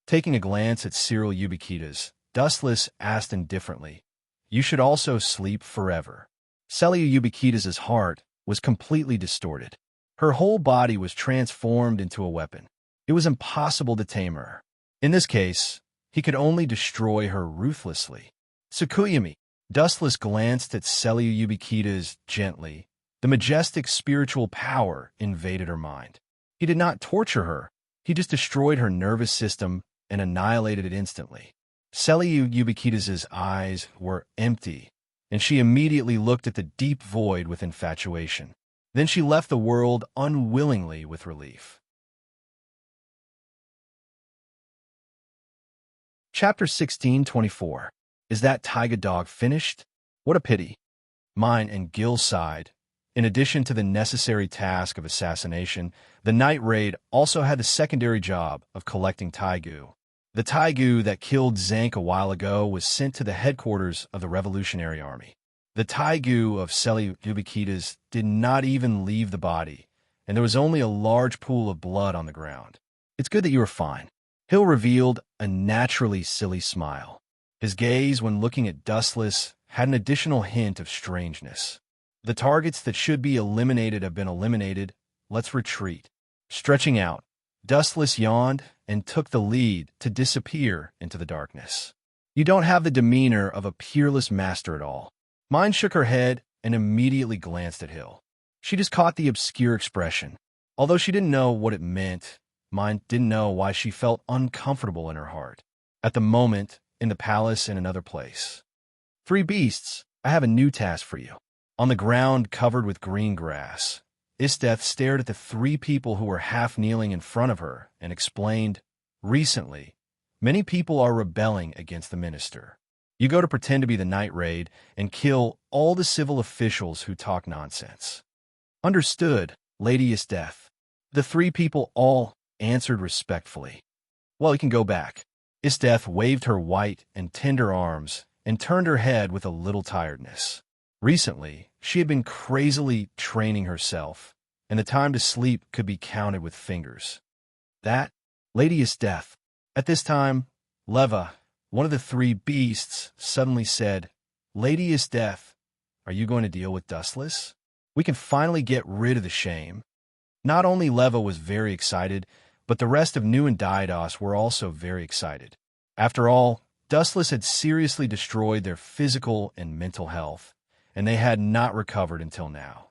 Taking a glance at Cyril Ubiquitas, Dustless asked indifferently, You should also sleep forever. Celia Ubiquitas' heart was completely distorted. Her whole body was transformed into a weapon. It was impossible to tame her. In this case, he could only destroy her ruthlessly. Tsukuyami. Dustless glanced at Celia Ubiquitas gently. The majestic spiritual power invaded her mind. He did not torture her. He just destroyed her nervous system and annihilated it instantly. Celia Ubiquitas' eyes were empty, and she immediately looked at the deep void with infatuation. Then she left the world unwillingly with relief. Chapter 16:24. Is that Taiga dog finished? What a pity. Mine and Gil's side. In addition to the necessary task of assassination, the night raid also had the secondary job of collecting Taigu. The Taigu that killed Zank a while ago was sent to the headquarters of the Revolutionary Army. The Taigu of Celia Ubiquitas did not even leave the body, and there was only a large pool of blood on the ground. It's good that you are fine. Hill revealed a naturally silly smile. His gaze, when looking at Dustless, had an additional hint of strangeness. The targets that should be eliminated have been eliminated. Let's retreat. Stretching out, Dustless yawned and took the lead to disappear into the darkness. You don't have the demeanor of a peerless master at all. Mine shook her head and immediately glanced at Hill. She just caught the obscure expression. Although she didn't know what it meant, Mine didn't know why she felt uncomfortable in her heart. At the moment, in the palace in another place. Three beasts, I have a new task for you. On the ground covered with green grass, Isteth stared at the three people who were half kneeling in front of her and explained, recently, many people are rebelling against the minister. You go to pretend to be the night raid and kill all the civil officials who talk nonsense. Understood, Lady Isteth. The three people all answered respectfully. Well, you can go back. Isteth waved her white and tender arms and turned her head with a little tiredness. Recently, she had been crazily training herself, and the time to sleep could be counted with fingers. That, Lady Isteth. At this time, Leva, one of the three beasts, suddenly said, Lady Isteth, are you going to deal with Dustless? We can finally get rid of the shame. Not only Leva was very excited, but the rest of New and Didos were also very excited. After all, Dustless had seriously destroyed their physical and mental health, and they had not recovered until now.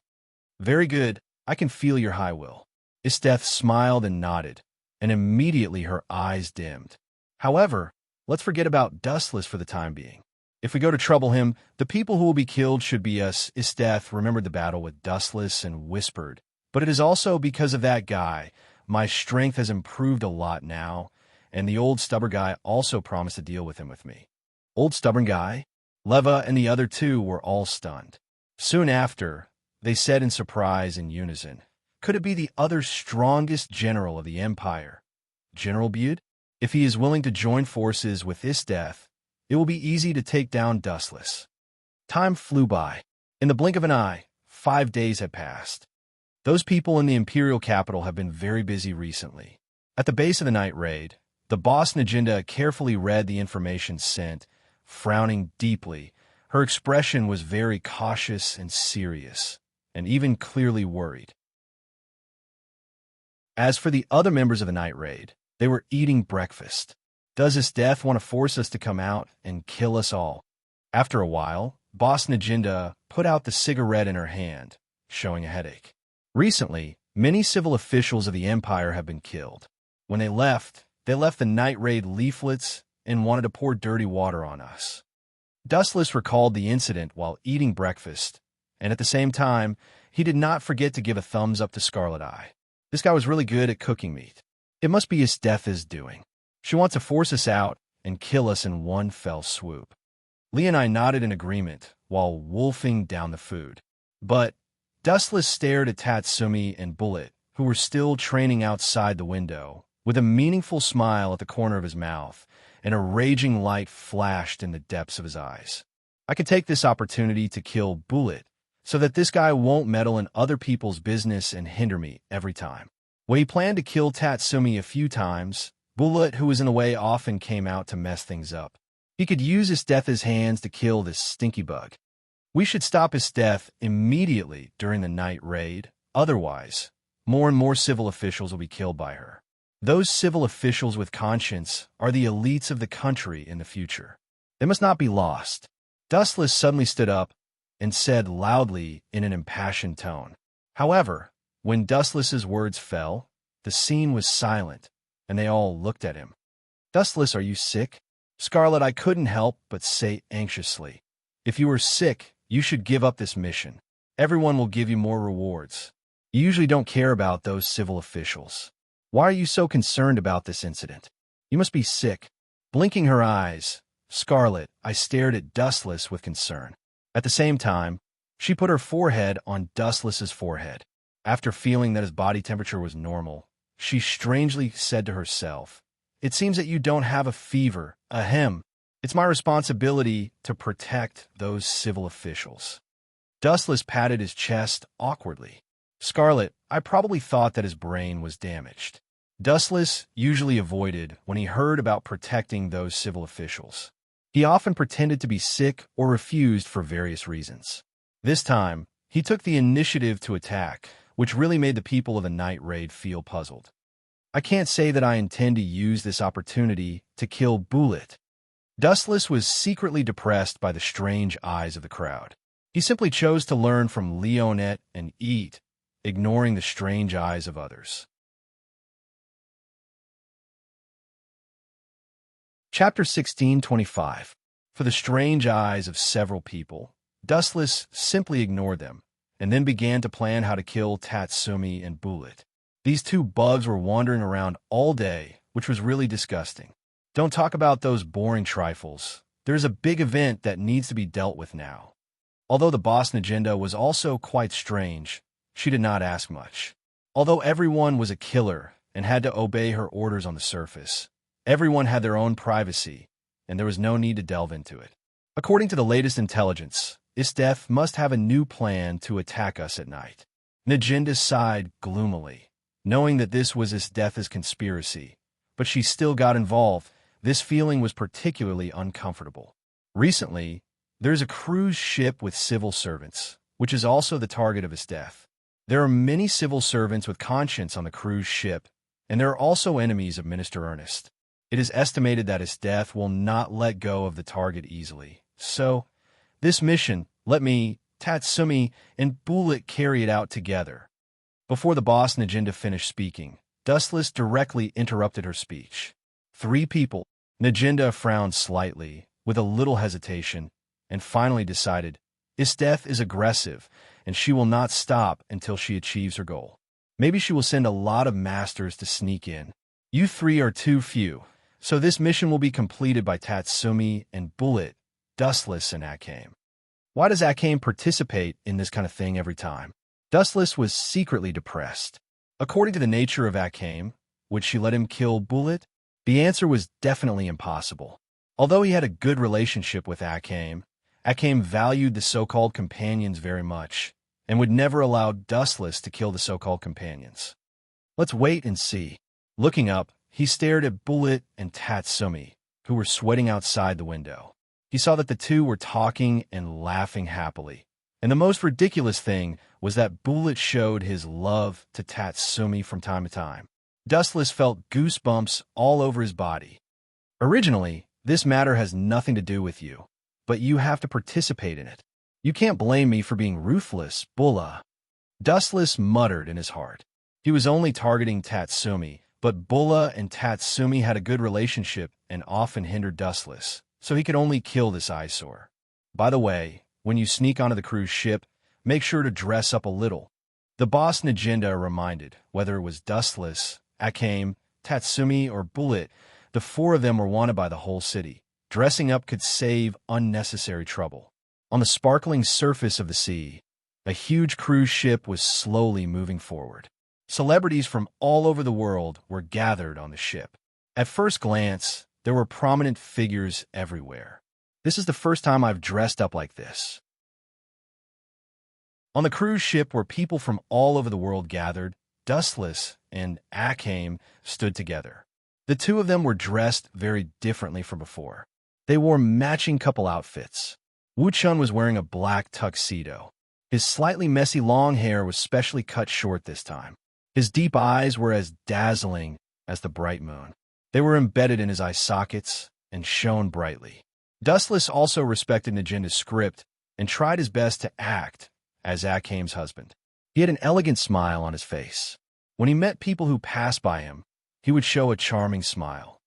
Very good, I can feel your high will. Isteth smiled and nodded, and immediately her eyes dimmed. However, let's forget about Dustless for the time being. If we go to trouble him, the people who will be killed should be us. Isteth remembered the battle with Dustless and whispered, but it is also because of that guy. My strength has improved a lot now, and the old stubborn guy also promised to deal with him with me. Old stubborn guy? Leva and the other two were all stunned. Soon after, they said in surprise in unison, could it be the other strongest general of the Empire? General Bude? If he is willing to join forces with Isteth, it will be easy to take down Dustless. Time flew by. In the blink of an eye, 5 days had passed. Those people in the Imperial capital have been very busy recently. At the base of the night raid, the boss Najinda carefully read the information sent, frowning deeply. Her expression was very cautious and serious, and even clearly worried. As for the other members of the night raid, they were eating breakfast. Does Isteth want to force us to come out and kill us all? After a while, boss Najinda put out the cigarette in her hand, showing a headache. Recently, many civil officials of the Empire have been killed. When they left the night raid leaflets and wanted to pour dirty water on us. Dustless recalled the incident while eating breakfast, and at the same time, he did not forget to give a thumbs up to Scarlet Eye. This guy was really good at cooking meat. It must be Isteth's doing. She wants to force us out and kill us in one fell swoop. Lee and I nodded in agreement while wolfing down the food. But Dustless stared at Tatsumi and Bullet, who were still training outside the window, with a meaningful smile at the corner of his mouth, and a raging light flashed in the depths of his eyes. I could take this opportunity to kill Bullet, so that this guy won't meddle in other people's business and hinder me every time. When he planned to kill Tatsumi a few times, Bullet, who was in the way, often came out to mess things up. He could use Isteth's hands to kill this stinky bug. We should stop Isteth immediately during the night raid. Otherwise, more and more civil officials will be killed by her. Those civil officials with conscience are the elites of the country in the future. They must not be lost. Dustless suddenly stood up and said loudly in an impassioned tone. However, when Dustless's words fell, the scene was silent, and they all looked at him. Dustless, are you sick? Scarlet, I couldn't help but say anxiously. If you are sick, you should give up this mission. Everyone will give you more rewards. You usually don't care about those civil officials. Why are you so concerned about this incident? You must be sick. Blinking her eyes, Scarlet, I stared at Dustless with concern. At the same time, she put her forehead on Dustless's forehead. After feeling that his body temperature was normal, she strangely said to herself, it seems that you don't have a fever. Ahem. It's my responsibility to protect those civil officials. Dustless patted his chest awkwardly. Scarlet, I probably thought that his brain was damaged. Dustless usually avoided when he heard about protecting those civil officials. He often pretended to be sick or refused for various reasons. This time, he took the initiative to attack, which really made the people of the night raid feel puzzled. I can't say that I intend to use this opportunity to kill Bullet. Dustless was secretly depressed by the strange eyes of the crowd. He simply chose to learn from Leonette and eat, ignoring the strange eyes of others. Chapter 16:25. For the strange eyes of several people, Dustless simply ignored them, and then began to plan how to kill Tatsumi and Bullet. These two bugs were wandering around all day, which was really disgusting. Don't talk about those boring trifles. There's a big event that needs to be dealt with now. Although the boss Najenda was also quite strange, she did not ask much. Although everyone was a killer and had to obey her orders on the surface, everyone had their own privacy, and there was no need to delve into it. According to the latest intelligence, Isdef must have a new plan to attack us at night. Najenda sighed gloomily, knowing that this was Isdef's conspiracy, but she still got involved. This feeling was particularly uncomfortable. Recently, there's a cruise ship with civil servants, which is also the target of Isdef. There are many civil servants with conscience on the cruise ship, and there are also enemies of Minister Ernest. It is estimated that Isdef will not let go of the target easily. So, this mission, let me, Tatsumi, and Bullet carry it out together. Before the boss Najenda finished speaking, Dustless directly interrupted her speech. 3 people. Najenda frowned slightly, with a little hesitation, and finally decided, Isdef is aggressive, and she will not stop until she achieves her goal. Maybe she will send a lot of masters to sneak in. You 3 are too few, so this mission will be completed by Tatsumi and Bullet, Dustless and Akame. Why does Akame participate in this kind of thing every time? Dustless was secretly depressed. According to the nature of Akame, would she let him kill Bullet? The answer was definitely impossible. Although he had a good relationship with Akame, Akame valued the so-called companions very much, and would never allow Dustless to kill the so-called companions. Let's wait and see. Looking up, he stared at Bullet and Tatsumi, who were sweating outside the window. He saw that the two were talking and laughing happily. And the most ridiculous thing was that Bullet showed his love to Tatsumi from time to time. Dustless felt goosebumps all over his body. Originally, this matter has nothing to do with you, but you have to participate in it. You can't blame me for being ruthless, Bulla. Dustless muttered in his heart. He was only targeting Tatsumi, but Bulla and Tatsumi had a good relationship and often hindered Dustless, so he could only kill this eyesore. By the way, when you sneak onto the cruise ship, make sure to dress up a little. The boss Najenda reminded, whether it was Dustless, Akame, Tatsumi, or Bullet, the 4 of them were wanted by the whole city. Dressing up could save unnecessary trouble. On the sparkling surface of the sea, a huge cruise ship was slowly moving forward. Celebrities from all over the world were gathered on the ship. At first glance, there were prominent figures everywhere. This is the first time I've dressed up like this. On the cruise ship where people from all over the world gathered, Dustless and Akame stood together. The 2 of them were dressed very differently from before. They wore matching couple outfits. Wu-chun was wearing a black tuxedo. His slightly messy long hair was specially cut short this time. His deep eyes were as dazzling as the bright moon. They were embedded in his eye sockets and shone brightly. Dustless also respected Najenda's script and tried his best to act as Akame's husband. He had an elegant smile on his face. When he met people who passed by him, he would show a charming smile.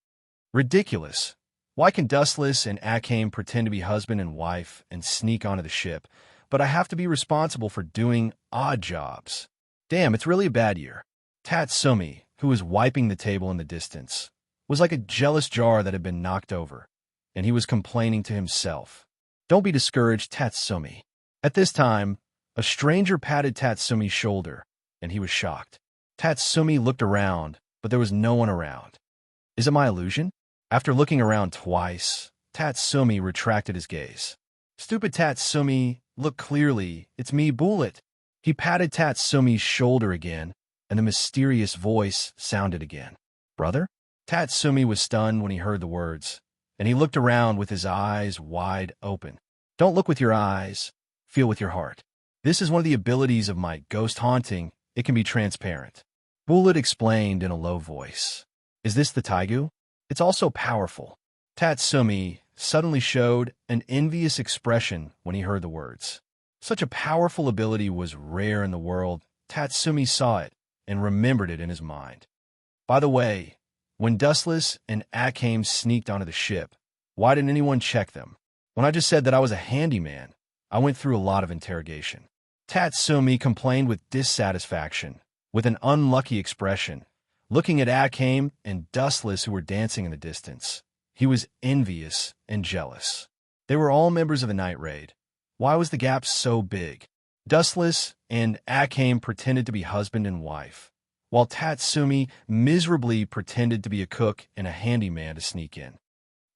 Ridiculous. Why can Dustless and Akame pretend to be husband and wife and sneak onto the ship, but I have to be responsible for doing odd jobs? Damn, it's really a bad year. Tatsumi, who was wiping the table in the distance, was like a jealous jar that had been knocked over, and he was complaining to himself. Don't be discouraged, Tatsumi. At this time, a stranger patted Tatsumi's shoulder, and he was shocked. Tatsumi looked around, but there was no one around. Is it my illusion? After looking around twice, Tatsumi retracted his gaze. Stupid Tatsumi, look clearly, it's me, Bullet. He patted Tatsumi's shoulder again, and the mysterious voice sounded again. Brother? Tatsumi was stunned when he heard the words, and he looked around with his eyes wide open. Don't look with your eyes, feel with your heart. This is one of the abilities of my ghost haunting. It can be transparent. Bullet explained in a low voice. Is this the taigu? It's also powerful. Tatsumi suddenly showed an envious expression when he heard the words. Such a powerful ability was rare in the world. Tatsumi saw it and remembered it in his mind. By the way, when Dustless and Akame sneaked onto the ship, why didn't anyone check them? When I just said that I was a handyman, I went through a lot of interrogation. Tatsumi complained with dissatisfaction, with an unlucky expression, looking at Akame and Dustless who were dancing in the distance. He was envious and jealous. They were all members of the night raid. Why was the gap so big? Dustless and Akame pretended to be husband and wife, while Tatsumi miserably pretended to be a cook and a handyman to sneak in.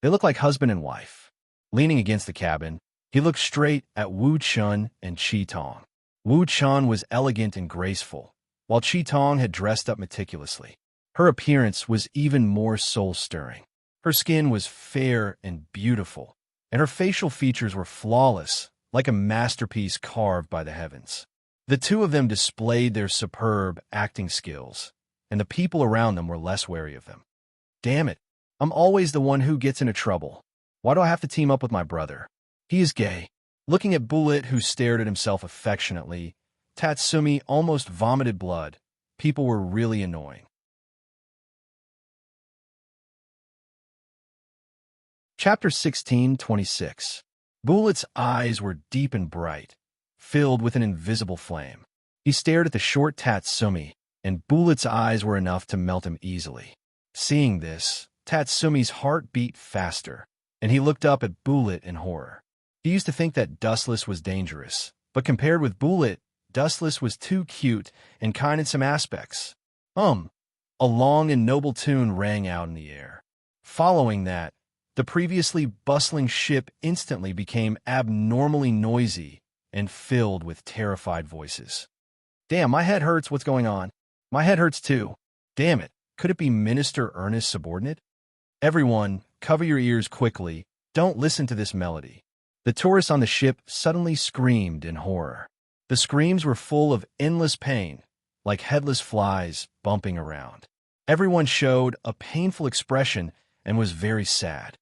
They looked like husband and wife. Leaning against the cabin, he looked straight at Wu Chun and Chi Tong. Wu Chun was elegant and graceful, while Chi Tong had dressed up meticulously. Her appearance was even more soul-stirring. Her skin was fair and beautiful, and her facial features were flawless, like a masterpiece carved by the heavens. The two of them displayed their superb acting skills, and the people around them were less wary of them. Damn it, I'm always the one who gets into trouble. Why do I have to team up with my brother? He is gay. Looking at Bullet, who stared at himself affectionately, Tatsumi almost vomited blood. People were really annoying. Chapter 16:26. Bullet's eyes were deep and bright, filled with an invisible flame. He stared at the short Tatsumi, and Bullet's eyes were enough to melt him easily. Seeing this, Tatsumi's heart beat faster, and he looked up at Bullet in horror. He used to think that Dustless was dangerous, but compared with Bullet, Dustless was too cute and kind in some aspects. A long and noble tune rang out in the air. Following that, the previously bustling ship instantly became abnormally noisy and filled with terrified voices. Damn, my head hurts. What's going on? My head hurts too. Damn it. Could it be Minister Ernest's subordinate? Everyone, cover your ears quickly. Don't listen to this melody. The tourists on the ship suddenly screamed in horror. The screams were full of endless pain, like headless flies bumping around. Everyone showed a painful expression and was very sad.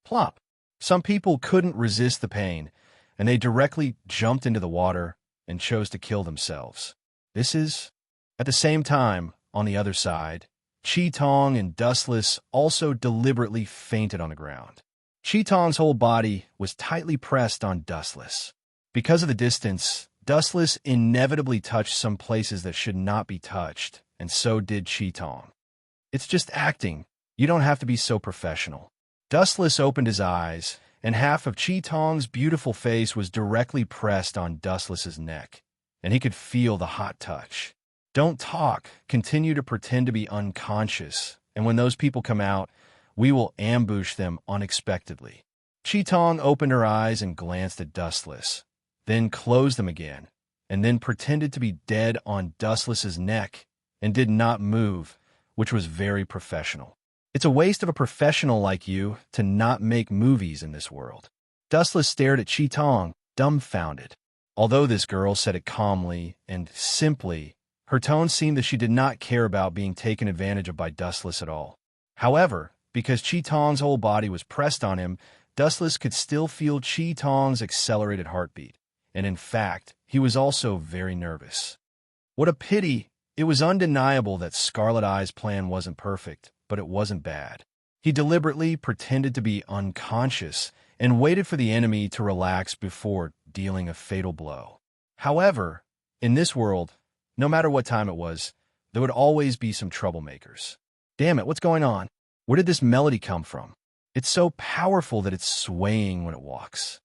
Plop. Some people couldn't resist the pain, and they directly jumped into the water and chose to kill themselves. At the same time, on the other side, Chi Tong and Dustless also deliberately fainted on the ground. Chi Tong's whole body was tightly pressed on Dustless. Because of the distance, Dustless inevitably touched some places that should not be touched, and so did Chi Tong. It's just acting. You don't have to be so professional. Dustless opened his eyes, and half of Chi Tong's beautiful face was directly pressed on Dustless's neck, and he could feel the hot touch. Don't talk. Continue to pretend to be unconscious, and when those people come out, we will ambush them unexpectedly. Chi Tong opened her eyes and glanced at Dustless, then closed them again, and then pretended to be dead on Dustless's neck and did not move, which was very professional. It's a waste of a professional like you to not make movies in this world. Dustless stared at Chi Tong, dumbfounded. Although this girl said it calmly and simply, her tone seemed that she did not care about being taken advantage of by Dustless at all. However, because Chi Tong's whole body was pressed on him, Dustless could still feel Chi Tong's accelerated heartbeat, and in fact, he was also very nervous. What a pity! It was undeniable that Scarlet Eye's plan wasn't perfect, but it wasn't bad. He deliberately pretended to be unconscious and waited for the enemy to relax before dealing a fatal blow. However, in this world, no matter what time it was, there would always be some troublemakers. Damn it, what's going on? Where did this melody come from? It's so powerful that it's swaying when it walks.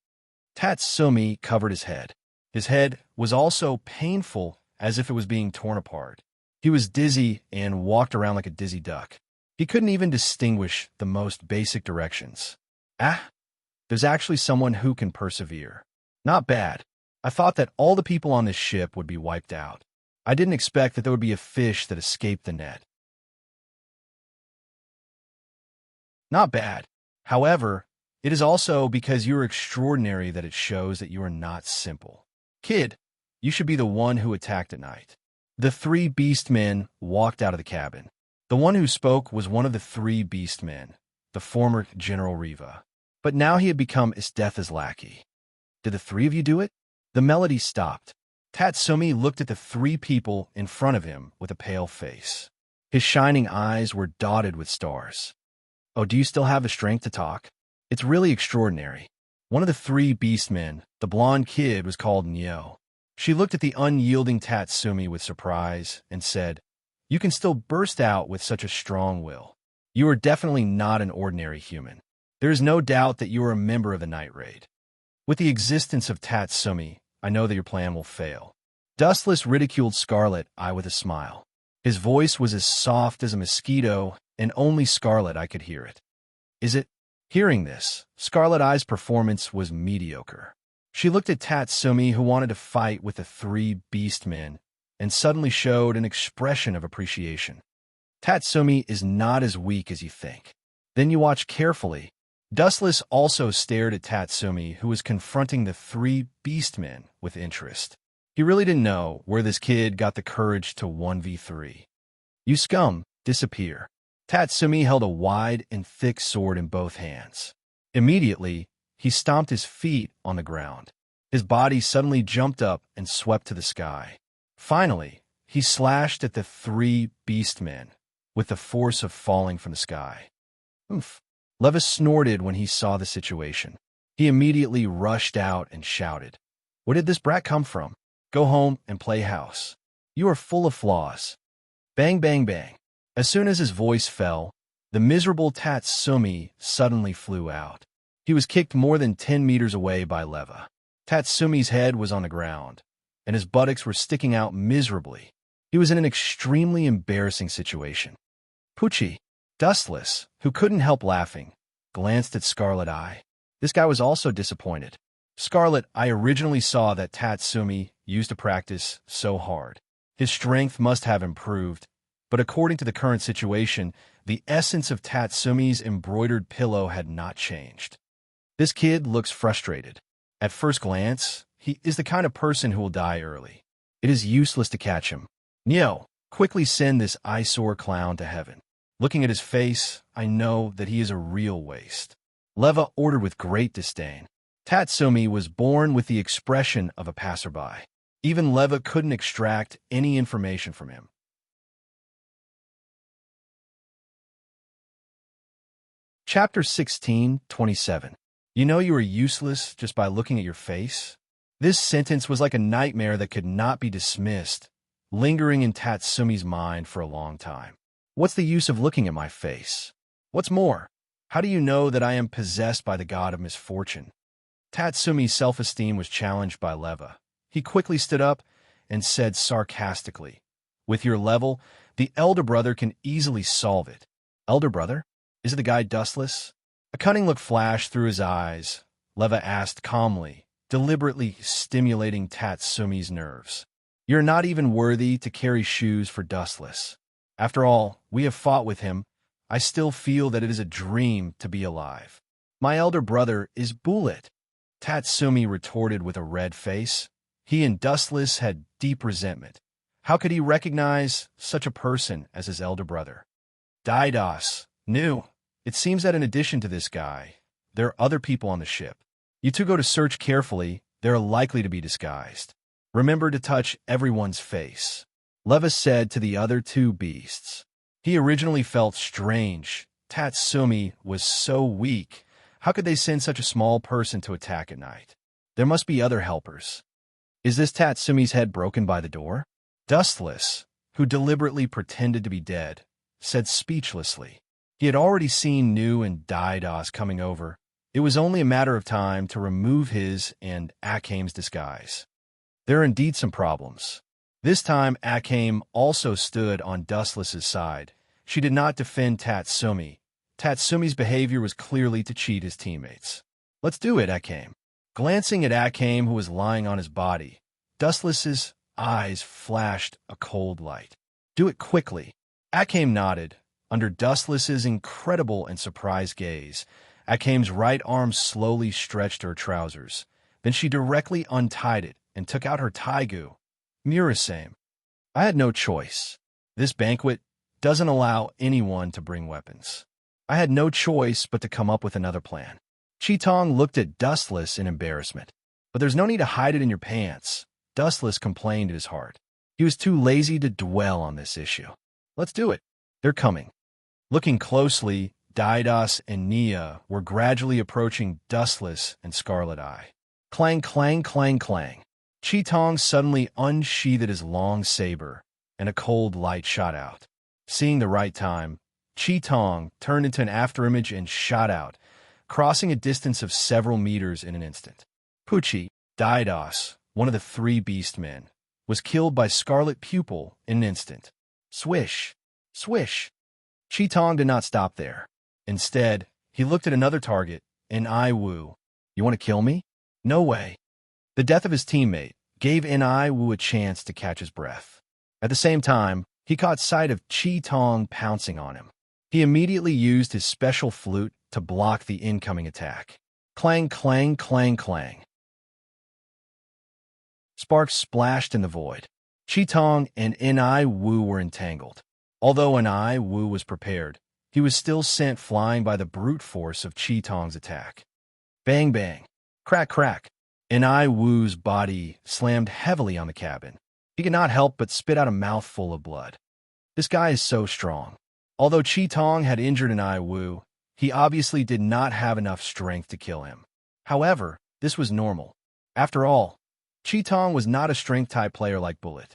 Tatsumi covered his head. His head was also painful, as if it was being torn apart. He was dizzy and walked around like a dizzy duck. He couldn't even distinguish the most basic directions. There's actually someone who can persevere. Not bad. I thought that all the people on this ship would be wiped out. I didn't expect that there would be a fish that escaped the net. Not bad. However, it is also because you are extraordinary that it shows that you are not simple. Kid, you should be the one who attacked at night. The three beast men walked out of the cabin. The one who spoke was one of the three beast men, the former General Riva. But now he had become Isdetha's lackey. Did the three of you do it? The melody stopped. Tatsumi looked at the three people in front of him with a pale face. His shining eyes were dotted with stars. Oh, do you still have the strength to talk? It's really extraordinary. One of the three beast men, the blonde kid, was called Nyo. She looked at the unyielding Tatsumi with surprise and said, "You can still burst out with such a strong will. You are definitely not an ordinary human. There is no doubt that you are a member of the Night Raid. With the existence of Tatsumi, I know that your plan will fail." Dustless ridiculed Scarlet Eye with a smile. His voice was as soft as a mosquito, and only Scarlet Eye could hear it. Is it? Hearing this, Scarlet Eye's performance was mediocre. She looked at Tatsumi, who wanted to fight with the three beast men, and suddenly showed an expression of appreciation. Tatsumi is not as weak as you think. Then you watch carefully. Dustless also stared at Tatsumi, who was confronting the three beast men with interest. He really didn't know where this kid got the courage to 1v3. You scum, disappear. Tatsumi held a wide and thick sword in both hands. Immediately, he stomped his feet on the ground. His body suddenly jumped up and swept to the sky. Finally, he slashed at the three beast men with the force of falling from the sky. Oof. Levis snorted when he saw the situation. He immediately rushed out and shouted, "Where did this brat come from? Go home and play house. You are full of flaws." Bang, bang, bang. As soon as his voice fell, the miserable Tatsumi suddenly flew out. He was kicked more than 10 meters away by Leva. Tatsumi's head was on the ground, and his buttocks were sticking out miserably. He was in an extremely embarrassing situation. Pucci, Dustless, who couldn't help laughing, glanced at Scarlet Eye. This guy was also disappointed. Scarlet Eye originally saw that Tatsumi used to practice so hard. His strength must have improved, but according to the current situation, the essence of Tatsumi's embroidered pillow had not changed. This kid looks frustrated. At first glance, he is the kind of person who will die early. It is useless to catch him. Neo, quickly send this eyesore clown to heaven. Looking at his face, I know that he is a real waste. Leva ordered with great disdain. Tatsumi was born with the expression of a passerby. Even Leva couldn't extract any information from him. Chapter 16:27. You know you are useless just by looking at your face? This sentence was like a nightmare that could not be dismissed, lingering in Tatsumi's mind for a long time. What's the use of looking at my face? What's more, how do you know that I am possessed by the god of misfortune? Tatsumi's self-esteem was challenged by Leva. He quickly stood up and said sarcastically, "With your level, the elder brother can easily solve it." Elder brother? Is it the guy Dustless? A cunning look flashed through his eyes. Leva asked calmly, deliberately stimulating Tatsumi's nerves. "You're not even worthy to carry shoes for Dustless. After all, we have fought with him. I still feel that it is a dream to be alive. My elder brother is Bullet." Tatsumi retorted with a red face. He and Dustless had deep resentment. How could he recognize such a person as his elder brother? Didos, new. It seems that in addition to this guy, there are other people on the ship. You two go to search carefully. They are likely to be disguised. Remember to touch everyone's face. Leva said to the other two beasts. He originally felt strange. Tatsumi was so weak. How could they send such a small person to attack at night? There must be other helpers. Is this Tatsumi's head broken by the door? Dustless, who deliberately pretended to be dead, said speechlessly. He had already seen Nu and Didos coming over. It was only a matter of time to remove his and Akame's disguise. There are indeed some problems. This time, Akame also stood on Dustless's side. She did not defend Tatsumi. Tatsumi's behavior was clearly to cheat his teammates. Let's do it, Akame. Glancing at Akame, who was lying on his body, Dustless's eyes flashed a cold light. Do it quickly. Akame nodded. Under Dustless's incredible and surprised gaze, Akame's right arm slowly stretched her trousers. Then she directly untied it and took out her taigu. Murasame. I had no choice. This banquet doesn't allow anyone to bring weapons. I had no choice but to come up with another plan. Chitong looked at Dustless in embarrassment. But there's no need to hide it in your pants, Dustless complained in his heart. He was too lazy to dwell on this issue. Let's do it. They're coming. Looking closely, Didos and Nia were gradually approaching Dustless and Scarlet Eye. Clang, clang, clang, clang. Chitong suddenly unsheathed his long saber, and a cold light shot out. Seeing the right time, Chitong turned into an afterimage and shot out, crossing a distance of several meters in an instant. Pucci, Didos, one of the three beast men, was killed by Scarlet Pupil in an instant. Swish! Swish! Chitong did not stop there. Instead, he looked at another target, Wu. You want to kill me? No way. The death of his teammate gave Wu a chance to catch his breath. At the same time, he caught sight of Chitong pouncing on him. He immediately used his special flute to block the incoming attack. Clang, clang, clang, clang. Sparks splashed in the void. Chitong and Wu were entangled. Although Wu was prepared, he was still sent flying by the brute force of Chitong's attack. Bang, bang. Crack, crack. Wu's body slammed heavily on the cabin. He could not help but spit out a mouthful of blood. This guy is so strong. Although Chitong had injured Wu, he obviously did not have enough strength to kill him. However, this was normal. After all, Chitong was not a strength-type player like Bullet.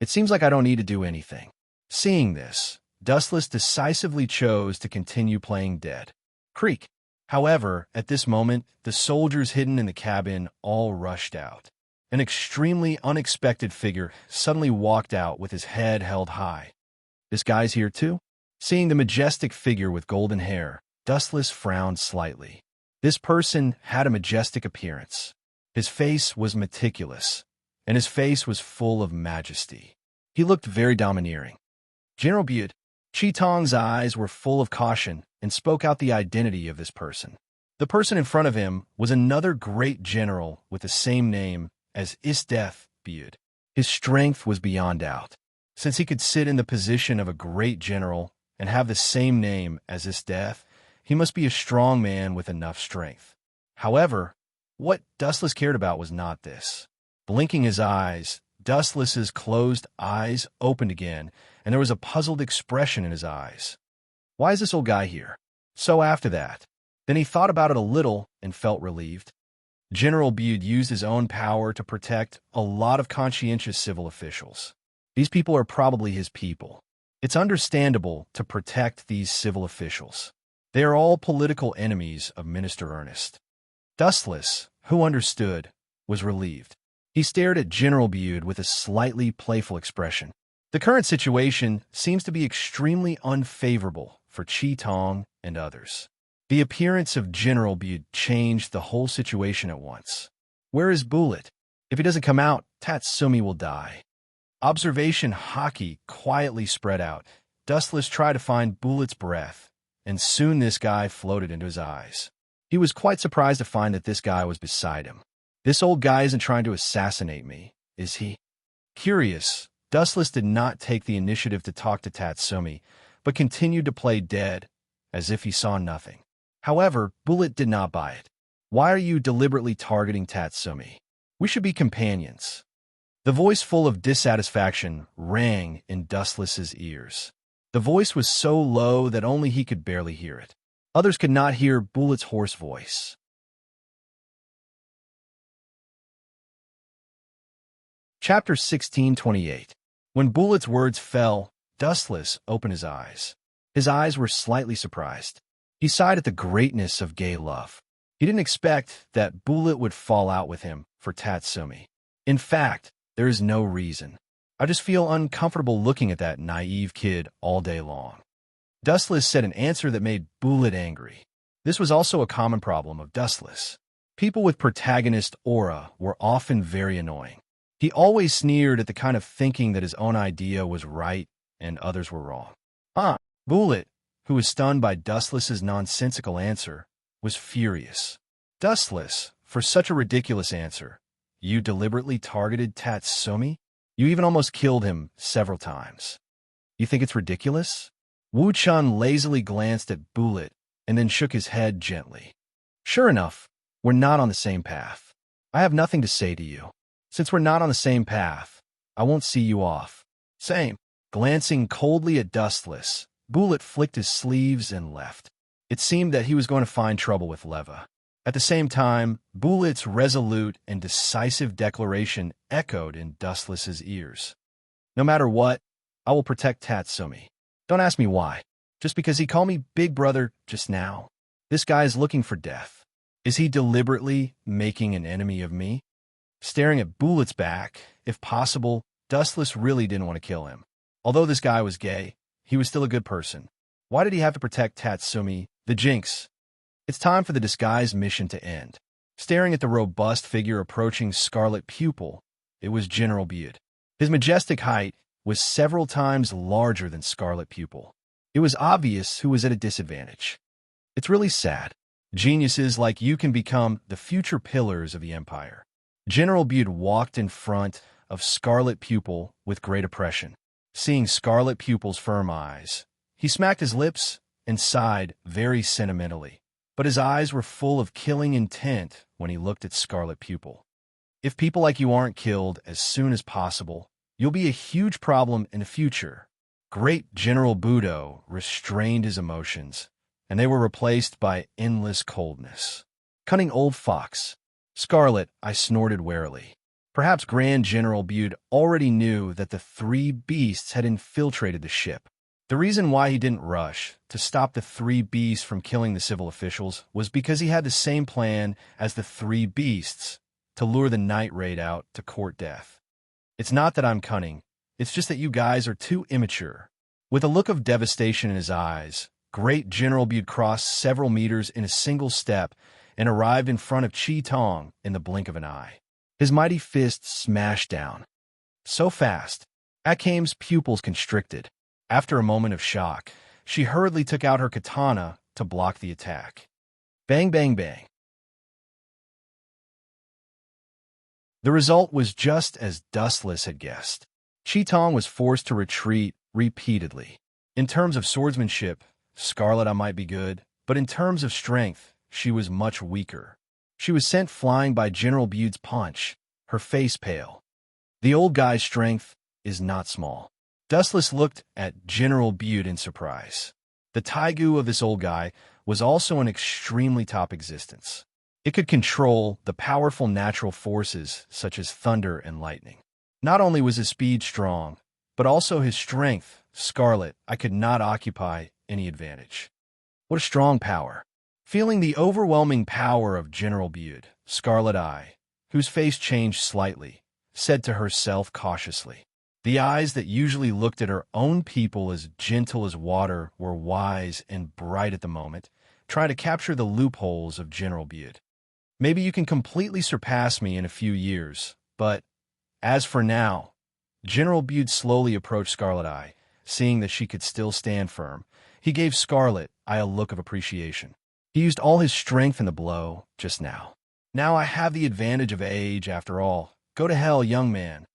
It seems like I don't need to do anything. Seeing this, Dustless decisively chose to continue playing dead. Creak. However, at this moment, the soldiers hidden in the cabin all rushed out. An extremely unexpected figure suddenly walked out with his head held high. This guy's here too? Seeing the majestic figure with golden hair, Dustless frowned slightly. This person had a majestic appearance. His face was meticulous, and his face was full of majesty. He looked very domineering. General Butte, Chitong's eyes were full of caution and spoke out the identity of this person. The person in front of him was another great general with the same name as Isdeth Butte. His strength was beyond doubt. Since he could sit in the position of a great general and have the same name as Isdeth, he must be a strong man with enough strength. However, what Dustless cared about was not this. Blinking his eyes, Dustless's closed eyes opened again, and there was a puzzled expression in his eyes. Why is this old guy here? So after that, then he thought about it a little and felt relieved. General Bude used his own power to protect a lot of conscientious civil officials. These people are probably his people. It's understandable to protect these civil officials. They are all political enemies of Minister Ernest. Dustless, who understood, was relieved. He stared at General Bude with a slightly playful expression. The current situation seems to be extremely unfavorable for Chitong and others. The appearance of General Bude changed the whole situation at once. Where is Bullet? If he doesn't come out, Tatsumi will die. Observation Hockey quietly spread out. Dustless tried to find Bullet's breath, and soon this guy floated into his eyes. He was quite surprised to find that this guy was beside him. This old guy isn't trying to assassinate me, is he? Curious, Dustless did not take the initiative to talk to Tatsumi, but continued to play dead, as if he saw nothing. However, Bullet did not buy it. Why are you deliberately targeting Tatsumi? We should be companions. The voice full of dissatisfaction rang in Dustless's ears. The voice was so low that only he could barely hear it. Others could not hear Bullet's hoarse voice. Chapter 1628. When Bullet's words fell, Dustless opened his eyes. His eyes were slightly surprised. He sighed at the greatness of gay love. He didn't expect that Bullet would fall out with him for Tatsumi. In fact, there is no reason. I just feel uncomfortable looking at that naive kid all day long. Dustless said an answer that made Bullet angry. This was also a common problem of Dustless. People with protagonist aura were often very annoying. He always sneered at the kind of thinking that his own idea was right and others were wrong. Bullet, who was stunned by Dustless's nonsensical answer, was furious. Dustless, for such a ridiculous answer. You deliberately targeted Tatsumi? You even almost killed him several times. You think it's ridiculous? Wu Chun lazily glanced at Bullet and then shook his head gently. Sure enough, we're not on the same path. I have nothing to say to you. Since we're not on the same path, I won't see you off. Same. Glancing coldly at Dustless, Bullet flicked his sleeves and left. It seemed that he was going to find trouble with Leva. At the same time, Bullet's resolute and decisive declaration echoed in Dustless's ears. No matter what, I will protect Tatsumi. Don't ask me why. Just because he called me Big Brother just now. This guy is looking for death. Is he deliberately making an enemy of me? Staring at Bullet's back, if possible, Dustless really didn't want to kill him. Although this guy was gay, he was still a good person. Why did he have to protect Tatsumi, the Jinx? It's time for the disguise mission to end. Staring at the robust figure approaching Scarlet Pupil, it was General Butte. His majestic height was several times larger than Scarlet Pupil. It was obvious who was at a disadvantage. It's really sad. Geniuses like you can become the future pillars of the Empire. General Butte walked in front of Scarlet Pupil with great oppression. Seeing Scarlet Pupil's firm eyes, he smacked his lips and sighed very sentimentally. But his eyes were full of killing intent when he looked at Scarlet Pupil. If people like you aren't killed as soon as possible, you'll be a huge problem in the future. Great General Budo restrained his emotions, and they were replaced by endless coldness. Cunning old fox. Scarlet, I snorted warily. Perhaps Grand General Butte already knew that the three beasts had infiltrated the ship. The reason why he didn't rush to stop the three beasts from killing the civil officials was because he had the same plan as the three beasts to lure the night raid out to court death. It's not that I'm cunning, it's just that you guys are too immature. With a look of devastation in his eyes, Great General Butte crossed several meters in a single step and arrived in front of Chi Tong in the blink of an eye. His mighty fist smashed down. So fast, Akame's pupils constricted. After a moment of shock, she hurriedly took out her katana to block the attack. Bang, bang, bang. The result was just as Dustless had guessed. Chi Tong was forced to retreat repeatedly. In terms of swordsmanship, Scarlet I might be good, but in terms of strength, she was much weaker. She was sent flying by General Butte's punch, her face pale. The old guy's strength is not small. Dustless looked at General Butte in surprise. The Taigu of this old guy was also an extremely top existence. It could control the powerful natural forces such as thunder and lightning. Not only was his speed strong, but also his strength. Scarlet, I could not occupy any advantage. What a strong power. Feeling the overwhelming power of General Butte, Scarlet Eye, whose face changed slightly, said to herself cautiously. The eyes that usually looked at her own people as gentle as water were wise and bright at the moment, trying to capture the loopholes of General Butte. Maybe you can completely surpass me in a few years, but as for now, General Butte slowly approached Scarlet Eye, seeing that she could still stand firm. He gave Scarlet Eye a look of appreciation. He used all his strength in the blow just now. Now I have the advantage of age after all. Go to hell, young man.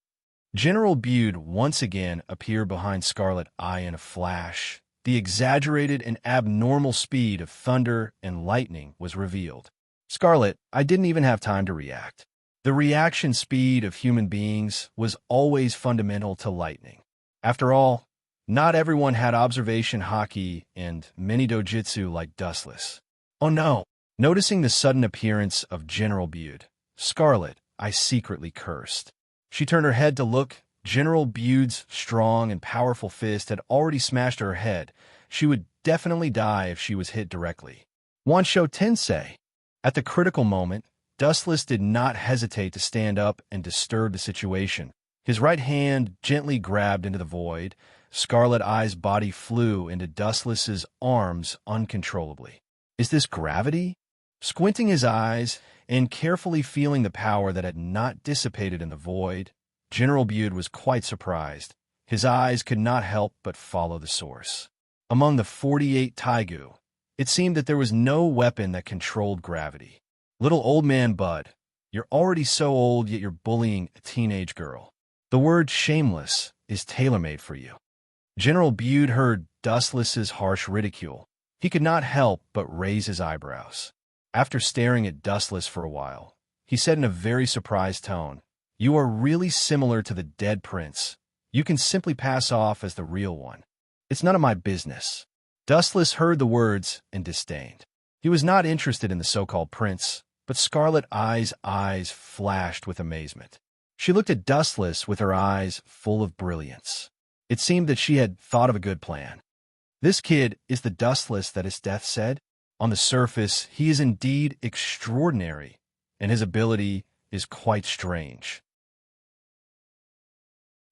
General Butte once again appeared behind Scarlet Eye in a flash. The exaggerated and abnormal speed of thunder and lightning was revealed. Scarlet, I didn't even have time to react. The reaction speed of human beings was always fundamental to lightning. After all, not everyone had observation haki and mini dojutsu like Dustless. Oh no! Noticing the sudden appearance of General Butte, Scarlet, I secretly cursed. She turned her head to look. General Butte's strong and powerful fist had already smashed her head. She would definitely die if she was hit directly. Wansho Tensei. At the critical moment, Dustless did not hesitate to stand up and disturb the situation. His right hand gently grabbed into the void. Scarlet Eye's body flew into Dustless's arms uncontrollably. Is this gravity? Squinting his eyes and carefully feeling the power that had not dissipated in the void, General Butte was quite surprised. His eyes could not help but follow the source. Among the 48 Taigu, It seemed that there was no weapon that controlled gravity. Little old man Bud, you're already so old, yet you're bullying a teenage girl. The word shameless is tailor-made for you. General Bude heard Dustless's harsh ridicule. He could not help but raise his eyebrows. After staring at Dustless for a while, he said in a very surprised tone, "You are really similar to the dead prince. You can simply pass off as the real one. It's none of my business." Dustless heard the words and disdained. He was not interested in the so-called prince, but Scarlet Eye's eyes flashed with amazement. She looked at Dustless with her eyes full of brilliance. It seemed that she had thought of a good plan. This kid is the Dustless that his death said. On the surface, he is indeed extraordinary, and his ability is quite strange.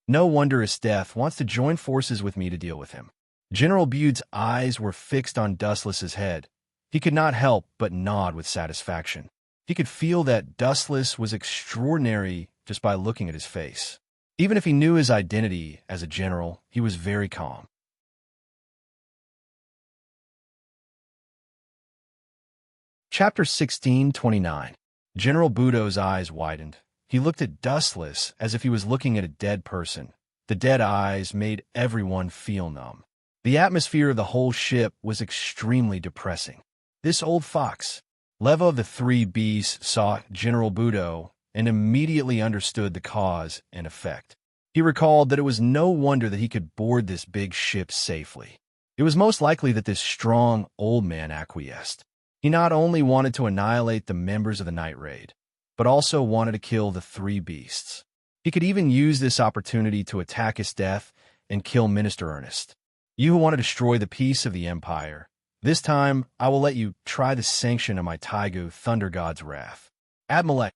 No wonder his death wants to join forces with me to deal with him. General Bude's eyes were fixed on Dustless's head. He could not help but nod with satisfaction. He could feel that Dustless was extraordinary just by looking at his face. Even if he knew his identity as a general, he was very calm. Chapter 16:29. General Budo's eyes widened. He looked at Dustless as if he was looking at a dead person. The dead eyes made everyone feel numb. The atmosphere of the whole ship was extremely depressing. This old fox, Leva of the Three Beasts, saw General Budo and immediately understood the cause and effect. He recalled that it was no wonder that he could board this big ship safely. It was most likely that this strong old man acquiesced. He not only wanted to annihilate the members of the night raid, but also wanted to kill the three beasts. He could even use this opportunity to attack his death and kill Minister Ernest. You who want to destroy the peace of the Empire, this time I will let you try the sanction of my Taigu Thunder God's wrath. Admalek.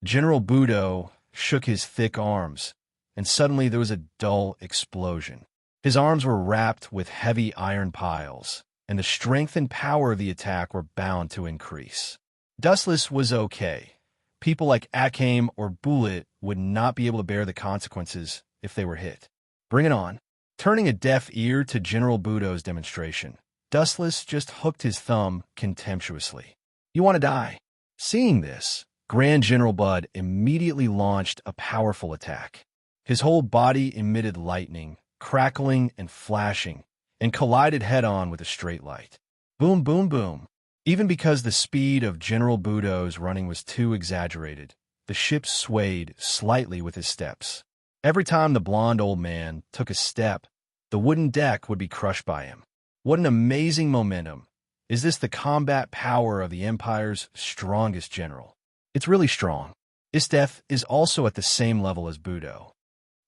General Budo shook his thick arms, and suddenly there was a dull explosion. His arms were wrapped with heavy iron piles, and the strength and power of the attack were bound to increase. Dustless was okay. People like Akame or Bullet would not be able to bear the consequences if they were hit. Bring it on. Turning a deaf ear to General Budo's demonstration, Dustless just hooked his thumb contemptuously. You want to die? Seeing this, Grand General Bud immediately launched a powerful attack. His whole body emitted lightning, crackling and flashing, and collided head-on with a straight light. Boom, boom, boom. Even because the speed of General Budo's running was too exaggerated, the ship swayed slightly with his steps. Every time the blond old man took a step, the wooden deck would be crushed by him. What an amazing momentum. Is this the combat power of the Empire's strongest general? It's really strong. His death is also at the same level as Budo.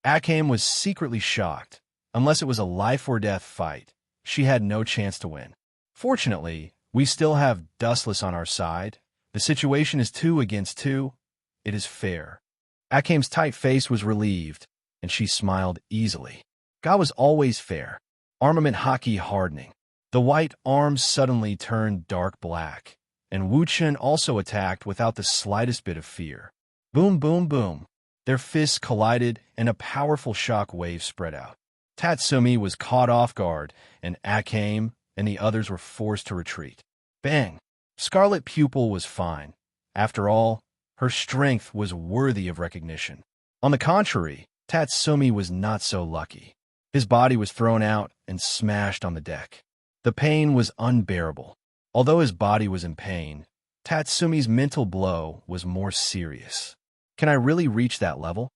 Akame was secretly shocked. Unless it was a life-or-death fight, she had no chance to win. Fortunately, we still have Dustless on our side. The situation is 2 against 2. It is fair. Akame's tight face was relieved, and she smiled easily. God was always fair. Armament hockey hardening. The white arms suddenly turned dark black, and Wu Chen also attacked without the slightest bit of fear. Boom, boom, boom. Their fists collided, and a powerful shock wave spread out. Tatsumi was caught off guard, and Akame and the others were forced to retreat. Bang! Scarlet Pupil was fine. After all, her strength was worthy of recognition. On the contrary, Tatsumi was not so lucky. His body was thrown out and smashed on the deck. The pain was unbearable. Although his body was in pain, Tatsumi's mental blow was more serious. Can I really reach that level?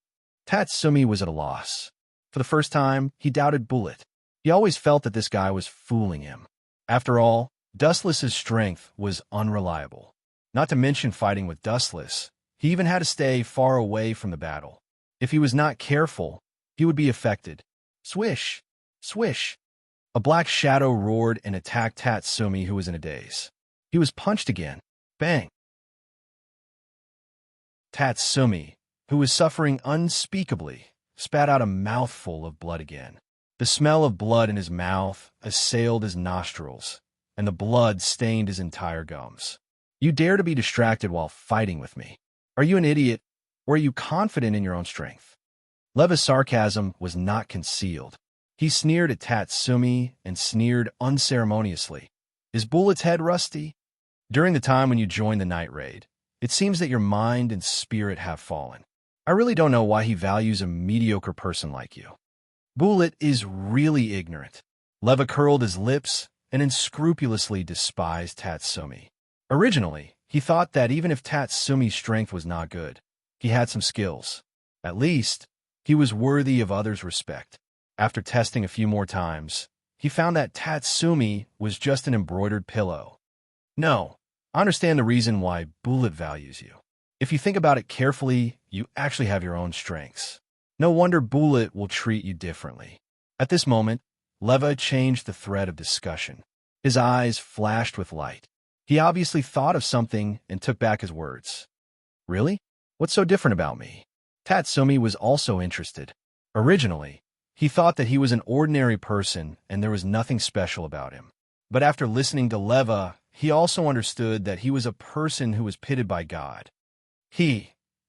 Tatsumi was at a loss. For the first time, he doubted Bullet. He always felt that this guy was fooling him. After all, Dustless's strength was unreliable. Not to mention fighting with Dustless, he even had to stay far away from the battle. If he was not careful, he would be affected. Swish! Swish! A black shadow roared and attacked Tatsumi, who was in a daze. He was punched again. Bang! Tatsumi, who was suffering unspeakably, spat out a mouthful of blood again. The smell of blood in his mouth assailed his nostrils, and the blood stained his entire gums. You dare to be distracted while fighting with me? Are you an idiot, or are you confident in your own strength? Leva's sarcasm was not concealed. He sneered at Tatsumi and sneered unceremoniously. Is Bullet's head rusty? During the time when you joined the night raid, it seems that your mind and spirit have fallen. I really don't know why he values a mediocre person like you. Bullet is really ignorant. Leva curled his lips and unscrupulously despised Tatsumi. Originally, he thought that even if Tatsumi's strength was not good, he had some skills. At least, he was worthy of others' respect. After testing a few more times, he found that Tatsumi was just an embroidered pillow. No, I understand the reason why Bullet values you. If you think about it carefully, you actually have your own strengths. No wonder Bullet will treat you differently. At this moment, Leva changed the thread of discussion. His eyes flashed with light. He obviously thought of something and took back his words. Really? What's so different about me? Tatsumi was also interested. Originally, he thought that he was an ordinary person and there was nothing special about him. But after listening to Leva, he also understood that he was a person who was pitted by God.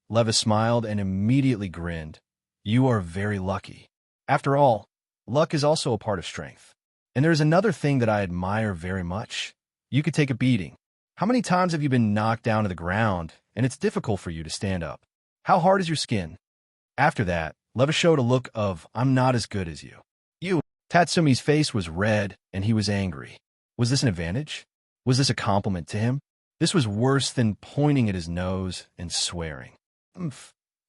Leva smiled and immediately grinned. You are very lucky. After all, luck is also a part of strength. And there's another thing that I admire very much. You could take a beating. How many times have you been knocked down to the ground and it's difficult for you to stand up? How hard is your skin? After that, Leva showed a look of, I'm not as good as you. Tatsumi's face was red and he was angry. Was this an advantage? Was this a compliment to him? This was worse than pointing at his nose and swearing.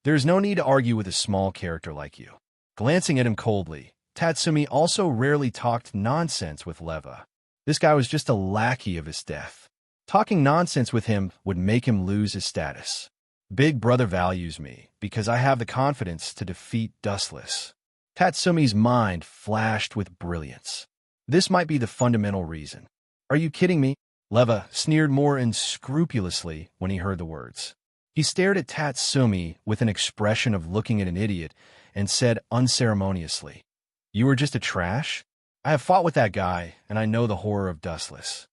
There is no need to argue with a small character like you. Glancing at him coldly, Tatsumi also rarely talked nonsense with Leva. This guy was just a lackey of his death. Talking nonsense with him would make him lose his status. Big Brother values me because I have the confidence to defeat Dustless. Tatsumi's mind flashed with brilliance. This might be the fundamental reason. Are you kidding me? Leva sneered more unscrupulously when he heard the words. He stared at Tatsumi with an expression of looking at an idiot and said unceremoniously, You are just a trash? I have fought with that guy, and I know the horror of Dustless.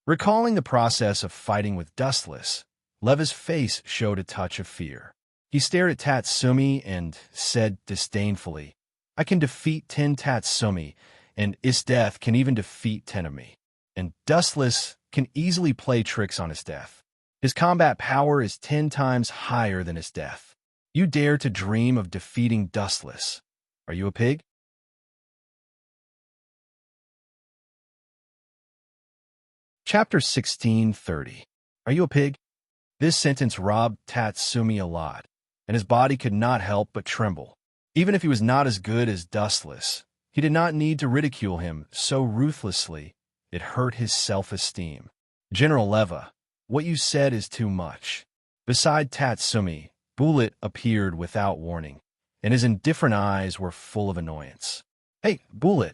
Recalling the process of fighting with Dustless, Leva's face showed a touch of fear. He stared at Tatsumi and said disdainfully, I can defeat 10 Tatsumi, and his death can even defeat 10 of me. And Dustless can easily play tricks on his death. His combat power is 10 times higher than his death. You dare to dream of defeating Dustless. Are you a pig? Chapter 16:30. Are you a pig? This sentence robbed Tatsumi a lot, and his body could not help but tremble. Even if he was not as good as Dustless, he did not need to ridicule him so ruthlessly. It hurt his self-esteem. General Leva, what you said is too much. Beside Tatsumi, Bullet appeared without warning, and his indifferent eyes were full of annoyance. Hey, Bullet,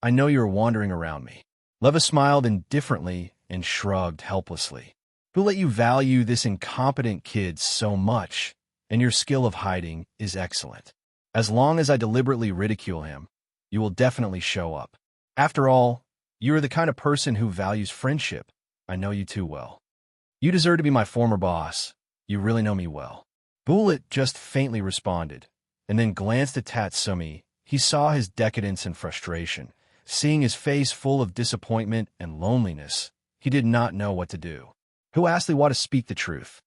I know you are wandering around me. Leva smiled indifferently and shrugged helplessly. Bullet, you value this incompetent kid so much, and your skill of hiding is excellent. As long as I deliberately ridicule him, you will definitely show up. After all, you are the kind of person who values friendship. I know you too well. You deserve to be my former boss. You really know me well. Bullet just faintly responded, and then glanced at Tatsumi. He saw his decadence and frustration. Seeing his face full of disappointment and loneliness, he did not know what to do. Who asked Liwa to speak the truth?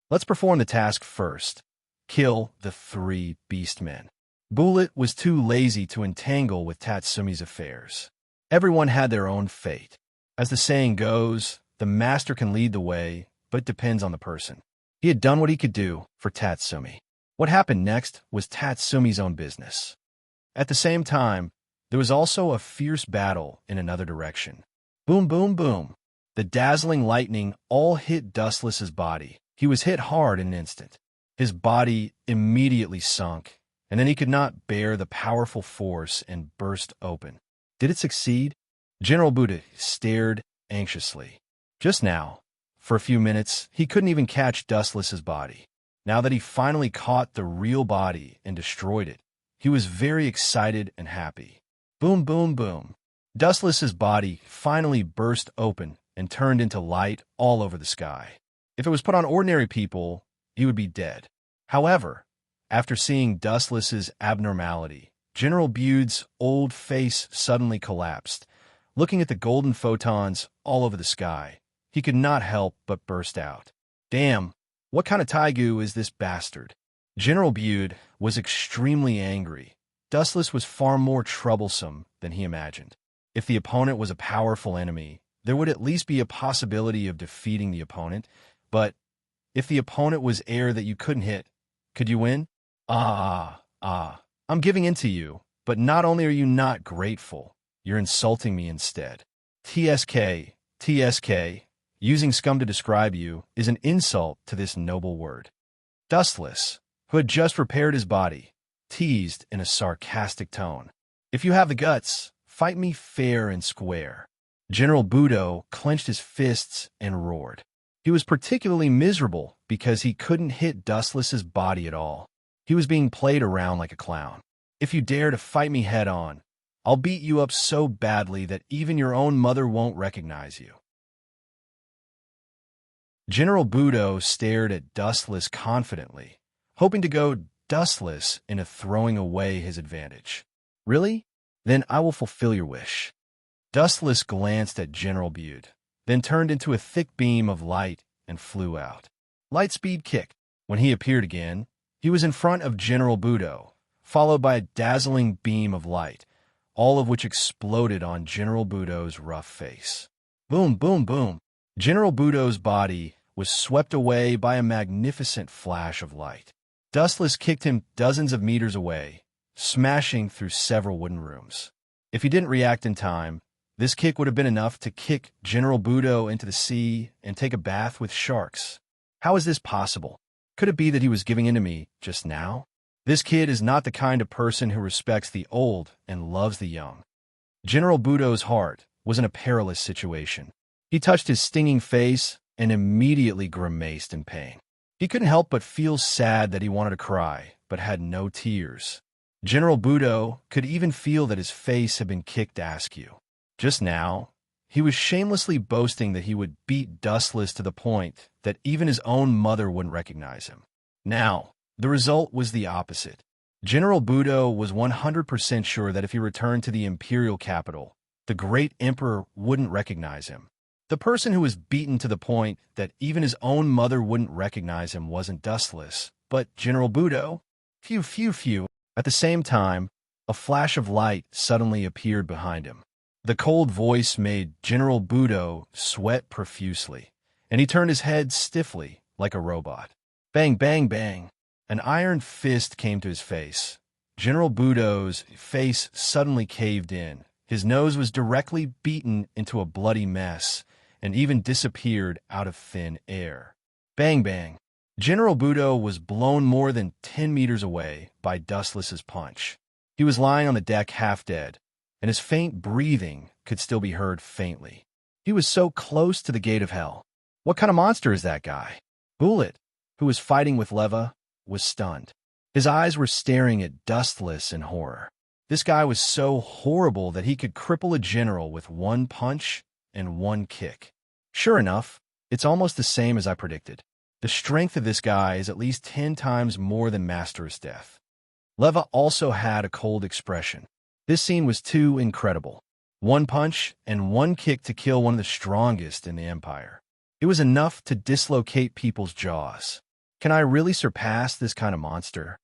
Let's perform the task first. Kill the 3 beastmen. Bullet was too lazy to entangle with Tatsumi's affairs. Everyone had their own fate. As the saying goes, the master can lead the way, but it depends on the person. He had done what he could do for Tatsumi. What happened next was Tatsumi's own business. At the same time, there was also a fierce battle in another direction. Boom, boom, boom. The dazzling lightning all hit Dustless's body. He was hit hard in an instant. His body immediately sunk, and then he could not bear the powerful force and burst open. Did it succeed? General Buddha stared anxiously. Just now, for a few minutes, he couldn't even catch Dustless's body. Now that he finally caught the real body and destroyed it, he was very excited and happy. Boom, boom, boom. Dustless's body finally burst open and turned into light all over the sky. If it was put on ordinary people, he would be dead. However, after seeing Dustless's abnormality, General Bude's old face suddenly collapsed, Looking at the golden photons all over the sky, he could not help but burst out. Damn, what kind of Taigu is this bastard? General Bude was extremely angry. Dustless was far more troublesome than he imagined. If the opponent was a powerful enemy, there would at least be a possibility of defeating the opponent, but if the opponent was air that you couldn't hit, could you win? I'm giving in to you, but not only are you not grateful, you're insulting me instead. TSK, using scum to describe you is an insult to this noble word. Dustless, who had just repaired his body, teased in a sarcastic tone. If you have the guts, fight me fair and square. General Budo clenched his fists and roared. He was particularly miserable because he couldn't hit Dustless's body at all. He was being played around like a clown. If you dare to fight me head-on, I'll beat you up so badly that even your own mother won't recognize you. General Budo stared at Dustless confidently, hoping to go dustless into throwing away his advantage. Really? Then I will fulfill your wish. Dustless glanced at General Bude, then turned into a thick beam of light and flew out. Lightspeed kick. When he appeared again, he was in front of General Budo, followed by a dazzling beam of light, all of which exploded on General Budo's rough face. Boom, boom, boom. General Budo's body was swept away by a magnificent flash of light. Dustless kicked him dozens of meters away, smashing through several wooden rooms. If he didn't react in time, this kick would have been enough to kick General Budo into the sea and take a bath with sharks. How is this possible? Could it be that he was giving in to me just now? This kid is not the kind of person who respects the old and loves the young. General Budo's heart was in a perilous situation. He touched his stinging face and immediately grimaced in pain. He couldn't help but feel sad that he wanted to cry, but had no tears. General Budo could even feel that his face had been kicked askew. Just now, he was shamelessly boasting that he would beat Dustless to the point that even his own mother wouldn't recognize him. Now, the result was the opposite. General Budo was 100% sure that if he returned to the imperial capital, the great emperor wouldn't recognize him. The person who was beaten to the point that even his own mother wouldn't recognize him wasn't Dustless, but General Budo. Phew, phew, phew. At the same time, a flash of light suddenly appeared behind him. The cold voice made General Budo sweat profusely, and he turned his head stiffly like a robot. Bang, bang, bang. An iron fist came to his face. General Budo's face suddenly caved in. His nose was directly beaten into a bloody mess and even disappeared out of thin air. Bang, bang. General Budo was blown more than 10 meters away by Dustless's punch. He was lying on the deck half dead, and his faint breathing could still be heard faintly. He was so close to the gate of hell. What kind of monster is that guy? Bullet, who was fighting with Leva, was stunned. His eyes were staring at Dustless in horror. This guy was so horrible that he could cripple a general with one punch and one kick. Sure enough, it's almost the same as I predicted. The strength of this guy is at least 10 times more than Master's Death. Leva also had a cold expression. This scene was too incredible. One punch and one kick to kill one of the strongest in the Empire. It was enough to dislocate people's jaws. Can I really surpass this kind of monster?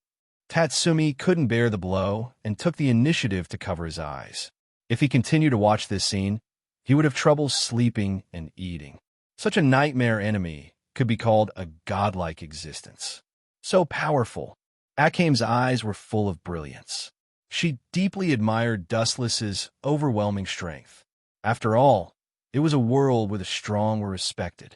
Tatsumi couldn't bear the blow and took the initiative to cover his eyes. If he continued to watch this scene, he would have trouble sleeping and eating. Such a nightmare enemy could be called a godlike existence. So powerful, Akame's eyes were full of brilliance. She deeply admired Dustless's overwhelming strength. After all, it was a world where the strong were respected.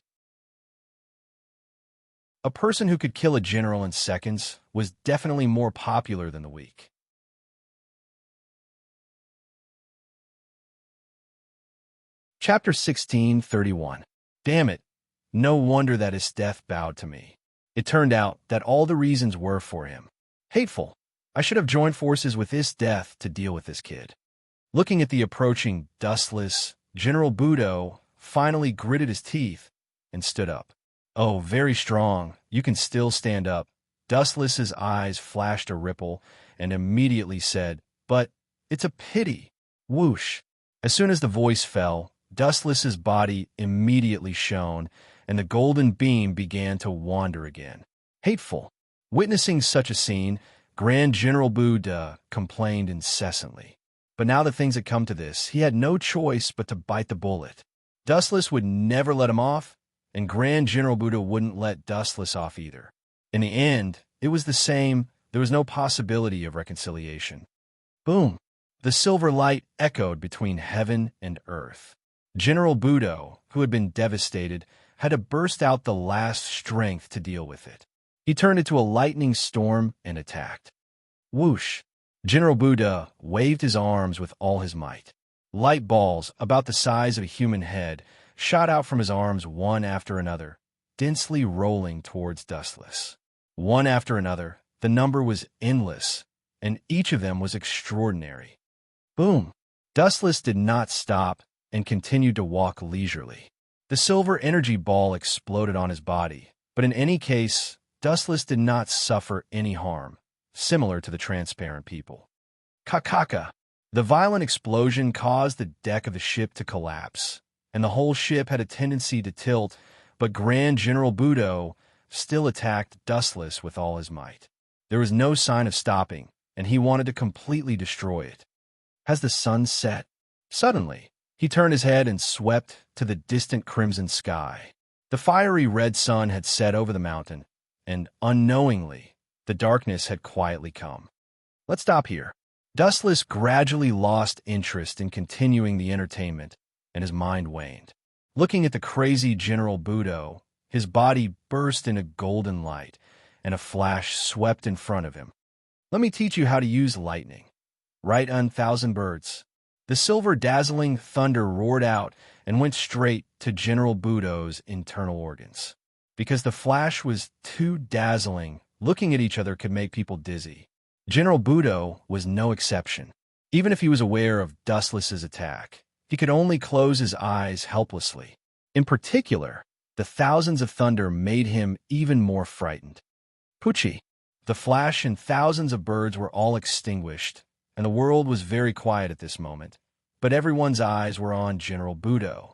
A person who could kill a general in seconds was definitely more popular than the weak. Chapter 16:31. Damn it. No wonder that his death bowed to me. It turned out that all the reasons were for him. Hateful. I should have joined forces with this death to deal with this kid. Looking at the approaching Dustless, General Budo finally gritted his teeth and stood up. Oh, very strong. You can still stand up. Dustless's eyes flashed a ripple and immediately said, but it's a pity. Whoosh. As soon as the voice fell, Dustless's body immediately shone, and the golden beam began to wander again. Hateful. Witnessing such a scene, Grand General Buddha complained incessantly. But now that things had come to this, he had no choice but to bite the bullet. Dustless would never let him off, and Grand General Buddha wouldn't let Dustless off either. In the end, it was the same. There was no possibility of reconciliation. Boom! The silver light echoed between heaven and earth. General Buddha, who had been devastated, had to burst out the last strength to deal with it. He turned into a lightning storm and attacked. Whoosh! General Buddha waved his arms with all his might. Light balls, about the size of a human head, shot out from his arms one after another, densely rolling towards Dustless. One after another, the number was endless, and each of them was extraordinary. Boom! Dustless did not stop and continued to walk leisurely. The silver energy ball exploded on his body, but in any case, Dustless did not suffer any harm, similar to the transparent people. Kakaka! The violent explosion caused the deck of the ship to collapse, and the whole ship had a tendency to tilt, but Grand General Buddha still attacked Dustless with all his might. There was no sign of stopping, and he wanted to completely destroy it. As the sun set, suddenly, he turned his head and swept to the distant crimson sky. The fiery red sun had set over the mountain, and unknowingly, the darkness had quietly come. Let's stop here. Dustless gradually lost interest in continuing the entertainment, and his mind waned. Looking at the crazy General Buddha, his body burst into golden light, and a flash swept in front of him. Let me teach you how to use lightning. Right, 1,000 birds. The silver dazzling thunder roared out and went straight to General Buddha's internal organs. Because the flash was too dazzling, looking at each other could make people dizzy. General Buddha was no exception. Even if he was aware of Dustless's attack, he could only close his eyes helplessly. In particular, the thousands of thunder made him even more frightened. Poochie! The flash and thousands of birds were all extinguished, and the world was very quiet at this moment, but everyone's eyes were on General Buddha.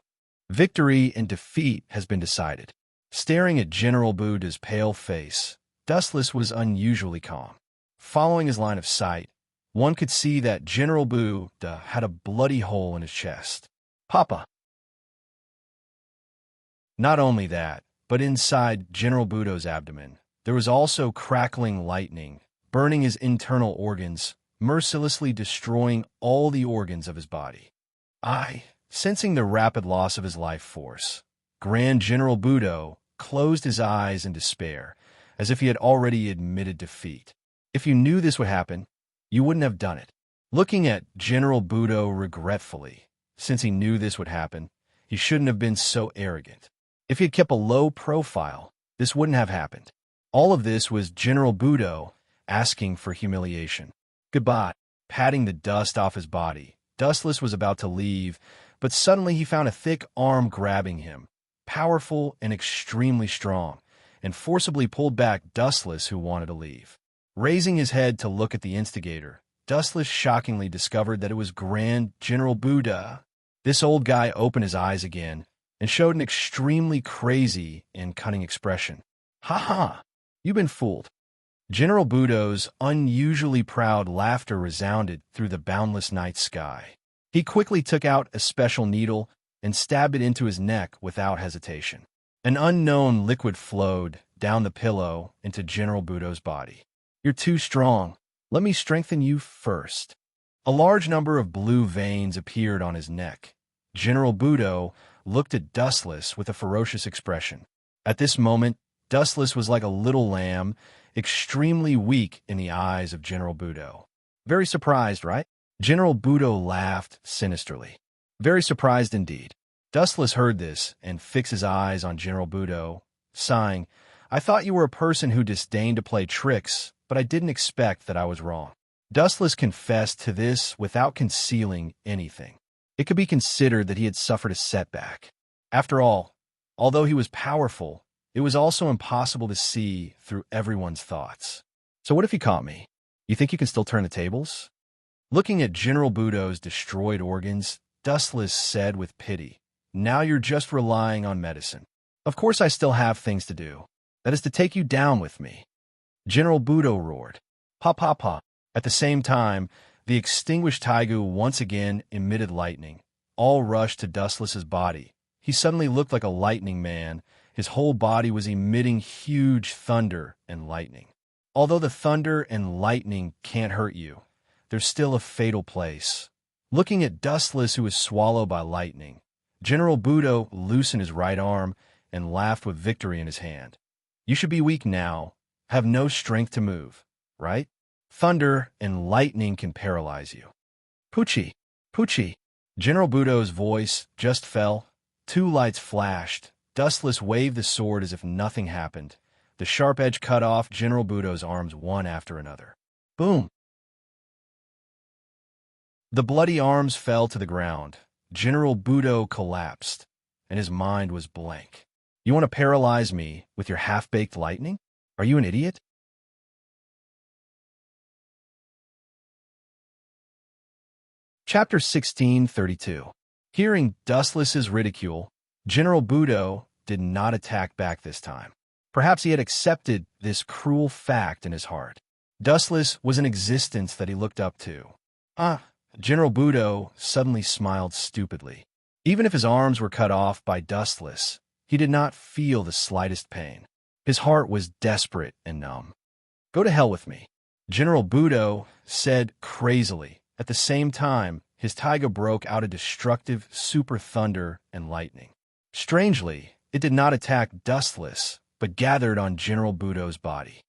Victory and defeat has been decided. Staring at General Buddha's pale face, Dustless was unusually calm. Following his line of sight, one could see that General Buddha had a bloody hole in his chest. Papa! Not only that, but inside General Buddha's abdomen, there was also crackling lightning, burning his internal organs, mercilessly destroying all the organs of his body. Sensing the rapid loss of his life force, Grand General Buddha closed his eyes in despair, as if he had already admitted defeat. If you knew this would happen, you wouldn't have done it. Looking at General Buddha regretfully, since he knew this would happen, he shouldn't have been so arrogant. If he had kept a low profile, this wouldn't have happened. All of this was General Buddha asking for humiliation. Goodbye. Patting the dust off his body, Dustless was about to leave, but suddenly he found a thick arm grabbing him, powerful and extremely strong, and forcibly pulled back Dustless, who wanted to leave. Raising his head to look at the instigator, Dustless shockingly discovered that it was Grand General Buddha. This old guy opened his eyes again and showed an extremely crazy and cunning expression. Ha ha! You've been fooled. General Buddha's unusually proud laughter resounded through the boundless night sky. He quickly took out a special needle and stabbed it into his neck without hesitation. An unknown liquid flowed down the pillow into General Buddha's body. You're too strong. Let me strengthen you first. A large number of blue veins appeared on his neck. General Buddha looked at Dustless with a ferocious expression. At this moment, Dustless was like a little lamb, extremely weak in the eyes of General Buddha. Very surprised, right? General Buddha laughed sinisterly. Very surprised indeed. Dustless heard this and fixed his eyes on General Buddha, sighing, I thought you were a person who disdained to play tricks, but I didn't expect that I was wrong. Dustless confessed to this without concealing anything. It could be considered that he had suffered a setback. After all, although he was powerful, it was also impossible to see through everyone's thoughts. So what if you caught me? You think you can still turn the tables? Looking at General Buddha's destroyed organs, Dustless said with pity. Now you're just relying on medicine. Of course I still have things to do. That is to take you down with me. General Budo roared. Pa pa pa. At the same time, the extinguished Taigu once again emitted lightning. All rushed to Dustless's body. He suddenly looked like a lightning man. His whole body was emitting huge thunder and lightning. Although the thunder and lightning can't hurt you, there's still a fatal place. Looking at Dustless, who was swallowed by lightning, General Budo loosened his right arm and laughed with victory in his hand. You should be weak now, have no strength to move, right? Thunder and lightning can paralyze you. Poochie, Poochie. General Budo's voice just fell. Two lights flashed. Dustless waved the sword as if nothing happened. The sharp edge cut off General Budo's arms one after another. Boom! The bloody arms fell to the ground. General Budo collapsed, and his mind was blank. You want to paralyze me with your half-baked lightning? Are you an idiot? Chapter 1632. Hearing Dustless's ridicule, General Budo did not attack back this time. Perhaps he had accepted this cruel fact in his heart. Dustless was an existence that he looked up to. General Budo suddenly smiled stupidly. Even if his arms were cut off by Dustless, he did not feel the slightest pain. His heart was desperate and numb. Go to hell with me, General Budo said crazily. At the same time, his taiga broke out a destructive super thunder and lightning. Strangely, it did not attack Dustless, but gathered on General Budo's body.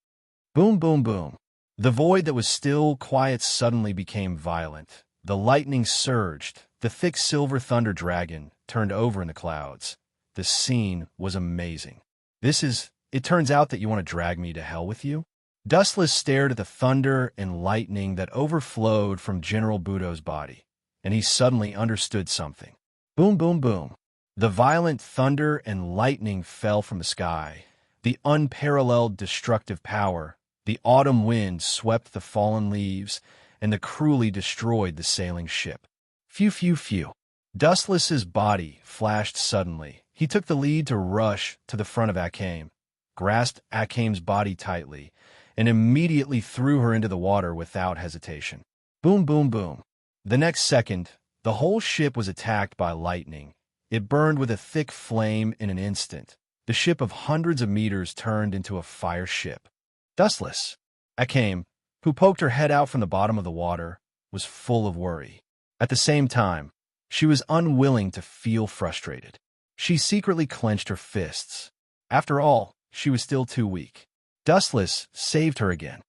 Boom, boom, boom. The void that was still quiet suddenly became violent. The lightning surged. The thick silver thunder dragon turned over in the clouds. The scene was amazing. It turns out that you want to drag me to hell with you? Dustless stared at the thunder and lightning that overflowed from General Budo's body, and he suddenly understood something. Boom, boom, boom. The violent thunder and lightning fell from the sky. The unparalleled destructive power, the autumn wind swept the fallen leaves, and the cruelly destroyed the sailing ship. Phew, phew, phew. Dustless's body flashed suddenly. He took the lead to rush to the front of Akame, grasped Akame's body tightly, and immediately threw her into the water without hesitation. Boom, boom, boom. The next second, the whole ship was attacked by lightning. It burned with a thick flame in an instant. The ship of hundreds of meters turned into a fire ship. Dustless, Akame, who poked her head out from the bottom of the water, was full of worry. At the same time, she was unwilling to feel frustrated. She secretly clenched her fists. After all, she was still too weak. Dustless saved her again.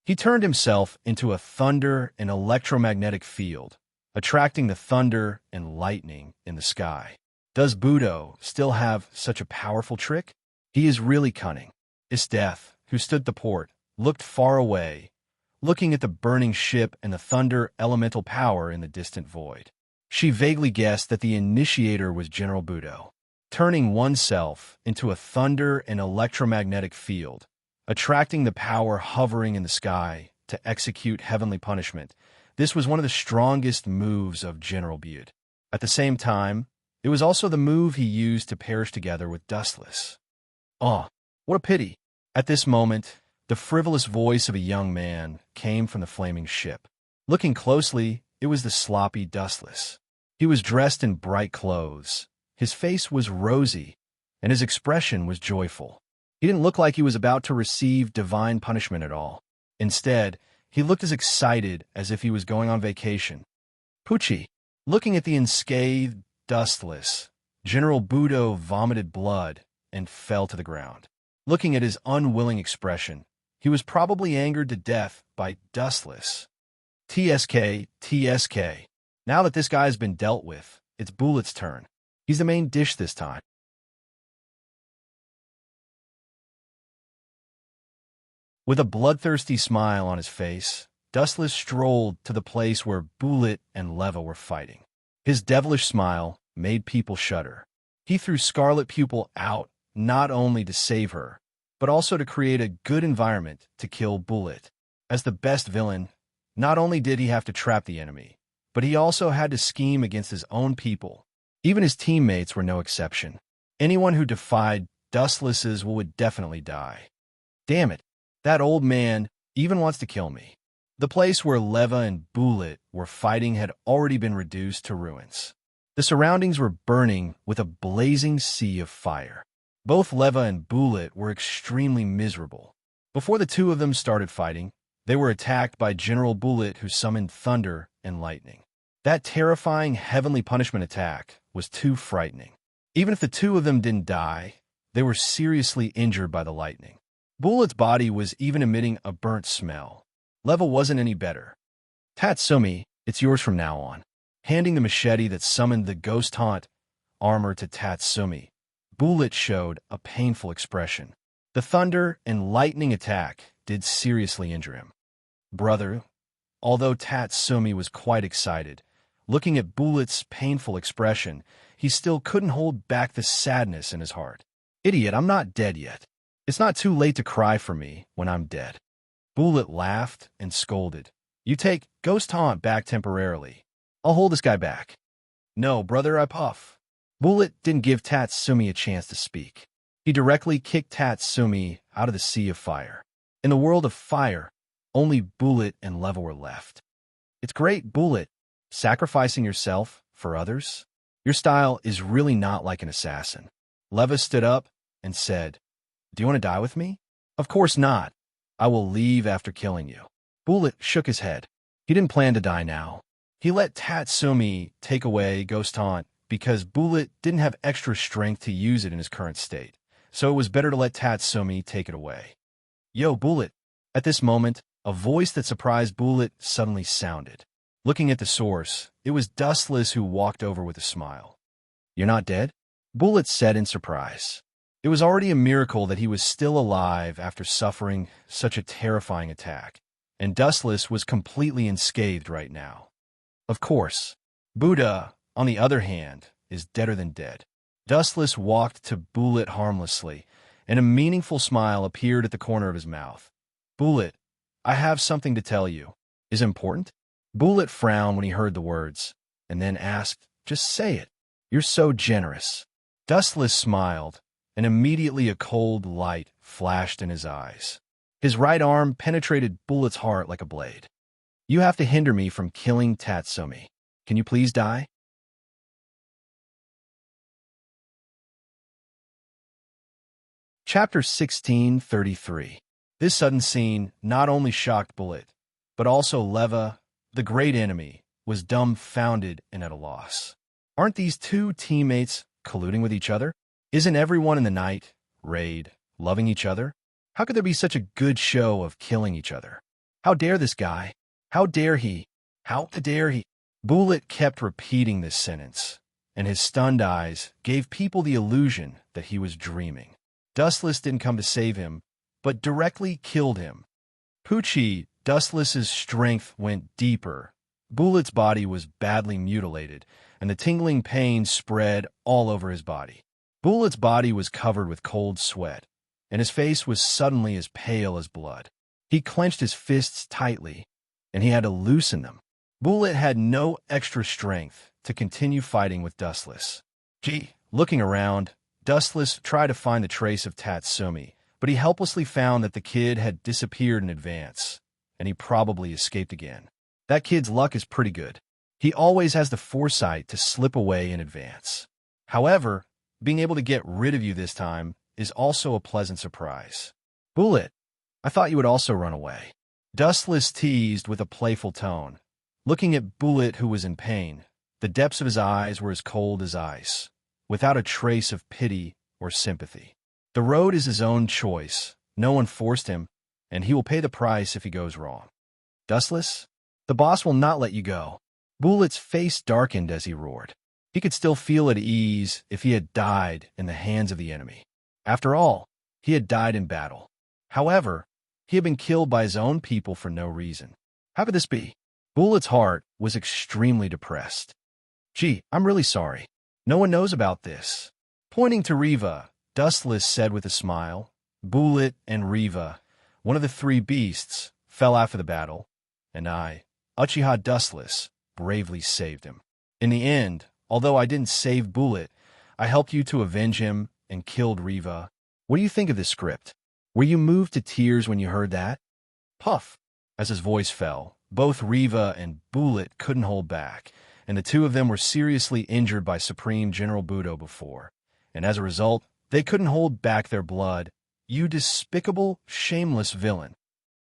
He turned himself into a thunder and electromagnetic field, attracting the thunder and lightning in the sky. Does Budo still have such a powerful trick? He is really cunning. Isdeath, who stood at the port, looked far away, looking at the burning ship and the thunder elemental power in the distant void. She vaguely guessed that the initiator was General Budo. Turning oneself into a thunder and electromagnetic field, attracting the power hovering in the sky to execute heavenly punishment. This was one of the strongest moves of General Budo. At the same time, it was also the move he used to perish together with Dustless. Oh, what a pity. At this moment, the frivolous voice of a young man came from the flaming ship. Looking closely, it was the sloppy Dustless. He was dressed in bright clothes. His face was rosy, and his expression was joyful. He didn't look like he was about to receive divine punishment at all. Instead, he looked as excited as if he was going on vacation. Poochie, looking at the unscathed Dustless, General Budo vomited blood and fell to the ground. Looking at his unwilling expression, he was probably angered to death by Dustless. TSK, TSK. Now that this guy has been dealt with, it's Bullet's turn. He's the main dish this time. With a bloodthirsty smile on his face, Dustless strolled to the place where Bullet and Leva were fighting. His devilish smile made people shudder. He threw Scarlet Pupil out not only to save her, but also to create a good environment to kill Bullet. As the best villain, not only did he have to trap the enemy, but he also had to scheme against his own people. Even his teammates were no exception. Anyone who defied Dustless's would definitely die. Damn it, that old man even wants to kill me. The place where Leva and Bullet were fighting had already been reduced to ruins. The surroundings were burning with a blazing sea of fire. Both Leva and Bullet were extremely miserable. Before the two of them started fighting, they were attacked by General Bullet, who summoned thunder and lightning. That terrifying heavenly punishment attack was too frightening. Even if the two of them didn't die, they were seriously injured by the lightning. Bullet's body was even emitting a burnt smell. Leva wasn't any better. Tatsumi, it's yours from now on. Handing the machete that summoned the ghost haunt armor to Tatsumi, Bullet showed a painful expression. The thunder and lightning attack did seriously injure him. Brother, although Tatsumi was quite excited, looking at Bullet's painful expression, he still couldn't hold back the sadness in his heart. Idiot, I'm not dead yet. It's not too late to cry for me when I'm dead. Bullet laughed and scolded. You take Ghost Haunt back temporarily. I'll hold this guy back. No, brother, I puff. Bullet didn't give Tatsumi a chance to speak. He directly kicked Tatsumi out of the sea of fire. In the world of fire, only Bullet and Leva were left. It's great, Bullet, sacrificing yourself for others. Your style is really not like an assassin. Leva stood up and said, Do you want to die with me? Of course not. I will leave after killing you. Bullet shook his head. He didn't plan to die now. He let Tatsumi take away Ghost Haunt because Bullet didn't have extra strength to use it in his current state, so it was better to let Tatsumi take it away. Yo, Bullet. At this moment, a voice that surprised Bullet suddenly sounded. Looking at the source, it was Dustless, who walked over with a smile. You're not dead? Bullet said in surprise. It was already a miracle that he was still alive after suffering such a terrifying attack, and Dustless was completely unscathed right now. Of course, Buddha, on the other hand, is deader than dead. Dustless walked to Bullet harmlessly, and a meaningful smile appeared at the corner of his mouth. Bullet, I have something to tell you. Is it important? Bullet frowned when he heard the words, and then asked, Just say it. You're so generous. Dustless smiled, and immediately a cold light flashed in his eyes. His right arm penetrated Bullet's heart like a blade. You have to hinder me from killing Tatsumi. Can you please die? Chapter 1633. This sudden scene not only shocked Bullet, but also Leva, the great enemy, was dumbfounded and at a loss. Aren't these two teammates colluding with each other? Isn't everyone in the night raid loving each other? How could there be such a good show of killing each other? How dare this guy? How dare he? How dare he? Bullet kept repeating this sentence, and his stunned eyes gave people the illusion that he was dreaming. Dustless didn't come to save him, but directly killed him. Poochie, Dustless's strength went deeper. Bullet's body was badly mutilated, and the tingling pain spread all over his body. Bullet's body was covered with cold sweat, and his face was suddenly as pale as blood. He clenched his fists tightly, and he had to loosen them. Bullet had no extra strength to continue fighting with Dustless. Looking around, Dustless tried to find the trace of Tatsumi, but he helplessly found that the kid had disappeared in advance, and he probably escaped again. That kid's luck is pretty good. He always has the foresight to slip away in advance. However, being able to get rid of you this time is also a pleasant surprise. Bullet, I thought you would also run away. Dustless teased with a playful tone. Looking at Bullet, who was in pain, the depths of his eyes were as cold as ice, without a trace of pity or sympathy. The road is his own choice. No one forced him, and he will pay the price if he goes wrong. Dustless, the boss will not let you go. Bullet's face darkened as he roared. He could still feel at ease if he had died in the hands of the enemy. After all, he had died in battle. However, he had been killed by his own people for no reason. How could this be? Bullet's heart was extremely depressed. I'm really sorry. No one knows about this. Pointing to Riva, Dustless said with a smile. Bullet and Riva, one of the three beasts, fell after the battle, and I, Uchiha Dustless, bravely saved him. In the end, although I didn't save Bullet, I helped you to avenge him and killed Riva. What do you think of this script? Were you moved to tears when you heard that? Puff. As his voice fell, both Riva and Bullet couldn't hold back, and the two of them were seriously injured by Supreme General Budo before, and as a result, they couldn't hold back their blood. You despicable, shameless villain.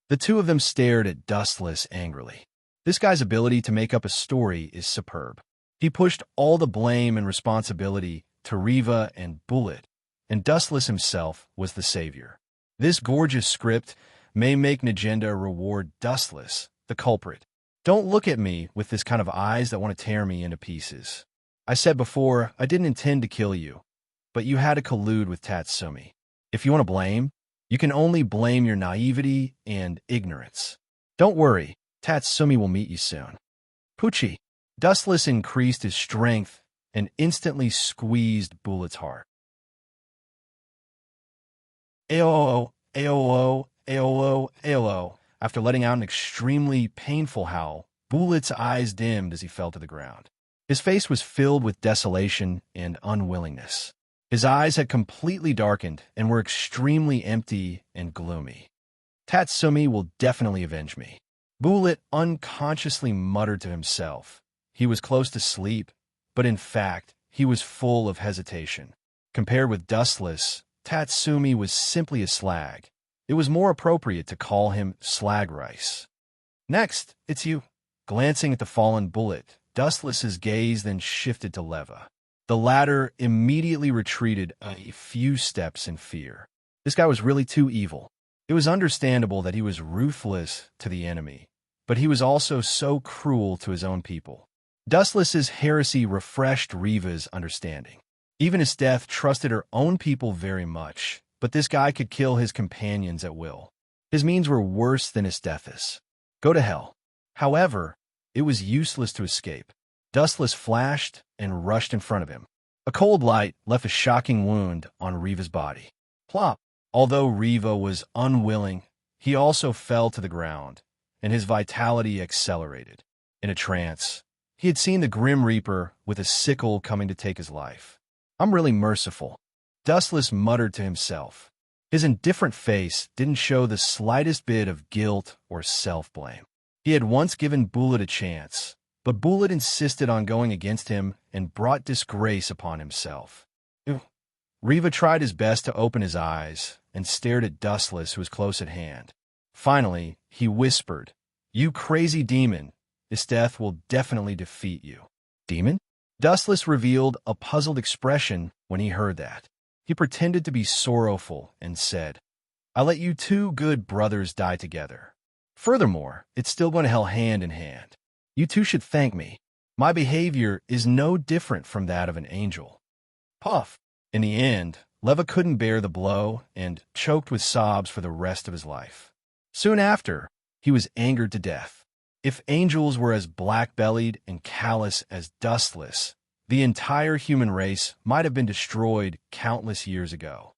The two of them stared at Dustless angrily. This guy's ability to make up a story is superb. He pushed all the blame and responsibility to Riva and Bullet, and Dustless himself was the savior. This gorgeous script may make Najenda reward Dustless, the culprit. Don't look at me with this kind of eyes that want to tear me into pieces. I said before, I didn't intend to kill you, but you had to collude with Tatsumi. If you want to blame, you can only blame your naivety and ignorance. Don't worry, Tatsumi will meet you soon. Pucci. Dustless increased his strength and instantly squeezed Bullet's heart. Aoo, aoo, aoo, aoo. After letting out an extremely painful howl, Bullet's eyes dimmed as he fell to the ground. His face was filled with desolation and unwillingness. His eyes had completely darkened and were extremely empty and gloomy. Tatsumi will definitely avenge me. Bullet unconsciously muttered to himself. He was close to sleep, but in fact, he was full of hesitation. Compared with Dustless, Tatsumi was simply a slag. It was more appropriate to call him Slag Rice. Next, it's you. Glancing at the fallen Bullet, Dustless's gaze then shifted to Leva. The latter immediately retreated a few steps in fear. This guy was really too evil. It was understandable that he was ruthless to the enemy, but he was also so cruel to his own people. Dustless's heresy refreshed Riva's understanding. Even his death trusted her own people very much, but this guy could kill his companions at will. His means were worse than Esthethus. Go to hell. However, it was useless to escape. Dustless flashed and rushed in front of him. A cold light left a shocking wound on Riva's body. Plop! Although Riva was unwilling, he also fell to the ground, and his vitality accelerated. In a trance, he had seen the Grim Reaper with a sickle coming to take his life. I'm really merciful, Dustless muttered to himself. His indifferent face didn't show the slightest bit of guilt or self-blame. He had once given Bullet a chance, but Bullet insisted on going against him and brought disgrace upon himself. Riva tried his best to open his eyes and stared at Dustless, who was close at hand. Finally, he whispered, "You crazy demon, this death will definitely defeat you." Demon? Dustless revealed a puzzled expression when he heard that. He pretended to be sorrowful and said, "I let you two good brothers die together. Furthermore, it's still going to hell hand in hand. You two should thank me. My behavior is no different from that of an angel." Puff. In the end, Leva couldn't bear the blow and choked with sobs for the rest of his life. Soon after, he was angered to death. If angels were as black-bellied and callous as Dustless, the entire human race might have been destroyed countless years ago.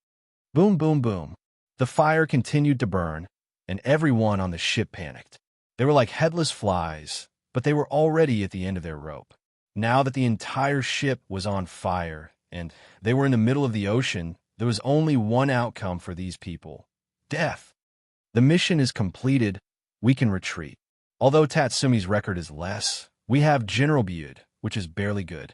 Boom, boom, boom. The fire continued to burn, and everyone on the ship panicked. They were like headless flies, but they were already at the end of their rope. Now that the entire ship was on fire, and they were in the middle of the ocean, there was only one outcome for these people: death. The mission is completed. We can retreat. Although Tatsumi's record is less, we have General Bude, which is barely good.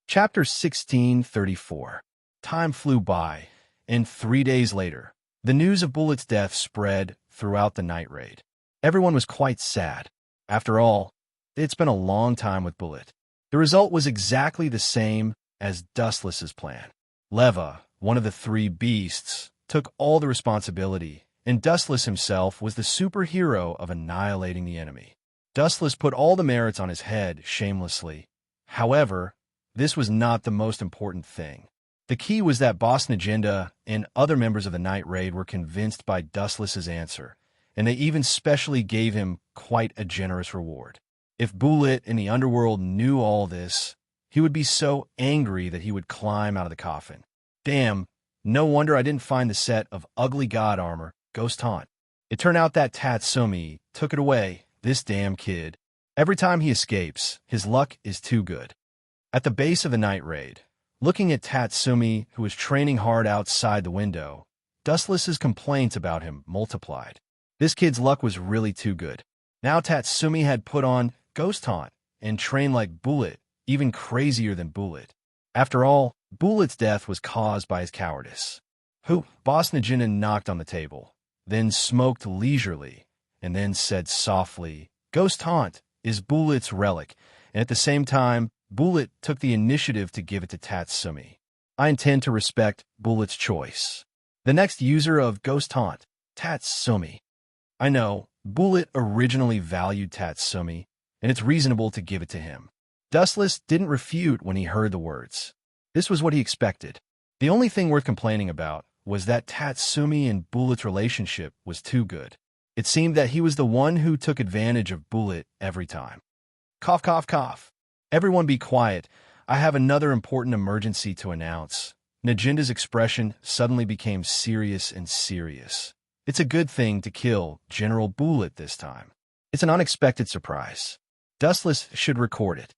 Chapter 1634. Time flew by, and 3 days later, the news of Bullet's death spread throughout the night raid. Everyone was quite sad. After all, it's been a long time with Bullet. The result was exactly the same as Dustless's plan. Leva, one of the three beasts, took all the responsibility, and Dustless himself was the superhero of annihilating the enemy. Dustless put all the merits on his head shamelessly. However, this was not the most important thing. The key was that Boss Najenda and other members of the Night Raid were convinced by Dustless's answer, and they even specially gave him quite a generous reward. If Bullet in the underworld knew all this, he would be so angry that he would climb out of the coffin. Damn, no wonder I didn't find the set of Ugly God armor, Ghost Haunt. It turned out that Tatsumi took it away, this damn kid. Every time he escapes, his luck is too good. At the base of the night raid, looking at Tatsumi, who was training hard outside the window, Dustless's complaints about him multiplied. This kid's luck was really too good. Now Tatsumi had put on Ghost Haunt and trained like Bullet, even crazier than Bullet. After all, Bullet's death was caused by his cowardice. Boss Najina knocked on the table, then smoked leisurely, and then said softly, Ghost Haunt is Bullet's relic, and at the same time, Bullet took the initiative to give it to Tatsumi. I intend to respect Bullet's choice. The next user of Ghost Haunt, Tatsumi. I know, Bullet originally valued Tatsumi, and it's reasonable to give it to him. Dustless didn't refute when he heard the words. This was what he expected. The only thing worth complaining about was that Tatsumi and Bullet's relationship was too good. It seemed that he was the one who took advantage of Bullet every time. Cough, cough, cough. Everyone be quiet. I have another important emergency to announce. Najinda's expression suddenly became serious and serious. It's a good thing to kill General Bullet this time. It's an unexpected surprise. Dustless should record it.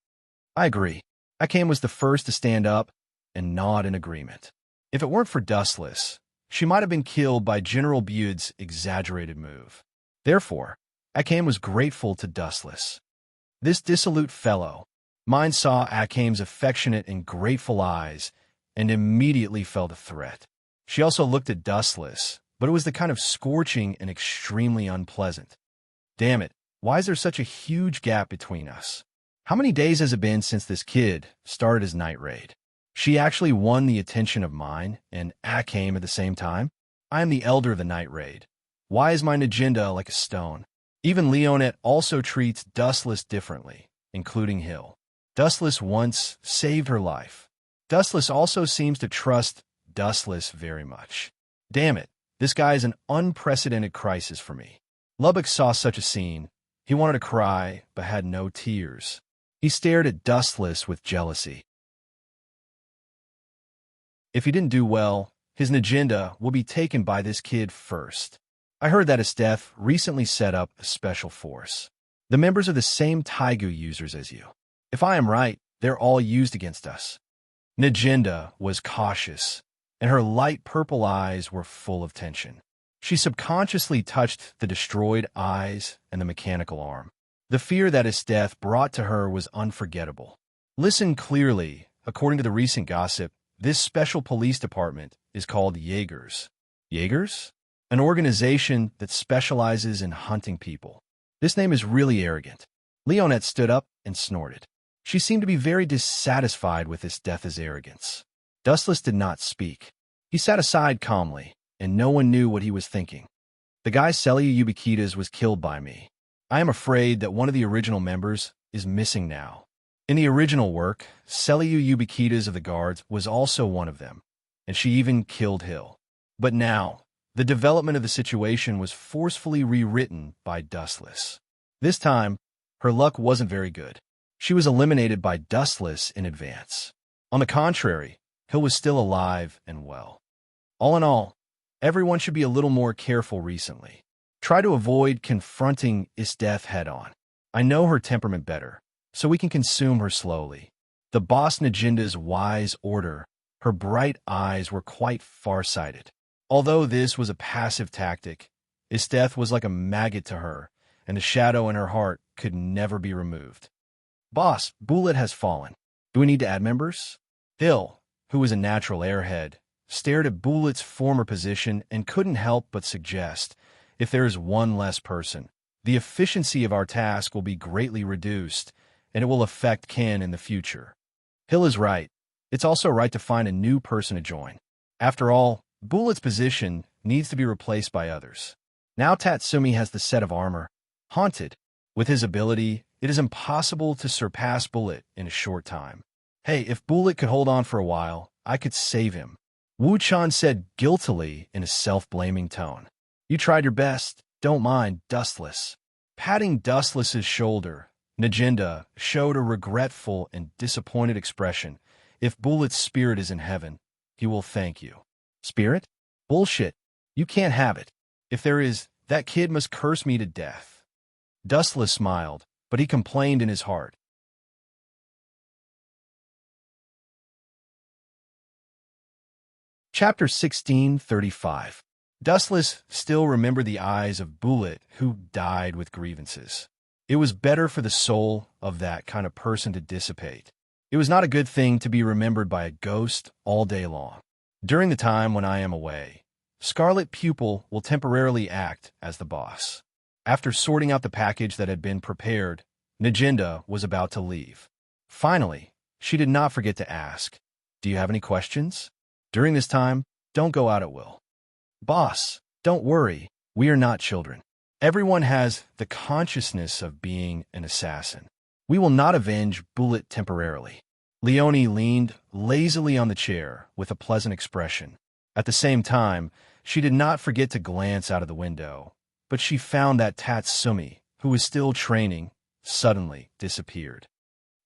I agree. Akame was the first to stand up and nod in agreement. If it weren't for Dustless, she might have been killed by General Bude's exaggerated move. Therefore, Akame was grateful to Dustless. This dissolute fellow, mine saw Akame's affectionate and grateful eyes and immediately felt a threat. She also looked at Dustless, but it was the kind of scorching and extremely unpleasant. Damn it, why is there such a huge gap between us? How many days has it been since this kid started his night raid? She actually won the attention of mine and Akame at the same time? I am the elder of the night raid. Why is my agenda like a stone? Even Leonette also treats Dustless differently, including Hill. Dustless once saved her life. Dustless also seems to trust Dustless very much. Damn it, this guy is an unprecedented crisis for me. Lubbock saw such a scene. He wanted to cry, but had no tears. He stared at Dustless with jealousy. If he didn't do well, his agenda will be taken by this kid first. I heard that Estef recently set up a special force. The members are the same Taigu users as you. If I am right, they're all used against us. Najinda was cautious, and her light purple eyes were full of tension. She subconsciously touched the destroyed eyes and the mechanical arm. The fear that his death brought to her was unforgettable. Listen clearly. According to the recent gossip, this special police department is called Jaegers. Jaegers? An organization that specializes in hunting people. This name is really arrogant. Leonette stood up and snorted. She seemed to be very dissatisfied with this death's arrogance. Dustless did not speak. He sat aside calmly, and no one knew what he was thinking. The guy Celia Ubiquitas was killed by me. I am afraid that one of the original members is missing now. In the original work, Celia Ubiquitas of the Guards was also one of them, and she even killed Hill. But now, the development of the situation was forcefully rewritten by Dustless. This time, her luck wasn't very good. She was eliminated by Dustless in advance. On the contrary, Hill was still alive and well. All in all, everyone should be a little more careful recently. Try to avoid confronting Isteth head-on. I know her temperament better, so we can consume her slowly. The boss Najinda's wise order, her bright eyes were quite far-sighted. Although this was a passive tactic, Isteth was like a maggot to her, and the shadow in her heart could never be removed. Boss, Bullet has fallen. Do we need to add members? Hill, who was a natural airhead, stared at Bullet's former position and couldn't help but suggest, if there is one less person, the efficiency of our task will be greatly reduced, and it will affect Ken in the future. Hill is right. It's also right to find a new person to join. After all, Bullet's position needs to be replaced by others. Now Tatsumi has the set of armor. Haunted. With his ability, it is impossible to surpass Bullet in a short time. Hey, if Bullet could hold on for a while, I could save him. Wu Chan said guiltily in a self-blaming tone. You tried your best. Don't mind, Dustless. Patting Dustless's shoulder, Najinda showed a regretful and disappointed expression. If Bullet's spirit is in heaven, he will thank you. Spirit? Bullshit. You can't have it. If there is, That kid must curse me to death. Dustless smiled, but he complained in his heart. Chapter 1635. Dustless still remembered the eyes of Bullet, who died with grievances. It was better for the soul of that kind of person to dissipate. It was not a good thing to be remembered by a ghost all day long. During the time when I am away, Scarlet Pupil will temporarily act as the boss. After sorting out the package that had been prepared, Najinda was about to leave. Finally, she did not forget to ask, "Do you have any questions? During this time, don't go out at will." "Boss, don't worry, we are not children. Everyone has the consciousness of being an assassin. We will not avenge Bullet temporarily." Leonie leaned lazily on the chair with a pleasant expression. At the same time, she did not forget to glance out of the window, but she found that Tatsumi, who was still training, suddenly disappeared.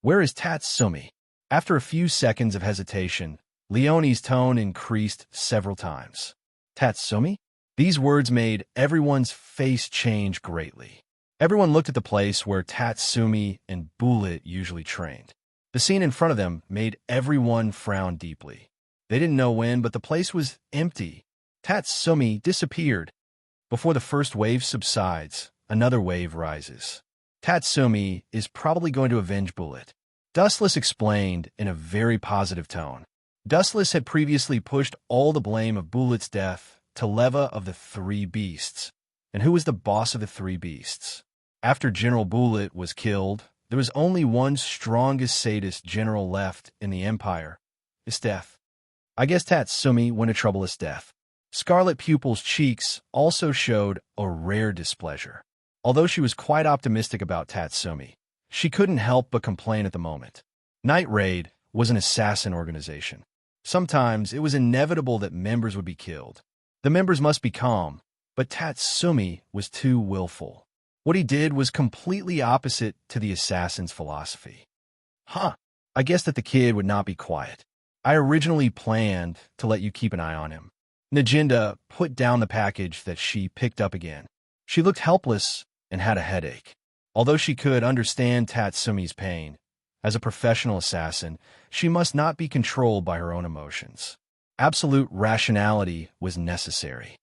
"Where is Tatsumi?" After a few seconds of hesitation, Leonie's tone increased several times. "Tatsumi?" These words made everyone's face change greatly. Everyone looked at the place where Tatsumi and Bullet usually trained. The scene in front of them made everyone frown deeply. They didn't know when, but the place was empty. Tatsumi disappeared. Before the first wave subsides, another wave rises. Tatsumi is probably going to avenge Bullet. Dustless explained in a very positive tone. Dustless had previously pushed all the blame of Bullet's death to Leva of the Three Beasts. And who was the boss of the Three Beasts? After General Bullet was killed, there was only one strongest sadist general left in the Empire. Isteth. I guess Tatsumi went to trouble Isteth. Scarlet Pupil's cheeks also showed a rare displeasure. Although she was quite optimistic about Tatsumi, she couldn't help but complain at the moment. Night Raid was an assassin organization. Sometimes it was inevitable that members would be killed. The members must be calm, but Tatsumi was too willful. What he did was completely opposite to the assassin's philosophy. I guess that the kid would not be quiet. I originally planned to let you keep an eye on him. Najinda put down the package that she picked up again. She looked helpless and had a headache. Although she could understand Tatsumi's pain, as a professional assassin, she must not be controlled by her own emotions. Absolute rationality was necessary.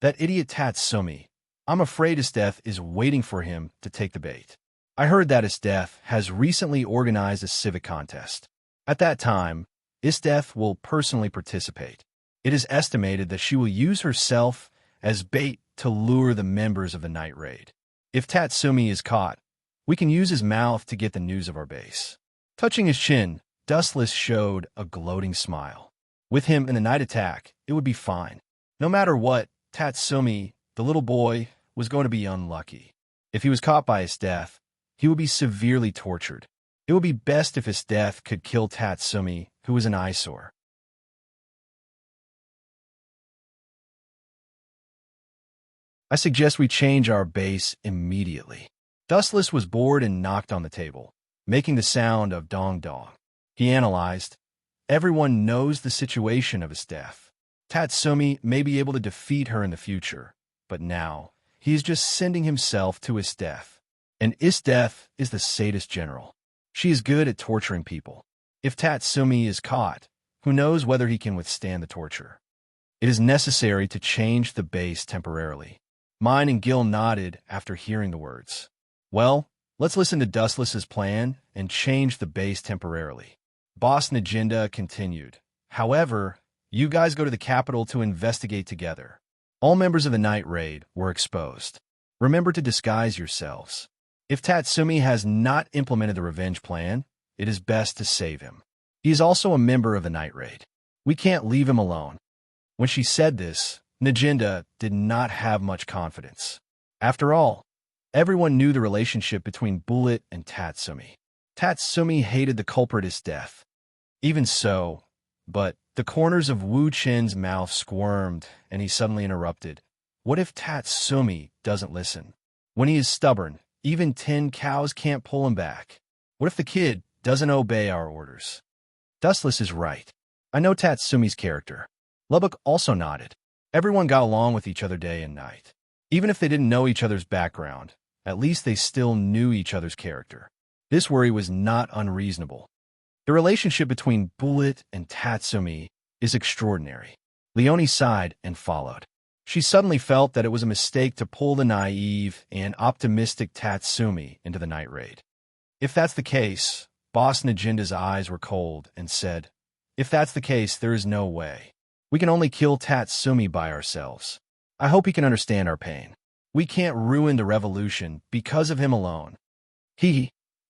That idiot Tatsumi, I'm afraid Isteth is waiting for him to take the bait. I heard that Isteth has recently organized a civic contest. At that time, Isteth will personally participate. It is estimated that she will use herself as bait to lure the members of the Night Raid. If Tatsumi is caught, we can use his mouth to get the news of our base. Touching his chin, Dustless showed a gloating smile. With him in the night attack, it would be fine. No matter what, Tatsumi, the little boy, was going to be unlucky. If he was caught by Isteth, he would be severely tortured. It would be best if Isteth could kill Tatsumi, who was an eyesore. I suggest we change our base immediately. Dustless was bored and knocked on the table, making the sound of dong-dong. He analyzed. Everyone knows the situation of Isteth. Tatsumi may be able to defeat her in the future, but now he is just sending himself to Isteth. And Isteth is the sadist general. She is good at torturing people. If Tatsumi is caught, who knows whether he can withstand the torture? It is necessary to change the base temporarily. Mine and Gil nodded after hearing the words. Well, let's listen to Dustless's plan and change the base temporarily. Boss Najinda continued. However, you guys go to the capital to investigate together. All members of the Night Raid were exposed. Remember to disguise yourselves. If Tatsumi has not implemented the revenge plan, it is best to save him. He is also a member of the Night Raid. We can't leave him alone. When she said this, Najinda did not have much confidence. After all, everyone knew the relationship between Bullet and Tatsumi. Tatsumi hated the culprit Isteth. Even so, but the corners of Wu Chen's mouth squirmed, and he suddenly interrupted. What if Tatsumi doesn't listen? When he is stubborn, even 10 cows can't pull him back. What if the kid doesn't obey our orders? Dustless is right. I know Tatsumi's character. Lubbock also nodded. Everyone got along with each other day and night. Even if they didn't know each other's background, at least they still knew each other's character. This worry was not unreasonable. The relationship between Bullet and Tatsumi is extraordinary. Leonie sighed and followed. She suddenly felt that it was a mistake to pull the naive and optimistic Tatsumi into the night raid. If that's the case, Boss Najinda's eyes were cold and said, "If that's the case, there is no way. We can only kill Tatsumi by ourselves. I hope he can understand our pain. We can't ruin the revolution because of him alone."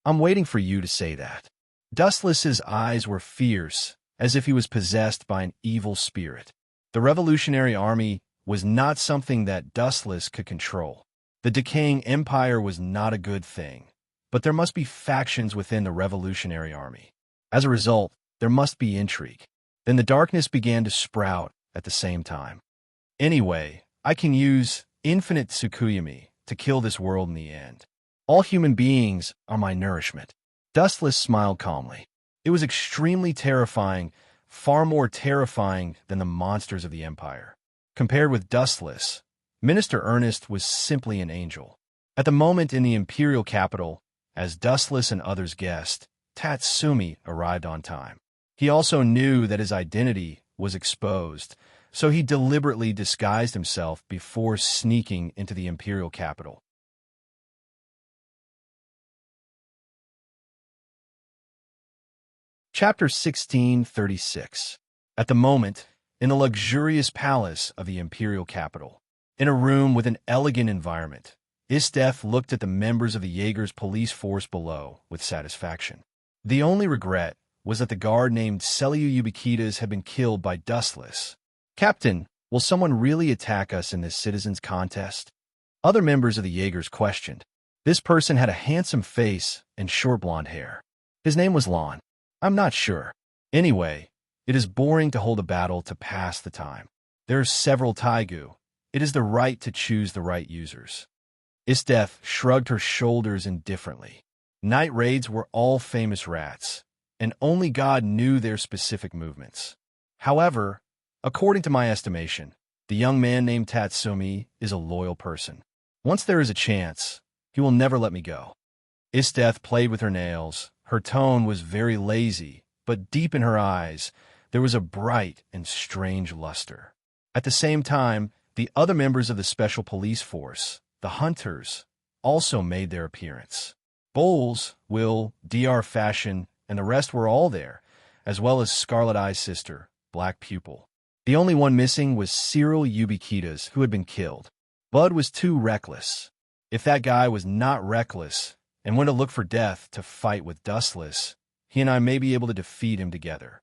I'm waiting for you to say that." Dustless's eyes were fierce, as if he was possessed by an evil spirit. The Revolutionary Army was not something that Dustless could control. The decaying empire was not a good thing, but there must be factions within the Revolutionary Army. As a result, there must be intrigue. Then the darkness began to sprout at the same time. Anyway, I can use infinite Tsukuyami to kill this world in the end. All human beings are my nourishment. Dustless smiled calmly. It was extremely terrifying, far more terrifying than the monsters of the Empire. Compared with Dustless, Minister Ernest was simply an angel. At the moment in the Imperial capital, as Dustless and others guessed, Tatsumi arrived on time. He also knew that his identity was exposed, so he deliberately disguised himself before sneaking into the Imperial capital. Chapter 1636. At the moment, in the luxurious palace of the imperial capital, in a room with an elegant environment, Istef looked at the members of the Jaeger's police force below with satisfaction. The only regret was that the guard named Celio Ubiquitas had been killed by Dustless. "Captain, will someone really attack us in this citizens' contest?" Other members of the Jaegers questioned. This person had a handsome face and short blonde hair. His name was Lon. "I'm not sure. Anyway, it is boring to hold a battle to pass the time. There are several Taigu. It is the right to choose the right users." Istef shrugged her shoulders indifferently. Night raids were all famous rats, and only God knew their specific movements. However, according to my estimation, the young man named Tatsumi is a loyal person. Once there is a chance, he will never let me go. Istef played with her nails. Her tone was very lazy, but deep in her eyes, there was a bright and strange luster. At the same time, the other members of the Special Police Force, the Hunters, also made their appearance. Bowles, Will, Dr. Fashion, and the rest were all there, as well as Scarlet Eye's sister, Black Pupil. The only one missing was Cyril Ubiquitas, who had been killed. Bud was too reckless. If that guy was not reckless and went to look for death to fight with Dustless, he and I may be able to defeat him together.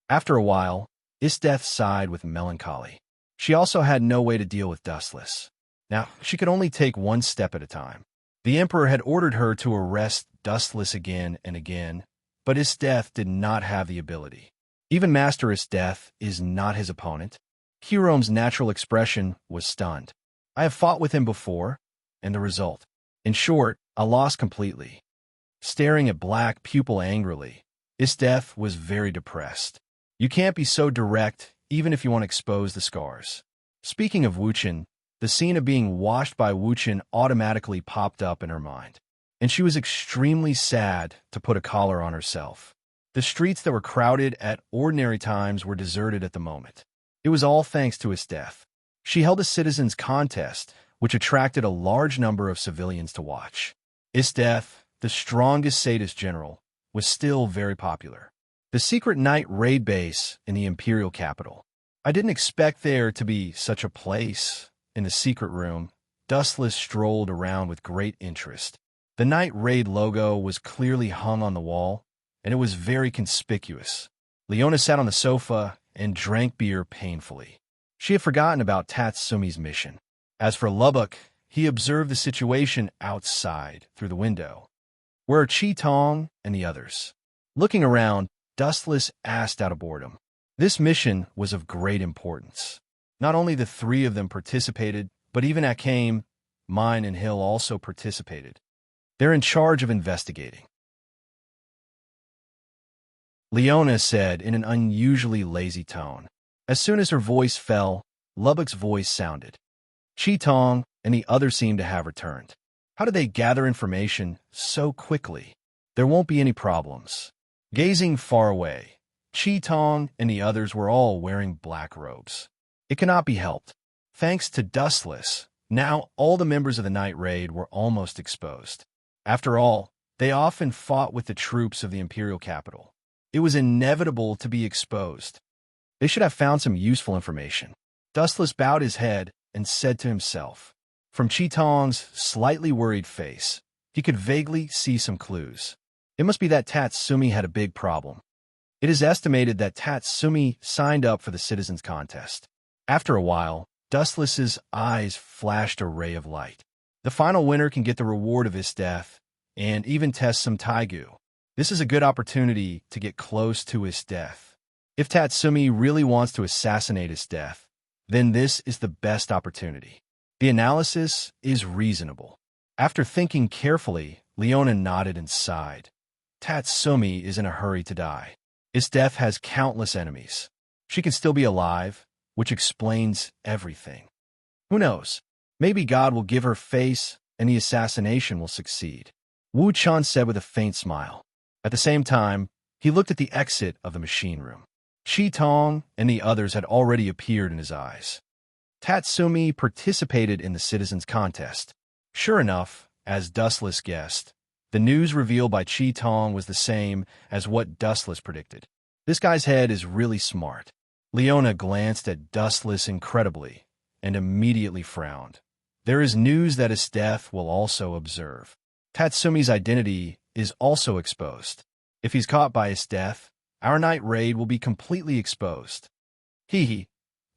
After a while, Isteth sighed with melancholy. She also had no way to deal with Dustless. Now, she could only take one step at a time. The Emperor had ordered her to arrest Dustless again and again, but Isteth did not have the ability. Even Master Isteth is not his opponent. Hirome's natural expression was stunned. "I have fought with him before, and the result. In short, I lost completely." Staring at Black Pupil angrily, Isteth was very depressed. "You can't be so direct, even if you want to expose the scars." Speaking of Wuchen, the scene of being washed by Wuchen automatically popped up in her mind, and she was extremely sad to put a collar on herself. The streets that were crowded at ordinary times were deserted at the moment. It was all thanks to Isteth. She held a citizens' contest, which attracted a large number of civilians to watch. Isteth, the strongest sadist general, was still very popular. The secret night raid base in the imperial capital. I didn't expect there to be such a place. In the secret room, Dustless strolled around with great interest. The night raid logo was clearly hung on the wall, and it was very conspicuous. Leona sat on the sofa and drank beer painfully. She had forgotten about Tatsumi's mission. As for Lubbock, he observed the situation outside through the window. "Where are Chi Tong and the others?" Looking around, Dustless asked out of boredom. This mission was of great importance. Not only the three of them participated, but even Akame, Mine, and Hill also participated. They're in charge of investigating. Leona said in an unusually lazy tone. As soon as her voice fell, Lubbock's voice sounded. "Chi Tong, and the others seem to have returned. How did they gather information so quickly? There won't be any problems. Gazing far away, Chi Tong and the others were all wearing black robes. It cannot be helped. Thanks to Dustless, now all the members of the night raid were almost exposed. After all, they often fought with the troops of the imperial capital. It was inevitable to be exposed. They should have found some useful information. Dustless bowed his head and said to himself. From Chi Tong's slightly worried face, he could vaguely see some clues. It must be that Tatsumi had a big problem. It is estimated that Tatsumi signed up for the citizens' contest. After a while, Dustless's eyes flashed a ray of light. The final winner can get the reward of his death and even test some Taigu. This is a good opportunity to get close to his death. If Tatsumi really wants to assassinate his death, then this is the best opportunity. The analysis is reasonable. After thinking carefully, Leona nodded and sighed. Tatsumi is in a hurry to die. His death has countless enemies. She can still be alive, which explains everything. Who knows? Maybe God will give her face and the assassination will succeed. Wu Chan said with a faint smile. At the same time, he looked at the exit of the machine room. Chi Tong and the others had already appeared in his eyes. Tatsumi participated in the citizens' contest. Sure enough, as Dustless guessed, the news revealed by Chi Tong was the same as what Dustless predicted. This guy's head is really smart. Leona glanced at Dustless incredibly and immediately frowned. There is news that his death will also observe. Tatsumi's identity is also exposed. If he's caught by his death, our night raid will be completely exposed. Hee,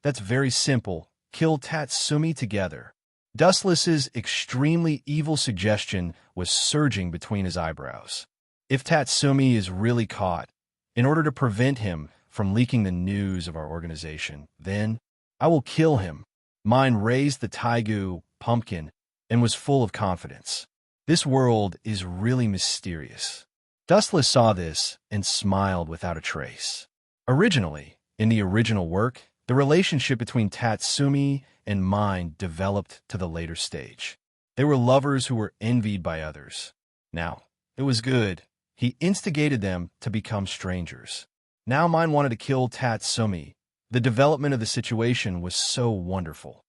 that's very simple. Kill Tatsumi together. Dustless's extremely evil suggestion was surging between his eyebrows. If Tatsumi is really caught, in order to prevent him from leaking the news of our organization, then I will kill him. Mine raised the Taigu pumpkin and was full of confidence. This world is really mysterious. Dustless saw this and smiled without a trace. Originally, in the original work, the relationship between Tatsumi and mine developed to the later stage. They were lovers who were envied by others. Now, it was good. He instigated them to become strangers. Now mine wanted to kill Tatsumi. The development of the situation was so wonderful.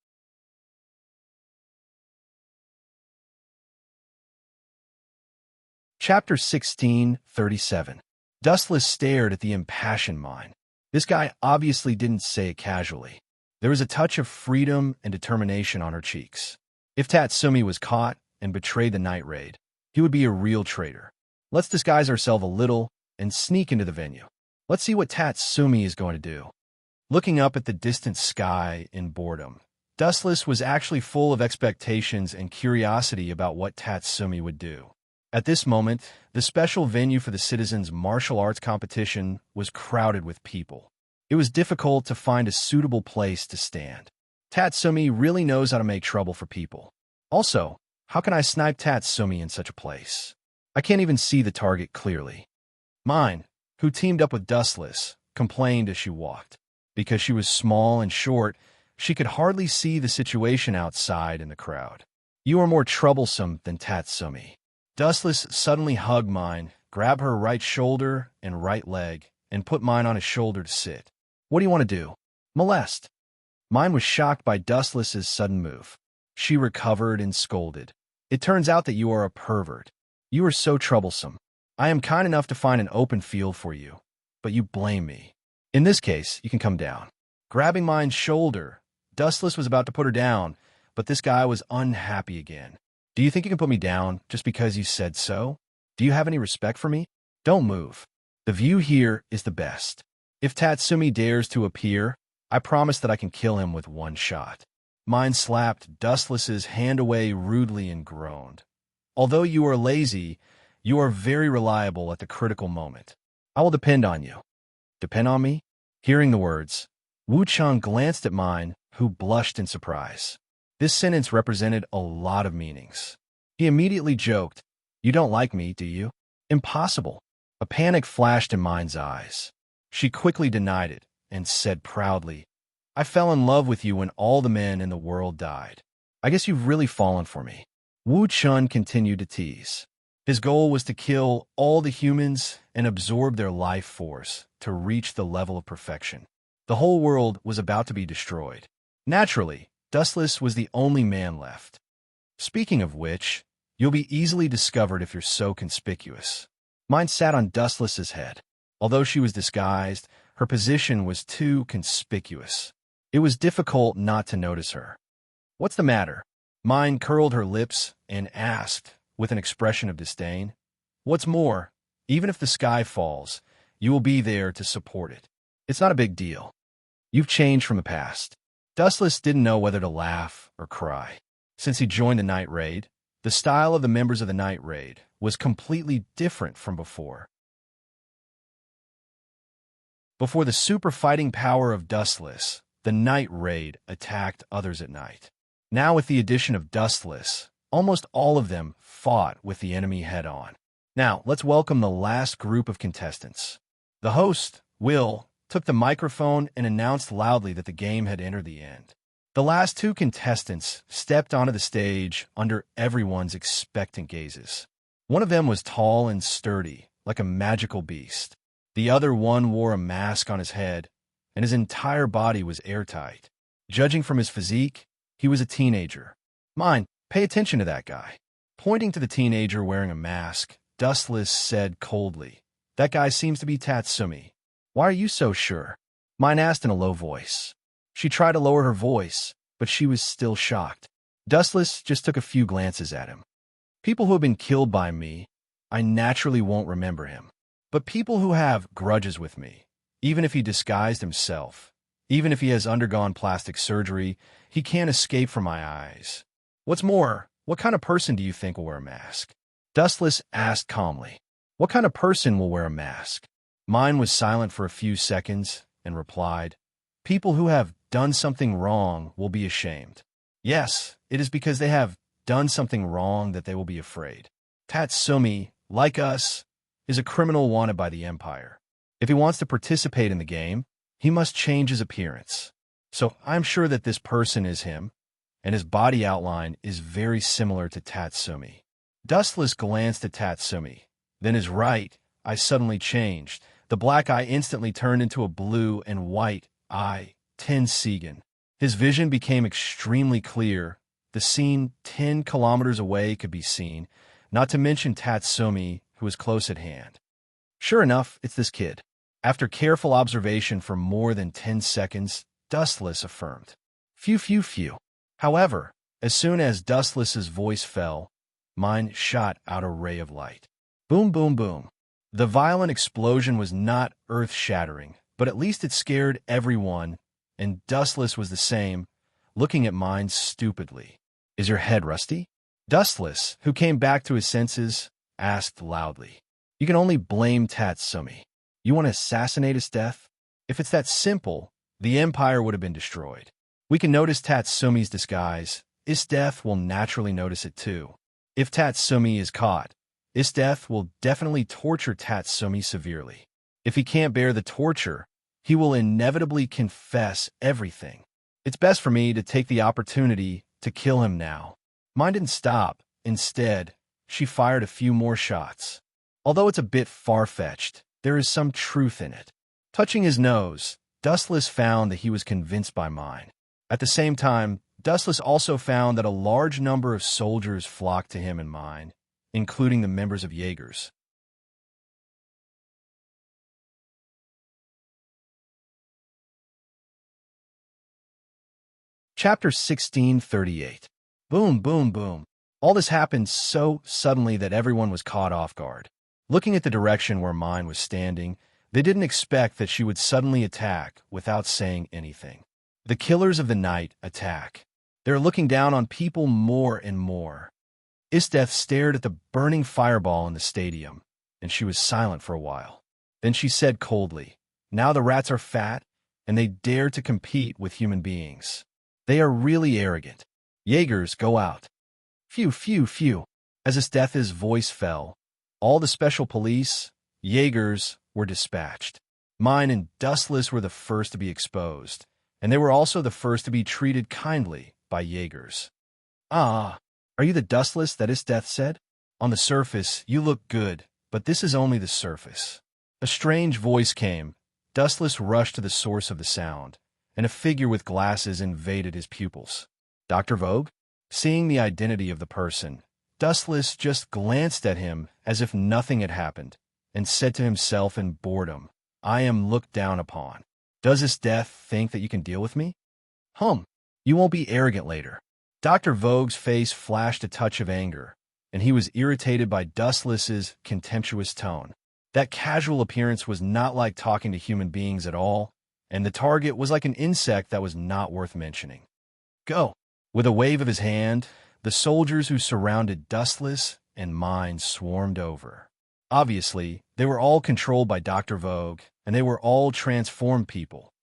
Chapter 16:37. Dustless stared at the impassioned mine. This guy obviously didn't say it casually. There was a touch of freedom and determination on her cheeks. If Tatsumi was caught and betrayed the night raid, he would be a real traitor. Let's disguise ourselves a little and sneak into the venue. Let's see what Tatsumi is going to do. Looking up at the distant sky in boredom, Dustless was actually full of expectations and curiosity about what Tatsumi would do. At this moment, the special venue for the citizens' martial arts competition was crowded with people. It was difficult to find a suitable place to stand. Tatsumi really knows how to make trouble for people. Also, how can I snipe Tatsumi in such a place? I can't even see the target clearly. Mine, who teamed up with Dustless, complained as she walked. Because she was small and short, she could hardly see the situation outside in the crowd. You are more troublesome than Tatsumi. Dustless suddenly hugged mine, grabbed her right shoulder and right leg, and put mine on his shoulder to sit. What do you want to do? Molest. Mine was shocked by Dustless's sudden move. She recovered and scolded. It turns out that you are a pervert. You are so troublesome. I am kind enough to find an open field for you, but you blame me. In this case, you can come down. Grabbing mine's shoulder, Dustless was about to put her down, but this guy was unhappy again. Do you think you can put me down just because you said so? Do you have any respect for me? Don't move. The view here is the best. If Tatsumi dares to appear, I promise that I can kill him with one shot. Mine slapped Dustless's hand away rudely and groaned. Although you are lazy, you are very reliable at the critical moment. I will depend on you. Depend on me? Hearing the words, Wu Chang glanced at mine, who blushed in surprise. This sentence represented a lot of meanings. He immediately joked, You don't like me, do you? Impossible. A panic flashed in mine's eyes. She quickly denied it and said proudly, I fell in love with you when all the men in the world died. I guess you've really fallen for me. Wu Chun continued to tease. His goal was to kill all the humans and absorb their life force to reach the level of perfection. The whole world was about to be destroyed. Naturally, Dustless was the only man left. Speaking of which, you'll be easily discovered if you're so conspicuous. Mine sat on Dustless's head. Although she was disguised, her position was too conspicuous. It was difficult not to notice her. What's the matter? Mine curled her lips and asked, with an expression of disdain. What's more, even if the sky falls, you will be there to support it. It's not a big deal. You've changed from the past. Dustless didn't know whether to laugh or cry. Since he joined the night raid, the style of the members of the night raid was completely different from before. Before the super fighting power of Dustless, the night raid attacked others at night. Now with the addition of Dustless, almost all of them fought with the enemy head-on. Now, let's welcome the last group of contestants. The host, Will, took the microphone and announced loudly that the game had entered the end. The last two contestants stepped onto the stage under everyone's expectant gazes. One of them was tall and sturdy, like a magical beast. The other one wore a mask on his head, and his entire body was airtight. Judging from his physique, he was a teenager. Mine, pay attention to that guy. Pointing to the teenager wearing a mask, Dustless said coldly, That guy seems to be Tatsumi. Why are you so sure? Mine asked in a low voice. She tried to lower her voice, but she was still shocked. Dustless just took a few glances at him. People who have been killed by me, I naturally won't remember him. But people who have grudges with me, even if he disguised himself, even if he has undergone plastic surgery, he can't escape from my eyes. What's more, what kind of person do you think will wear a mask? Dustless asked calmly. What kind of person will wear a mask? Mine was silent for a few seconds and replied, People who have done something wrong will be ashamed. Yes, it is because they have done something wrong that they will be afraid. Tatsumi, like us, is a criminal wanted by the Empire. If he wants to participate in the game, he must change his appearance. So I'm sure that this person is him, and his body outline is very similar to Tatsumi. Dustless glanced at Tatsumi. Then his right eye suddenly changed. The black eye instantly turned into a blue and white eye, Tensigen. His vision became extremely clear. The scene 10 kilometers away could be seen, not to mention Tatsumi, who was close at hand. Sure enough, it's this kid. After careful observation for more than 10 seconds, Dustless affirmed. Phew. However, as soon as Dustless's voice fell, mine shot out a ray of light. Boom, boom, boom. The violent explosion was not earth-shattering, but at least it scared everyone, and Dustless was the same, looking at mine stupidly. Is your head rusty? Dustless, who came back to his senses, asked loudly. You can only blame Tatsumi. You want to assassinate his death? If it's that simple, the Empire would have been destroyed. We can notice Tatsumi's disguise. Isdeath will naturally notice it too. If Tatsumi is caught, Isdeath will definitely torture Tatsumi severely. If he can't bear the torture, he will inevitably confess everything. It's best for me to take the opportunity to kill him now. Mine didn't stop. Instead, she fired a few more shots. Although it's a bit far-fetched, there is some truth in it. Touching his nose, Dustless found that he was convinced by mine. At the same time, Dustless also found that a large number of soldiers flocked to him and mine, including the members of Jaegers. Chapter 1638. Boom, boom, boom. All this happened so suddenly that everyone was caught off guard. Looking at the direction where mine was standing, they didn't expect that she would suddenly attack without saying anything. The killers of the night attack. They're looking down on people more and more. Isdeath stared at the burning fireball in the stadium, and she was silent for a while. Then she said coldly, Now the rats are fat, and they dare to compete with human beings. They are really arrogant. Jaegers, go out. Phew. As Isdeath's voice fell, all the special police, Jaegers, were dispatched. Mine and Dustless were the first to be exposed, and they were also the first to be treated kindly by Jaegers. "Ah, are you the dustless that is death said? On the surface, you look good, but this is only the surface." A strange voice came. Dustless rushed to the source of the sound, and a figure with glasses invaded his pupils. Dr. Vogue? Seeing the identity of the person, Dustless just glanced at him as if nothing had happened, and said to himself in boredom, "I am looked down upon. Does this death think that you can deal with me? You won't be arrogant later." Dr. Vogue's face flashed a touch of anger, and he was irritated by Dustless's contemptuous tone. That casual appearance was not like talking to human beings at all, and the target was like an insect that was not worth mentioning. "Go!" With a wave of his hand, the soldiers who surrounded Dustless and Mine swarmed over. Obviously, they were all controlled by Dr. Vogue, and they were all transformed people.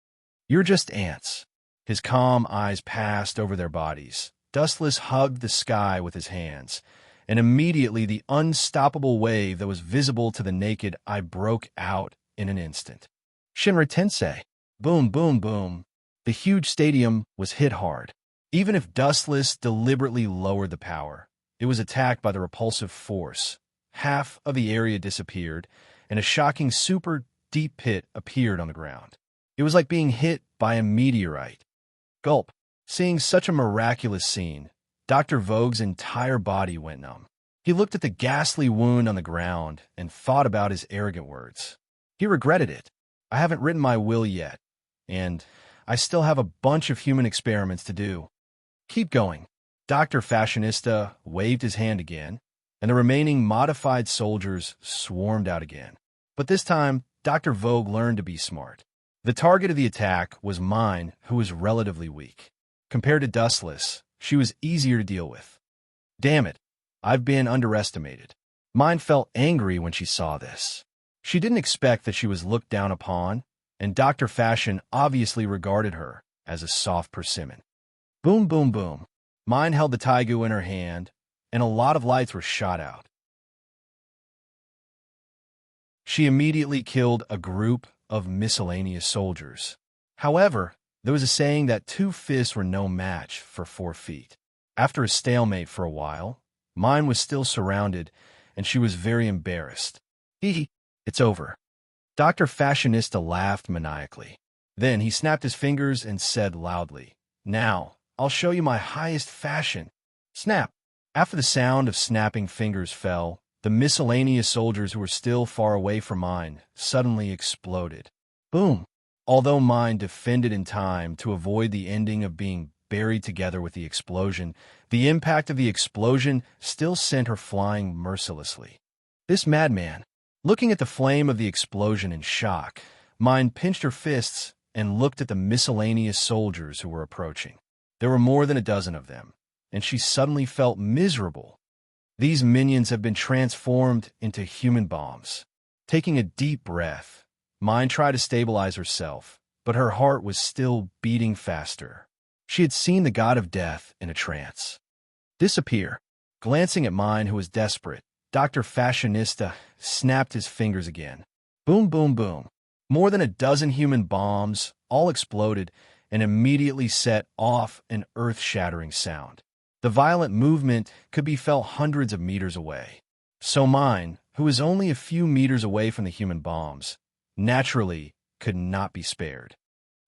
"You're just ants." His calm eyes passed over their bodies. Dustless hugged the sky with his hands, and immediately the unstoppable wave that was visible to the naked eye broke out in an instant. Shinra Tensei. Boom, boom, boom. The huge stadium was hit hard. Even if Dustless deliberately lowered the power, it was attacked by the repulsive force. Half of the area disappeared, and a shocking super deep pit appeared on the ground. It was like being hit by a meteorite. Gulp. Seeing such a miraculous scene, Dr. Vogue's entire body went numb. He looked at the ghastly wound on the ground and thought about his arrogant words. He regretted it. "I haven't written my will yet, and I still have a bunch of human experiments to do." "Keep going." Dr. Fashionista waved his hand again, and the remaining modified soldiers swarmed out again. But this time, Dr. Vogue learned to be smart. The target of the attack was Mine, who was relatively weak. Compared to Dustless, she was easier to deal with. "Damn it, I've been underestimated." Mine felt angry when she saw this. She didn't expect that she was looked down upon, and Dr. Fashion obviously regarded her as a soft persimmon. Boom, boom, boom. Mine held the taigu in her hand, and a lot of lights were shot out. She immediately killed a group of miscellaneous soldiers. However, there was a saying that 2 fists were no match for 4 feet. After a stalemate for a while, Mine was still surrounded, and she was very embarrassed. It's over." Dr. Fashionista laughed maniacally. Then he snapped his fingers and said loudly, "Now, I'll show you my highest fashion." Snap! After the sound of snapping fingers fell, the miscellaneous soldiers who were still far away from Mine suddenly exploded. Boom! Although Mine defended in time to avoid the ending of being buried together with the explosion, the impact of the explosion still sent her flying mercilessly. This madman. Looking at the flame of the explosion in shock, Mine pinched her fists and looked at the miscellaneous soldiers who were approaching. There were more than a dozen of them, and she suddenly felt miserable. These minions have been transformed into human bombs. Taking a deep breath, Mine tried to stabilize herself, but her heart was still beating faster. She had seen the god of death in a trance. Disappear. Glancing at Mine, who was desperate, Dr. Fashionista snapped his fingers again. Boom, boom, boom. More than a dozen human bombs all exploded and immediately set off an earth-shattering sound. The violent movement could be felt hundreds of meters away. So Mine, who was only a few meters away from the human bombs, naturally could not be spared.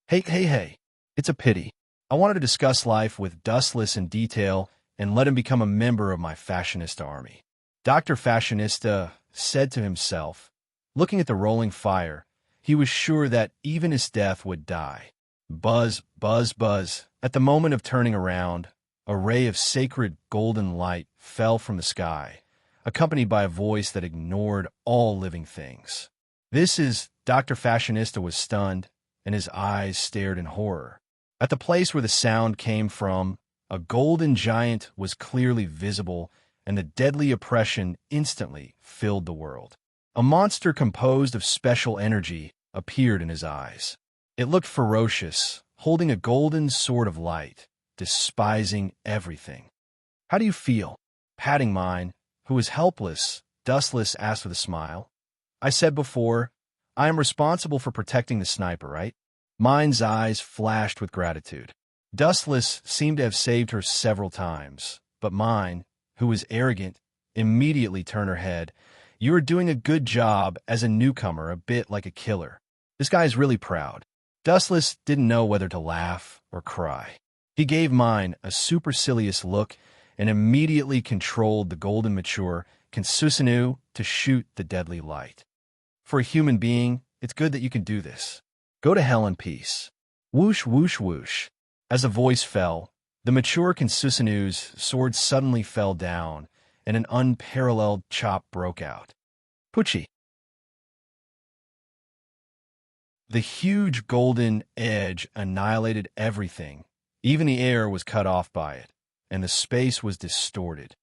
Hey, it's a pity. I wanted to discuss life with Dustless in detail and let him become a member of my Fashionista army. Dr. Fashionista said to himself. Looking at the rolling fire, he was sure that even his death would die. Buzz, buzz, buzz. At the moment of turning around, a ray of sacred golden light fell from the sky, accompanied by a voice that ignored all living things. Dr. Fashionista was stunned, and his eyes stared in horror. At the place where the sound came from, a golden giant was clearly visible, and the deadly oppression instantly filled the world. A monster composed of special energy appeared in his eyes. It looked ferocious, holding a golden sword of light, despising everything. How do you feel? Patting Mine, who was helpless, Dustless asked with a smile. I said before, I am responsible for protecting the sniper, right? Mine's eyes flashed with gratitude. Dustless seemed to have saved her several times, but mine, who was arrogant, immediately turned her head. You are doing a good job as a newcomer, a bit like a killer. This guy is really proud. Dustless didn't know whether to laugh or cry. He gave mine a supercilious look and immediately controlled the golden mature Consusinu to shoot the deadly light. For a human being, it's good that you can do this. Go to hell in peace. Whoosh, whoosh, whoosh. As a voice fell, the mature Consusinu's sword suddenly fell down, and an unparalleled chop broke out. Pucci. The huge golden edge annihilated everything. Even the air was cut off by it, and the space was distorted.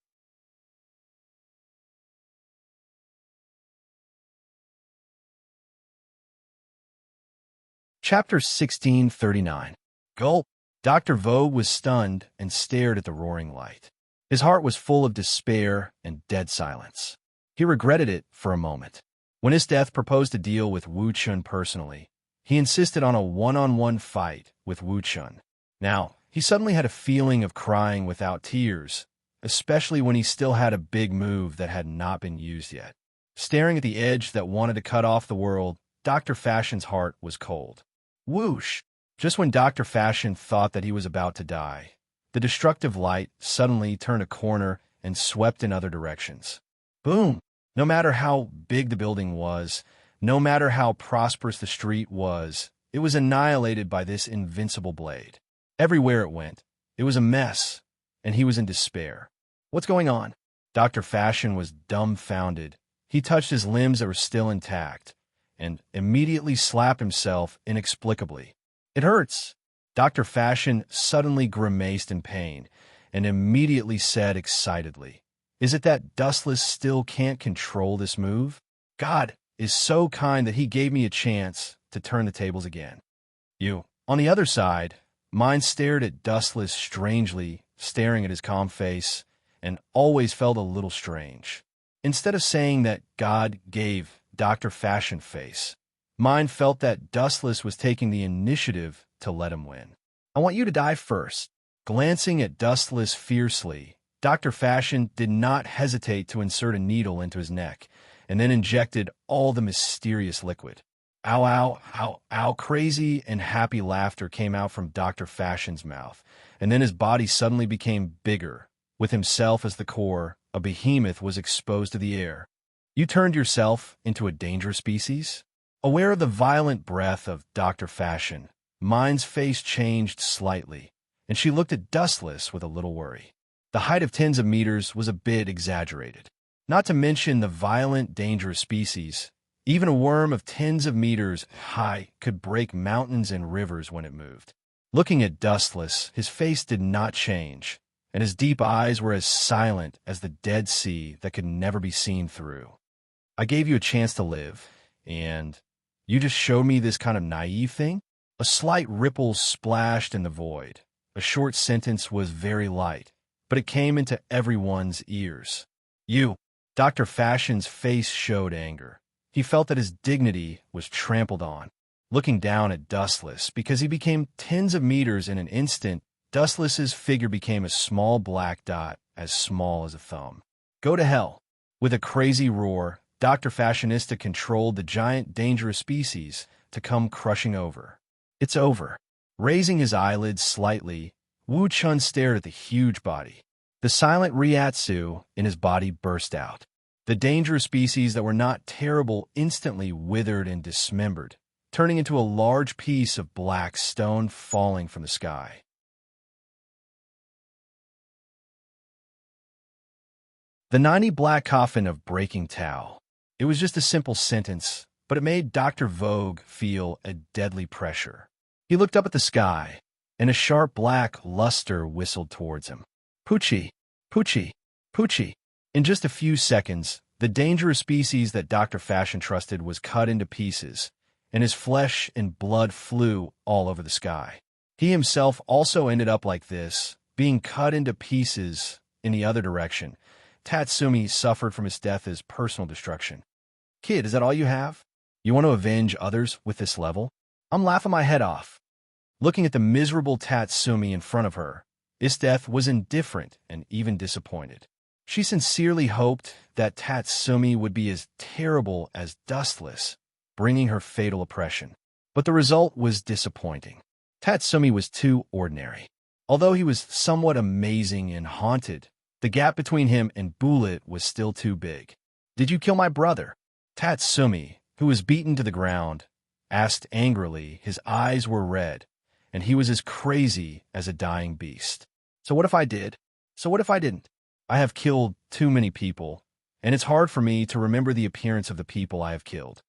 Chapter 1639. Gulp. Dr. Vogue was stunned and stared at the roaring light. His heart was full of despair and dead silence. He regretted it for a moment. When his death proposed a deal with Wu Chun personally, he insisted on a one-on-one fight with Wu Chun. Now, he suddenly had a feeling of crying without tears, especially when he still had a big move that had not been used yet. Staring at the edge that wanted to cut off the world, Dr. Fashion's heart was cold. Whoosh! Just when Dr. Fashion thought that he was about to die, the destructive light suddenly turned a corner and swept in other directions. Boom! No matter how big the building was, no matter how prosperous the street was, it was annihilated by this invincible blade. Everywhere it went, it was a mess, and he was in despair. What's going on? Dr. Fashion was dumbfounded. He touched his limbs that were still intact, and immediately slapped himself inexplicably. It hurts. Dr. Fashion suddenly grimaced in pain and immediately said excitedly, Is it that Dustless still can't control this move? God is so kind that he gave me a chance to turn the tables again. You. On the other side, mine stared at Dustless strangely, staring at his calm face, and always felt a little strange. Instead of saying that God gave Dr. Fashion face, mine felt that Dustless was taking the initiative to let him win. I want you to die first. Glancing at Dustless fiercely, Dr. Fashion did not hesitate to insert a needle into his neck, and then injected all the mysterious liquid. Ow, ow, ow, ow. Crazy and happy laughter came out from Dr. Fashion's mouth, and then his body suddenly became bigger. With himself as the core, a behemoth was exposed to the air. You turned yourself into a dangerous species? Aware of the violent breath of Dr. Fashion, mine's face changed slightly, and she looked at Dustless with a little worry. The height of tens of meters was a bit exaggerated. Not to mention the violent, dangerous species, even a worm of tens of meters high could break mountains and rivers when it moved. Looking at Dustless, his face did not change, and his deep eyes were as silent as the Dead Sea that could never be seen through. I gave you a chance to live, and you just showed me this kind of naive thing? A slight ripple splashed in the void. A short sentence was very light, but it came into everyone's ears. You. Dr. Fashion's face showed anger. He felt that his dignity was trampled on. Looking down at Dustless, because he became tens of meters in an instant, Dustless's figure became a small black dot, as small as a thumb. Go to hell. With a crazy roar, Dr. Fashionista controlled the giant dangerous species to come crushing over. It's over. Raising his eyelids slightly, Wu Chun stared at the huge body. The silent Ryatsu in his body burst out. The dangerous species that were not terrible instantly withered and dismembered, turning into a large piece of black stone falling from the sky. The 90 black coffin of breaking Tao. It was just a simple sentence, but it made Dr. Vogue feel a deadly pressure. He looked up at the sky, and a sharp black luster whistled towards him. Pucci, Pucci, Pucci. In just a few seconds, the dangerous species that Dr. Fashion trusted was cut into pieces, and his flesh and blood flew all over the sky. He himself also ended up like this, being cut into pieces in the other direction. Tatsumi suffered from his death as personal destruction. Kid, is that all you have? You want to avenge others with this level? I'm laughing my head off. Looking at the miserable Tatsumi in front of her, Isdeth was indifferent and even disappointed. She sincerely hoped that Tatsumi would be as terrible as Dustless, bringing her fatal oppression. But the result was disappointing. Tatsumi was too ordinary. Although he was somewhat amazing and haunted, the gap between him and Bullet was still too big. "Did you kill my brother?" Tatsumi, who was beaten to the ground, asked angrily. His eyes were red, and he was as crazy as a dying beast. "So what if I did? So what if I didn't? I have killed too many people, and it's hard for me to remember the appearance of the people I have killed."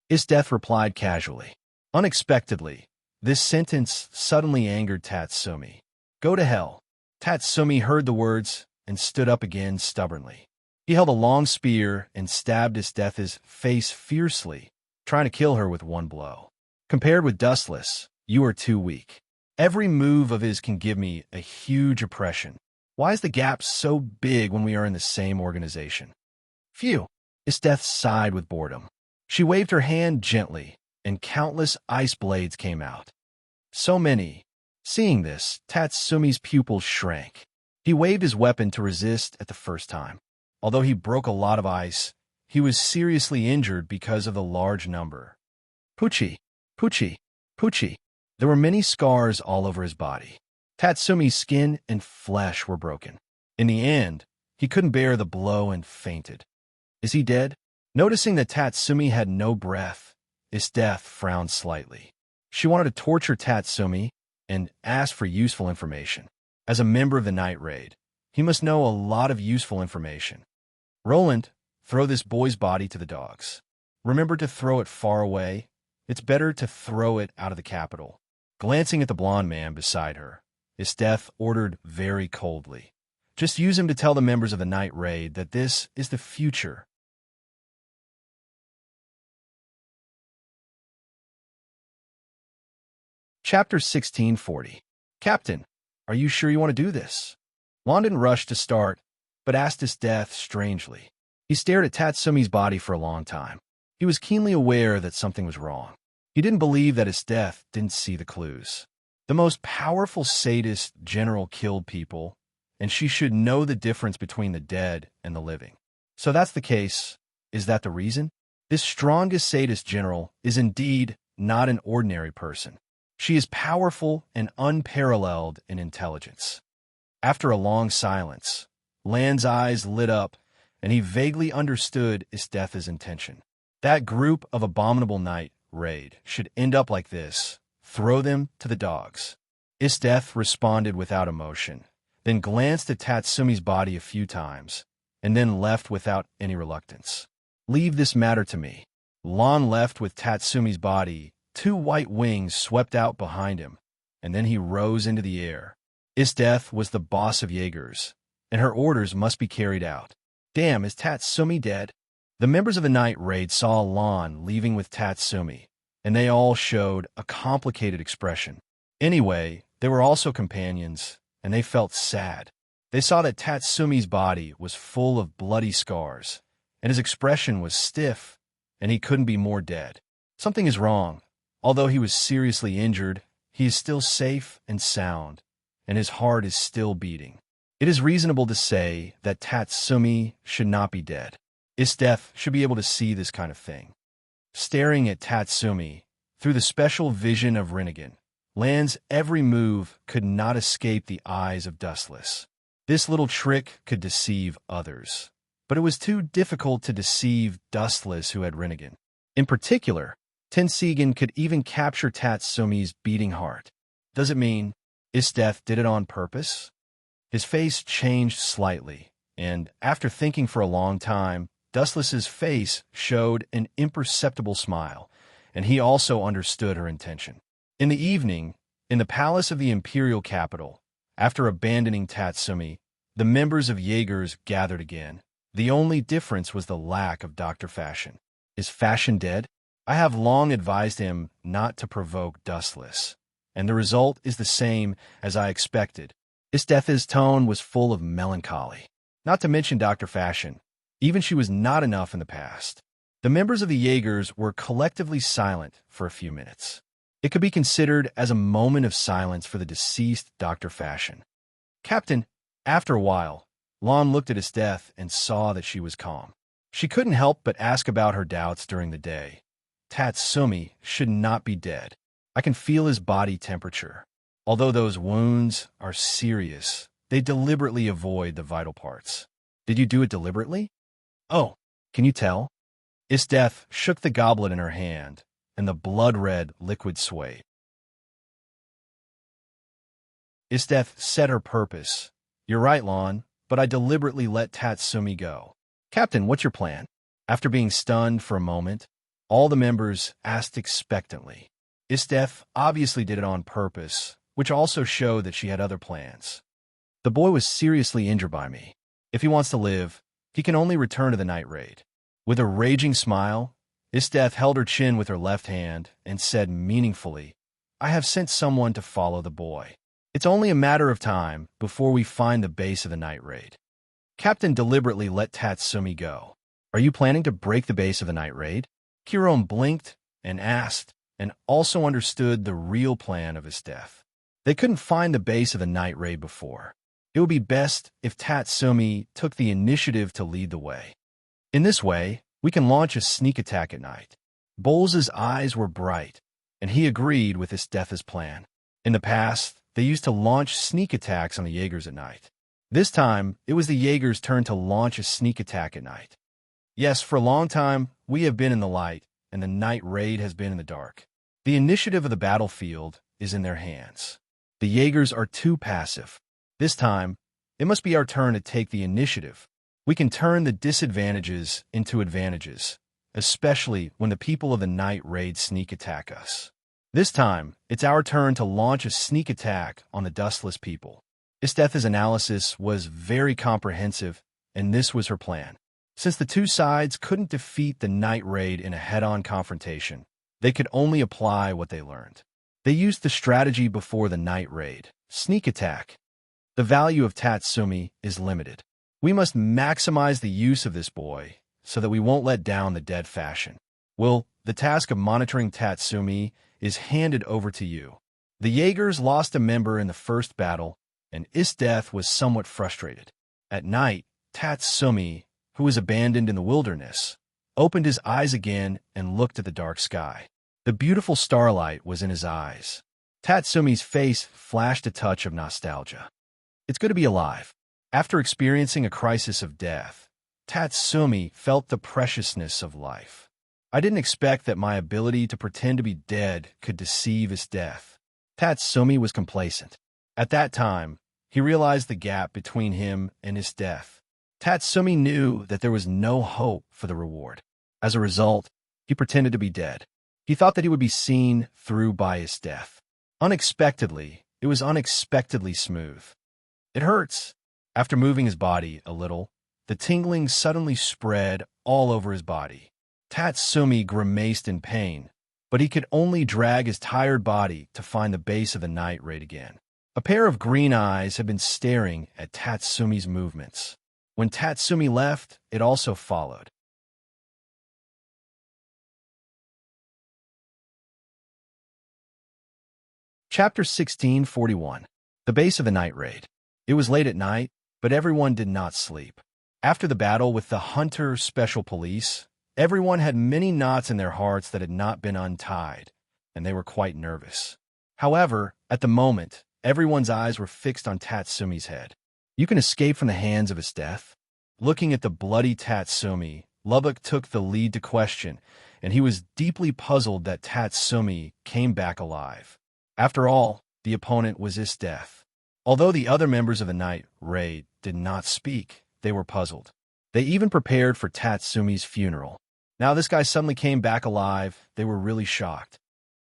Isdeth replied casually. Unexpectedly, this sentence suddenly angered Tatsumi. "Go to hell." Tatsumi heard the words and stood up again stubbornly. He held a long spear and stabbed Isdeth's face fiercely, trying to kill her with one blow. "Compared with Dustless, you are too weak. Every move of his can give me a huge oppression. Why is the gap so big when we are in the same organization?" "Phew!" Isdeth sighed with boredom. She waved her hand gently, and countless ice blades came out. So many. Seeing this, Tatsumi's pupils shrank. He waved his weapon to resist at the first time. Although he broke a lot of ice, he was seriously injured because of the large number. Pucci, Pucci, Pucci. There were many scars all over his body. Tatsumi's skin and flesh were broken. In the end, he couldn't bear the blow and fainted. "Is he dead?" Noticing that Tatsumi had no breath, Isdeth frowned slightly. She wanted to torture Tatsumi and asked for useful information. As a member of the night raid, he must know a lot of useful information. "Roland, throw this boy's body to the dogs. Remember to throw it far away. It's better to throw it out of the capital." Glancing at the blonde man beside her, Isdeth ordered very coldly, "Just use him to tell the members of the night raid that this is the future." Chapter 1640. "Captain, are you sure you want to do this?" London rushed to start, but asked Isdeth strangely. He stared at Tatsumi's body for a long time. He was keenly aware that something was wrong. He didn't believe that Isdeth didn't see the clues. The most powerful sadist general killed people, and she should know the difference between the dead and the living. So that's the case. Is that the reason? This strongest sadist general is indeed not an ordinary person. She is powerful and unparalleled in intelligence. After a long silence, Land's eyes lit up, and he vaguely understood Isdeth's intention. That group of abominable night raid should end up like this. Throw them to the dogs. Isdeth responded without emotion, then glanced at Tatsumi's body a few times, and then left without any reluctance. "Leave this matter to me." Lon left with Tatsumi's body. Two white wings swept out behind him, and then he rose into the air. Isdeth was the boss of Jaegers, and her orders must be carried out. "Damn, is Tatsumi dead?" The members of the night raid saw Lon leaving with Tatsumi, and they all showed a complicated expression. Anyway, they were also companions, and they felt sad. They saw that Tatsumi's body was full of bloody scars, and his expression was stiff, and he couldn't be more dead. Something is wrong. Although he was seriously injured, he is still safe and sound, and his heart is still beating. It is reasonable to say that Tatsumi should not be dead. Isdeth should be able to see this kind of thing. Staring at Tatsumi through the special vision of Rinnegan, Land's every move could not escape the eyes of Dustless. This little trick could deceive others, but it was too difficult to deceive Dustless, who had Rinnegan. In particular, Tensigan could even capture Tatsumi's beating heart. Does it mean Isdeth did it on purpose? His face changed slightly, and after thinking for a long time, Dustless's face showed an imperceptible smile, and he also understood her intention. In the evening, in the palace of the imperial capital, after abandoning Tatsumi, the members of Jaegers gathered again. The only difference was the lack of Dr. Fashion. Is Fashion dead? I have long advised him not to provoke Dustless, and the result is the same as I expected. Isdeth's tone was full of melancholy. Not to mention Dr. Fashion. Even she was not enough in the past. The members of the Jaegers were collectively silent for a few minutes. It could be considered as a moment of silence for the deceased Dr. Fashion. Captain, after a while, Lon looked at his death and saw that she was calm. She couldn't help but ask about her doubts during the day. Tatsumi should not be dead. I can feel his body temperature. Although those wounds are serious, they deliberately avoid the vital parts. Did you do it deliberately? Oh, can you tell? Isdeth shook the goblet in her hand, and the blood-red liquid swayed. Isdeth said her purpose. You're right, Lon, but I deliberately let Tatsumi go. Captain, what's your plan? After being stunned for a moment, all the members asked expectantly. Isdeth obviously did it on purpose, which also showed that she had other plans. The boy was seriously injured by me. If he wants to live, he can only return to the night raid. With a raging smile, Isdeth held her chin with her left hand and said meaningfully, I have sent someone to follow the boy. It's only a matter of time before we find the base of the night raid. Captain deliberately let Tatsumi go. Are you planning to break the base of the night raid? Kiron blinked and asked, and also understood the real plan of his death. They couldn't find the base of the night raid before. It would be best if Tatsumi took the initiative to lead the way. In this way, we can launch a sneak attack at night. Bowles' eyes were bright, and he agreed with Isdeth's plan. In the past, they used to launch sneak attacks on the Jaegers at night. This time, it was the Jaegers' turn to launch a sneak attack at night. Yes, for a long time, we have been in the light, and the night raid has been in the dark. The initiative of the battlefield is in their hands. The Jaegers are too passive. This time, it must be our turn to take the initiative. We can turn the disadvantages into advantages, especially when the people of the night raid sneak attack us. This time, it's our turn to launch a sneak attack on the dustless people. Isdeth's analysis was very comprehensive, and this was her plan. Since the two sides couldn't defeat the night raid in a head-on confrontation, they could only apply what they learned. They used the strategy before the night raid, sneak attack. The value of Tatsumi is limited. We must maximize the use of this boy so that we won't let down the dead fashion. Will, the task of monitoring Tatsumi is handed over to you. The Jaegers lost a member in the first battle, and Isdeth was somewhat frustrated. At night, Tatsumi, who was abandoned in the wilderness, opened his eyes again and looked at the dark sky. The beautiful starlight was in his eyes. Tatsumi's face flashed a touch of nostalgia. It's good to be alive. After experiencing a crisis of death, Tatsumi felt the preciousness of life. I didn't expect that my ability to pretend to be dead could deceive his death. Tatsumi was complacent. At that time, he realized the gap between him and his death. Tatsumi knew that there was no hope for the reward. As a result, he pretended to be dead. He thought that he would be seen through by his death. Unexpectedly, it was unexpectedly smooth. It hurts. After moving his body a little, the tingling suddenly spread all over his body. Tatsumi grimaced in pain, but he could only drag his tired body to find the base of the night raid again. A pair of green eyes had been staring at Tatsumi's movements. When Tatsumi left, it also followed. Chapter 1641. The Base of the Night Raid. It was late at night, but everyone did not sleep. After the battle with the Hunter Special Police, everyone had many knots in their hearts that had not been untied, and they were quite nervous. However, at the moment, everyone's eyes were fixed on Tatsumi's head. You can escape from the hands of his death? Looking at the bloody Tatsumi, Lubbock took the lead to question, and he was deeply puzzled that Tatsumi came back alive. After all, the opponent was his death. Although the other members of the night raid did not speak, they were puzzled. They even prepared for Tatsumi's funeral. Now this guy suddenly came back alive. They were really shocked.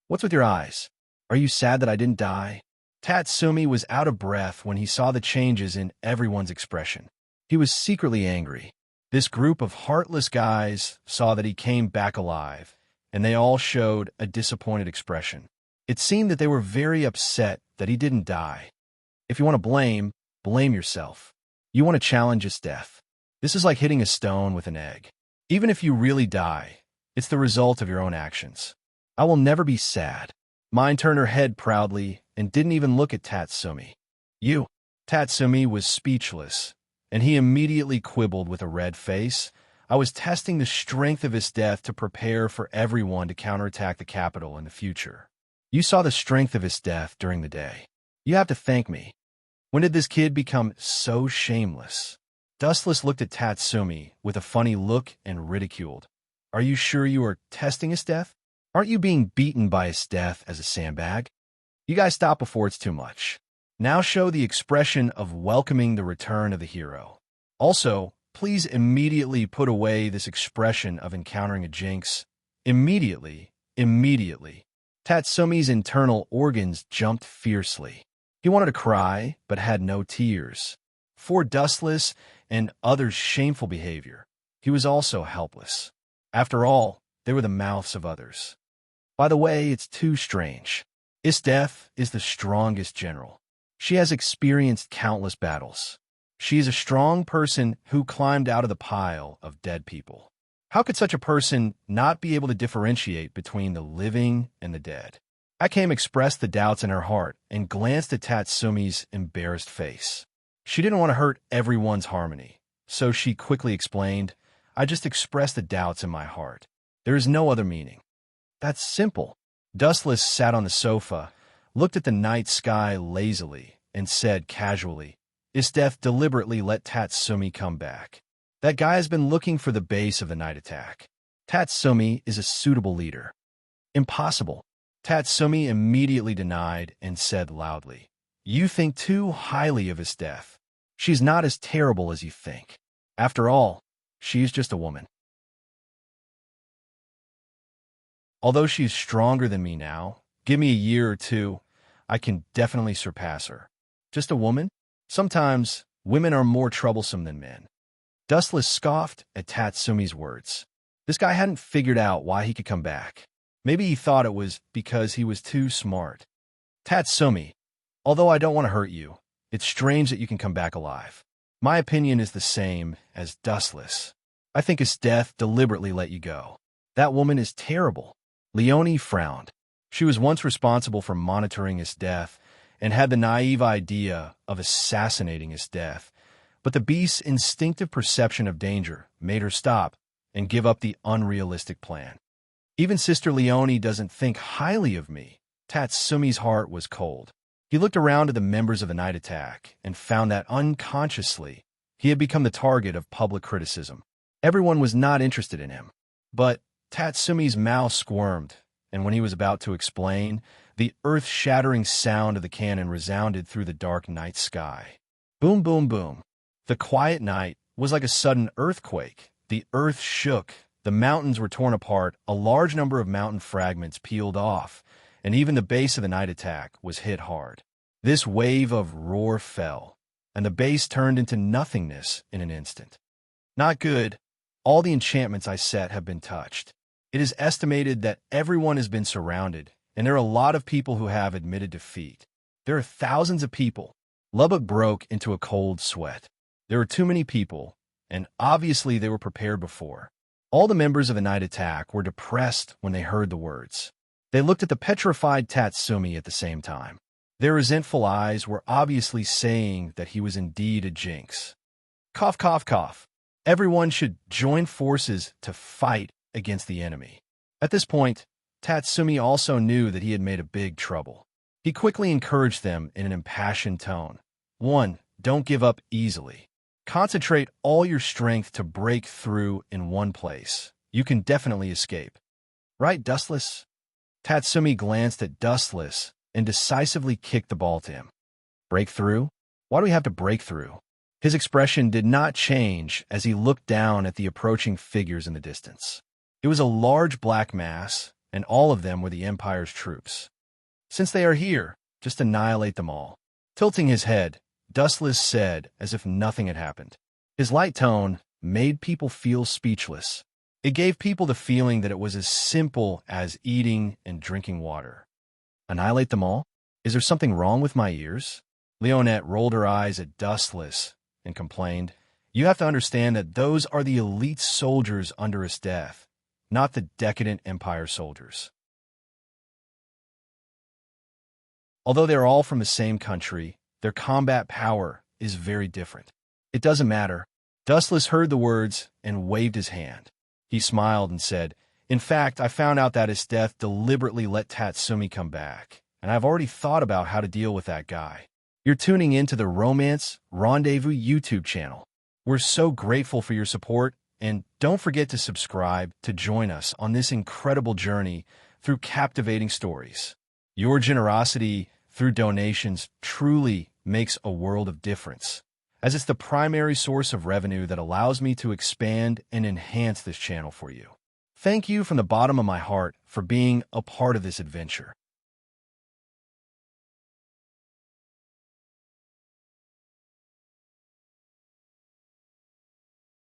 What's with your eyes? Are you sad that I didn't die? Tatsumi was out of breath when he saw the changes in everyone's expression. He was secretly angry. This group of heartless guys saw that he came back alive, and they all showed a disappointed expression. It seemed that they were very upset that he didn't die. If you want to blame, blame yourself. You want to challenge his death. This is like hitting a stone with an egg. Even if you really die, it's the result of your own actions. I will never be sad. Mine turned her head proudly and didn't even look at Tatsumi. You. Tatsumi was speechless, and he immediately quibbled with a red face. I was testing the strength of his death to prepare for everyone to counterattack the capital in the future. You saw the strength of his death during the day. You have to thank me. When did this kid become so shameless? Dustless looked at Tatsumi with a funny look and ridiculed. Are you sure you are testing his death? Aren't you being beaten by his death as a sandbag? You guys stop before it's too much. Now show the expression of welcoming the return of the hero. Also, please immediately put away this expression of encountering a jinx. Immediately. Tatsumi's internal organs jumped fiercely. He wanted to cry, but had no tears. For Dustless and others' shameful behavior, he was also helpless. After all, they were the mouths of others. By the way, it's too strange. Isdeath is the strongest general. She has experienced countless battles. She is a strong person who climbed out of the pile of dead people. How could such a person not be able to differentiate between the living and the dead? Akame expressed the doubts in her heart and glanced at Tatsumi's embarrassed face. She didn't want to hurt everyone's harmony, so she quickly explained, I just expressed the doubts in my heart. There is no other meaning. That's simple. Dustless sat on the sofa, looked at the night sky lazily, and said casually, Isdeath deliberately let Tatsumi come back. That guy has been looking for the base of the night attack. Tatsumi is a suitable leader. Impossible. Tatsumi immediately denied and said loudly, You think too highly of Isdeath. She's not as terrible as you think. After all, she's just a woman. Although she's stronger than me now, give me a year or two, I can definitely surpass her. Just a woman? Sometimes, women are more troublesome than men. Dustless scoffed at Tatsumi's words. This guy hadn't figured out why he could come back. Maybe he thought it was because he was too smart. Tatsumi, although I don't want to hurt you, it's strange that you can come back alive. My opinion is the same as Dustless. I think Isdeath deliberately let you go. That woman is terrible. Leonie frowned. She was once responsible for monitoring Isdeath and had the naive idea of assassinating Isdeath, but the beast's instinctive perception of danger made her stop and give up the unrealistic plan. Even Sister Leonie doesn't think highly of me. Tatsumi's heart was cold. He looked around at the members of the night attack and found that unconsciously he had become the target of public criticism. Everyone was not interested in him. But Tatsumi's mouth squirmed, and when he was about to explain, the earth-shattering sound of the cannon resounded through the dark night sky. Boom, boom, boom. The quiet night was like a sudden earthquake. The earth shook, the mountains were torn apart, a large number of mountain fragments peeled off, and even the base of the night attack was hit hard. This wave of roar fell, and the base turned into nothingness in an instant. Not good. All the enchantments I set have been touched. It is estimated that everyone has been surrounded, and there are a lot of people who have admitted defeat. There are thousands of people. Lubbock broke into a cold sweat. There were too many people, and obviously they were prepared before. All the members of the night attack were depressed when they heard the words. They looked at the petrified Tatsumi at the same time. Their resentful eyes were obviously saying that he was indeed a jinx. Cough, cough, cough. Everyone should join forces to fight against the enemy. At this point, Tatsumi also knew that he had made a big trouble. He quickly encouraged them in an impassioned tone. 1. Don't give up easily. Concentrate all your strength to break through in one place. You can definitely escape. Right, Dustless? Tatsumi glanced at Dustless and decisively kicked the ball to him. Break through? Why do we have to break through? His expression did not change as he looked down at the approaching figures in the distance. It was a large black mass, and all of them were the Empire's troops. Since they are here, just annihilate them all. Tilting his head, Dustless said as if nothing had happened. His light tone made people feel speechless. It gave people the feeling that it was as simple as eating and drinking water. Annihilate them all? Is there something wrong with my ears? Leonette rolled her eyes at Dustless and complained, You have to understand that those are the elite soldiers under his death, not the decadent Empire soldiers. Although they are all from the same country, their combat power is very different. It doesn't matter. Dustless heard the words and waved his hand. He smiled and said, "In fact, I found out that his death deliberately let Tatsumi come back, and I've already thought about how to deal with that guy." You're tuning in to the Romance Rendezvous YouTube channel. We're so grateful for your support, and don't forget to subscribe to join us on this incredible journey through captivating stories. Your generosity through donations truly makes a world of difference, as it's the primary source of revenue that allows me to expand and enhance this channel for you. Thank you from the bottom of my heart for being a part of this adventure.